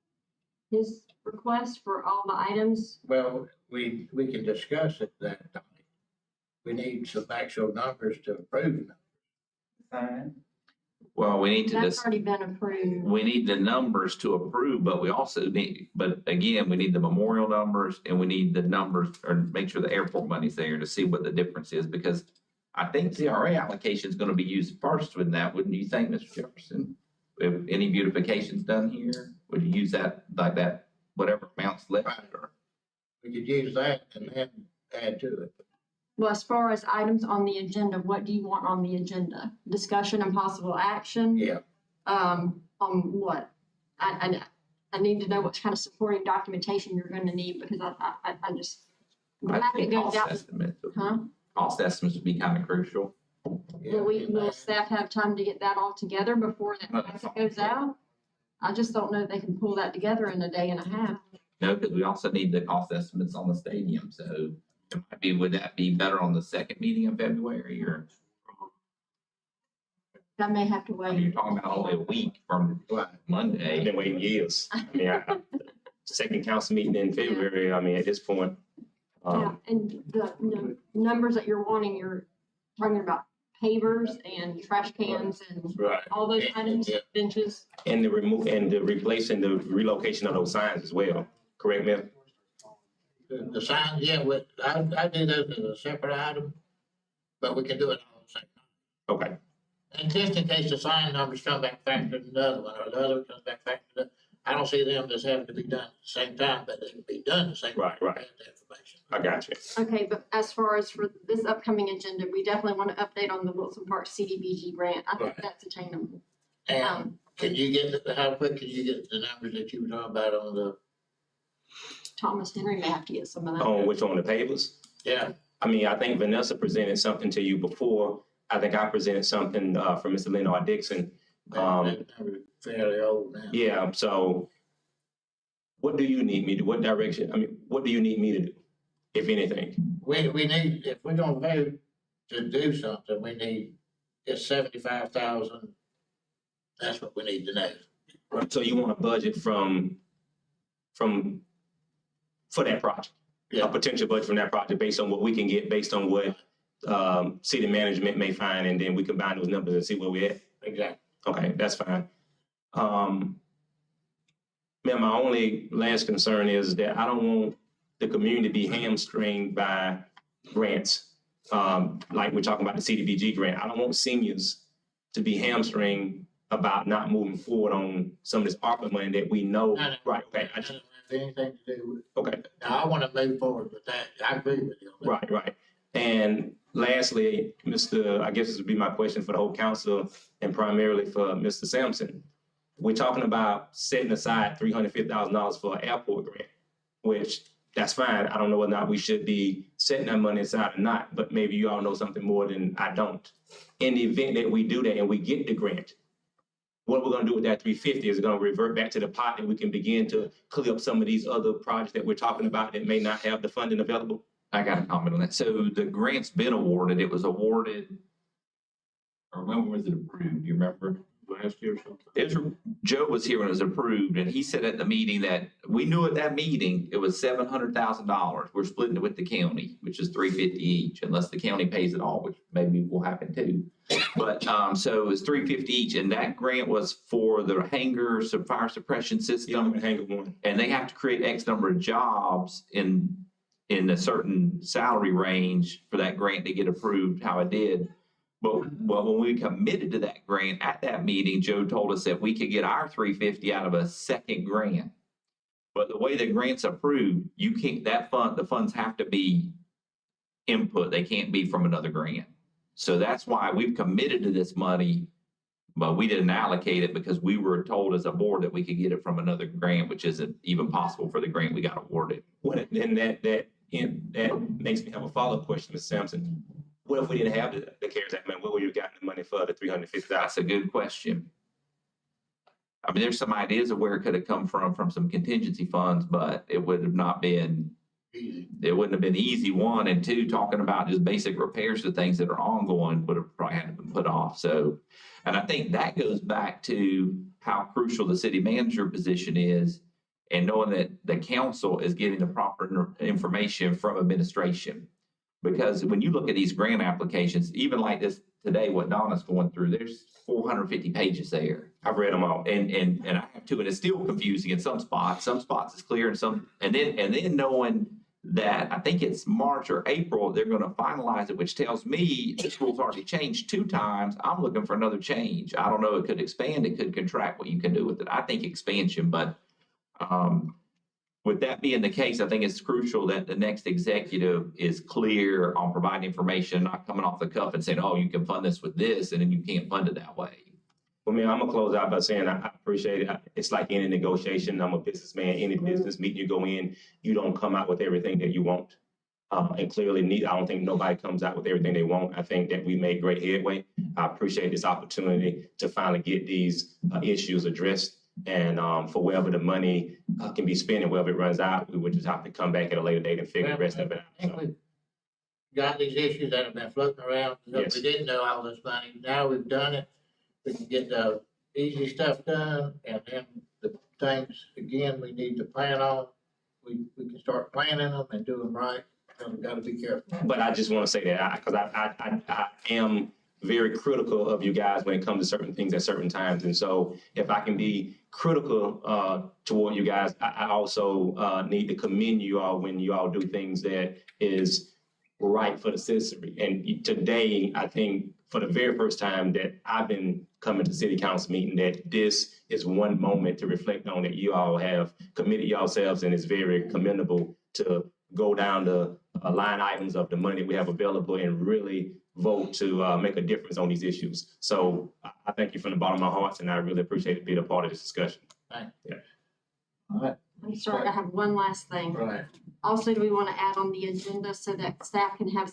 his request for all the items? Well, we can discuss it that time. We need some actual numbers to approve them. Well, we need to That's already been approved. we need the numbers to approve, but we also need, but again, we need the memorial numbers and we need the numbers or make sure the airport money's there to see what the difference is, because I think CRA allocation is gonna be used first with that, wouldn't you think, Mr. Jefferson? If any beautifications done here, would you use that, like that, whatever amounts left or? We could use that and then add to it. Well, as far as items on the agenda, what do you want on the agenda? Discussion and possible action? Yeah, On what? I need to know what kind of supporting documentation you're gonna need, because I just, the I packet think goes cost out, estimates, huh? cost estimates would be kind of crucial. yeah. Will staff have time to get that all together before that packet goes out? I just don't know if they can pull that together in a day and a half. No, because we also need the cost estimates on the stadium, so it might be, would that be better on the second meeting in February or? I may have to I mean, you're wait. talking about only a week from Right. I've Monday. been waiting years. I mean, second council meeting in February, I mean, at this point. Yeah, and the numbers that you're wanting, you're talking about pavers and trash cans and Right. all those items, Yeah. benches. And the replacing the relocation of those signs as well, correct, Mayor? The signs, yeah, I do those as a separate item, but we can do it all at the same time. Okay, And just in case the sign numbers come back faster than the other one, or the other one comes back faster, I don't see them as having to be done at the same time, but they can be done at the same time. Right, right. to have the information. I got you. Okay, but as far as for this upcoming agenda, we definitely want to update on the Wilson Park CDBG grant. I think Right. that's attainable. And can you get, how quick can you get the numbers that you were talking about on the, Thomas Henry may have to get some of that. On which on the pavers? yeah, I mean, I think Vanessa presented something to you before. I think I presented something from Mr. Leonard Dixon. that number fairly old now. Yeah, so what do you need me to, what direction, I mean, what do you need me to do, if anything? We need, if we're gonna vote to do something, we need, it's 75,000. That's what we need to know. So you want a budget for that project? Yeah. A potential budget from that project based on what we can get, based on what city management may find, and then we combine those numbers and see where we're at? Exactly. Okay, that's fine. Man, my only last concern is that I don't want the community to be hamstringed by grants. Like we're talking about the CDBG grant. I don't want seniors to be hamstringed about not moving forward on some of this ARPA money that we know. No, no. Right, okay, That doesn't have anything to do with, okay, now, I wanna move forward with that. I agree with you on that. right. And lastly, I guess this would be my question for the whole council and primarily for Mr. Sampson. We're talking about setting aside $350,000 for an airport grant, which that's fine. I don't know whether or not we should be setting that money aside or not, but maybe you all know something more than I don't. In the event that we do that and we get the grant, what we're gonna do with that 350 is it gonna revert back to the pot and we can begin to clear up some of these other projects that we're talking about that may not have the funding available? I got a comment on that. So the grant's been awarded. It was awarded, or when was it approved? Do you remember? Last year or something. Joe was here when it was approved, and he said at the meeting that we knew at that meeting it was $700,000. We're splitting it with the county, which is $350 each, unless the county pays it all, which maybe will happen too. But so it's $350 each, and that grant was for the hangar fire suppression system. Hangar one. And they have to create X number of jobs in a certain salary range for that grant to get approved, how it did. But, well, when we committed to that grant, at that meeting, Joe told us that we could get our 350 out of a second grant. But the way the grant's approved, you can't, the funds have to be input. They can't be from another grant. So that's why we've committed to this money, but we didn't allocate it because we were told as a board that we could get it from another grant, which isn't even possible for the grant we got awarded. Well, then that makes me have a follow-up question, Ms. Sampson. What if we didn't have the CARES Act money? What would you have gotten the money for, the $350,000? That's a good question. I mean, there's some ideas of where it could have come from some contingency funds, but it would have not been Easy. it wouldn't have been easy, one, and two, talking about just basic repairs to things that are ongoing would have probably had to be put off. So, and I think that goes back to how crucial the city manager position is and knowing that the council is getting the proper information from administration. Because when you look at these grant applications, even like this today, what Donna's going through, there's 450 pages there. I've read them all. And I have to, and it's still confusing in some spots. Some spots it's clear and then knowing that I think it's March or April, they're going to finalize it, which tells me the school's already changed 2 times. I'm looking for another change. I don't know. It could expand. It could contract what you can do with it. I think expansion, but with that being the case, I think it's crucial that the next executive is clear on providing information, not coming off the cuff and saying, oh, you can fund this with this, and then you can't fund it that way. Well, man, I'm gonna close out by saying I appreciate it. It's like any negotiation. I'm a businessman. Any business meeting you go in, you don't come out with everything that you want. And clearly, I don't think nobody comes out with everything they want. I think that we made great headway. I appreciate this opportunity to finally get these issues addressed. And for wherever the money can be spent and wherever it runs out, we would just have to come back at a later date and figure the rest of it I think out. we've got these issues that have been floating around, because Yes. we didn't know all this money. Now we've done it. We can get the easy stuff done, and then the things, again, we need to plan on. We can start planning them and do them right, and we've got to be careful. But I just want to say that because I am very critical of you guys when it comes to certain things at certain times. And so if I can be critical toward you guys, I also need to commend you all when you all do things that is right for the citizenry. And today, I think for the very first time that I've been coming to city council meeting, that this is one moment to reflect on, that you all have committed yourselves, and it's very commendable to go down the line items of the money that we have available and really vote to make a difference on these issues. So I thank you from the bottom of my heart, and I really appreciate being a part of this discussion. Thank you. All right. I'm sorry, I have one last thing. Right. Also, do we want to add on the agenda so that staff can have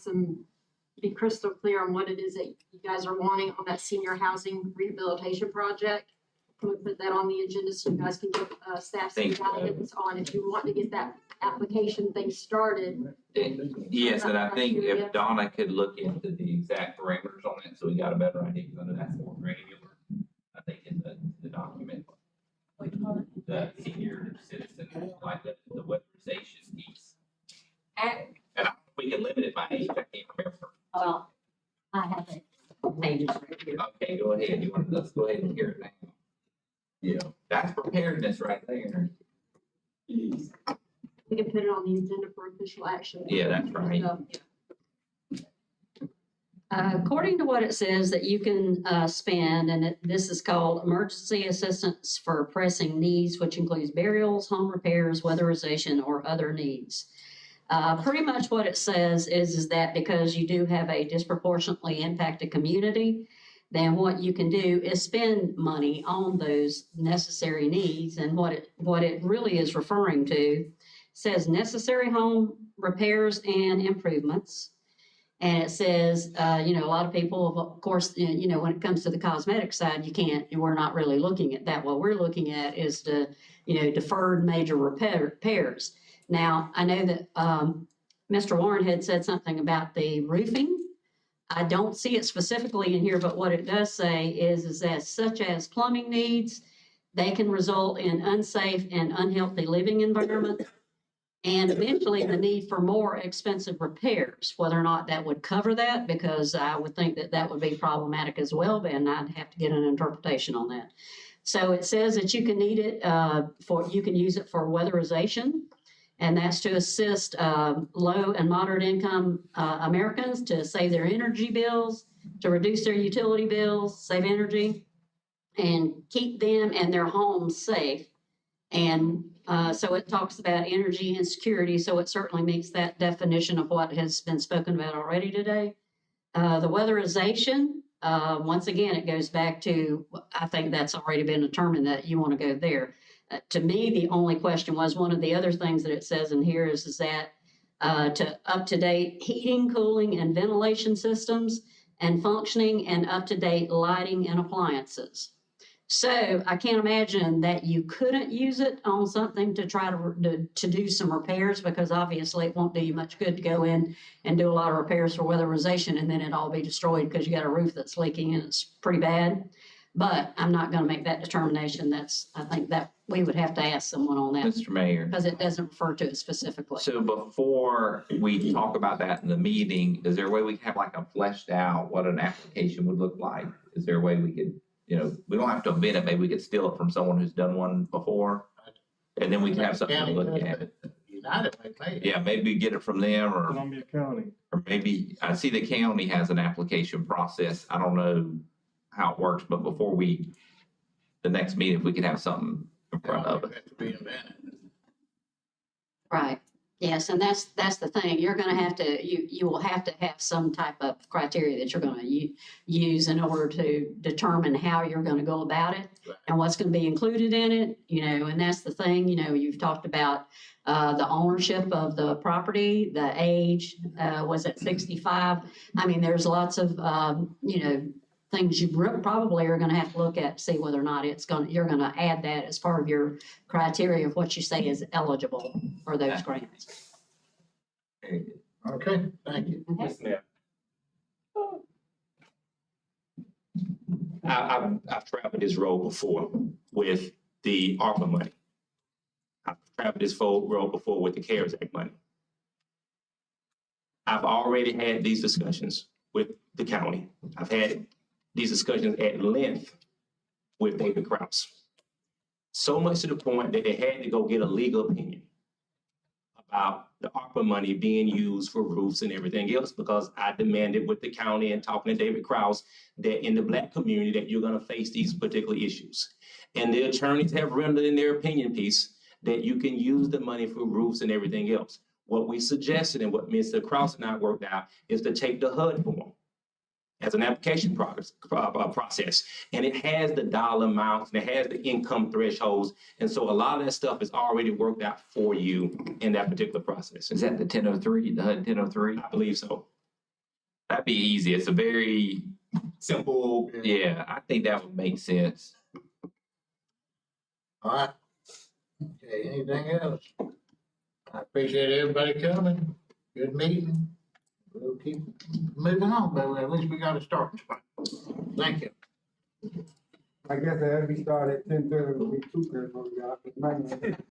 be crystal clear on what it is that you guys are wanting on that senior housing rehabilitation project? Can we put that on the agenda so you guys can give staff some guidance on if you want to get that application thing started? Yes, and I think if Donna could look into the exact parameters on that, so we got a better idea, because I know that's more granular, I think, in the document. The senior citizen, like the weatherization piece. And we can limit it by age, I can't remember. Well, I have it. Pages right here. Okay, go ahead, let's go ahead and hear it now. Yeah, that's preparedness right there. We can put it on the agenda for official action. Yeah, that's right. According to what it says that you can spend, and this is called emergency assistance for pressing needs, which includes burials, home repairs, weatherization, or other needs. Pretty much what it says is that because you do have a disproportionately impacted community, then what you can do is spend money on those necessary needs. And what it really is referring to says necessary home repairs and improvements. And it says, a lot of people, of course, when it comes to the cosmetic side, we're not really looking at that. What we're looking at is deferred major repairs. Now, I know that Mr. Warren had said something about the roofing. I don't see it specifically in here, but what it does say is that such as plumbing needs, they can result in unsafe and unhealthy living environment, and eventually the need for more expensive repairs. Whether or not that would cover that, because I would think that would be problematic as well, but I'd have to get an interpretation on that. So it says that you can need it you can use it for weatherization. And that's to assist low and moderate income Americans to save their energy bills, to reduce their utility bills, save energy, and keep them and their homes safe. And so it talks about energy and security, so it certainly meets that definition of what has been spoken about already today. The weatherization, once again, it goes back to, I think that's already been determined that you want to go there. To me, the only question was, one of the other things that it says in here is that to up-to-date heating, cooling, and ventilation systems, and functioning and up-to-date lighting and appliances. So I can't imagine that you couldn't use it on something to try to do some repairs, because obviously it won't do you much good to go in and do a lot of repairs for weatherization and then it all be destroyed because you got a roof that's leaking and it's pretty bad. But I'm not gonna make that determination. I think that we would have to ask someone on that, Mr. Mayor. because it doesn't refer to it specifically. So before we talk about that in the meeting, is there a way we can have like a fleshed out what an application would look like? Is there a way we could, we don't have to amend it, maybe we could steal it from someone who's done one before? And then we can have something to look at. United may pay it. Yeah, maybe get it from them, or Columbia County. maybe, I see the county has an application process. I don't know how it works, but before the next meeting, if we could have something in front of it. Have to be invented. Right. Yes, and that's the thing. You're gonna have to, you will have to have some type of criteria that you're gonna use in order to determine how you're gonna go about it and what's gonna be included in it, and that's the thing, you've talked about the ownership of the property, the age, was it 65? I mean, there's lots of, things you probably are gonna have to look at to see whether or not you're gonna add that as part of your criteria of what you say is eligible for those grants. Okay, thank you. Yes, ma'am. I've traveled this road before with the ARPA money. I've traveled this road before with the CARES Act money. I've already had these discussions with the county. I've had these discussions at length with David Kraus. So much to the point that they had to go get a legal opinion about the ARPA money being used for roofs and everything else, because I demanded with the county and talking to David Kraus that in the Black community that you're gonna face these particular issues. And the attorneys have rendered in their opinion piece that you can use the money for roofs and everything else. What we suggested and what Mr. Kraus and I worked out is to take the HUD form as an application process. And it has the dollar amounts and it has the income thresholds. And so a lot of that stuff is already worked out for you in that particular process. Is that the 1003, the HUD 1003? I believe so. That'd be easy. It's a very simple. Yeah, I think that would make sense. All right. Okay, anything else? I appreciate everybody coming. Good meeting. We'll keep moving on, but at least we got a starting spot. Thank you. I guess that we start at 10:30, we'll be 2:30, we got,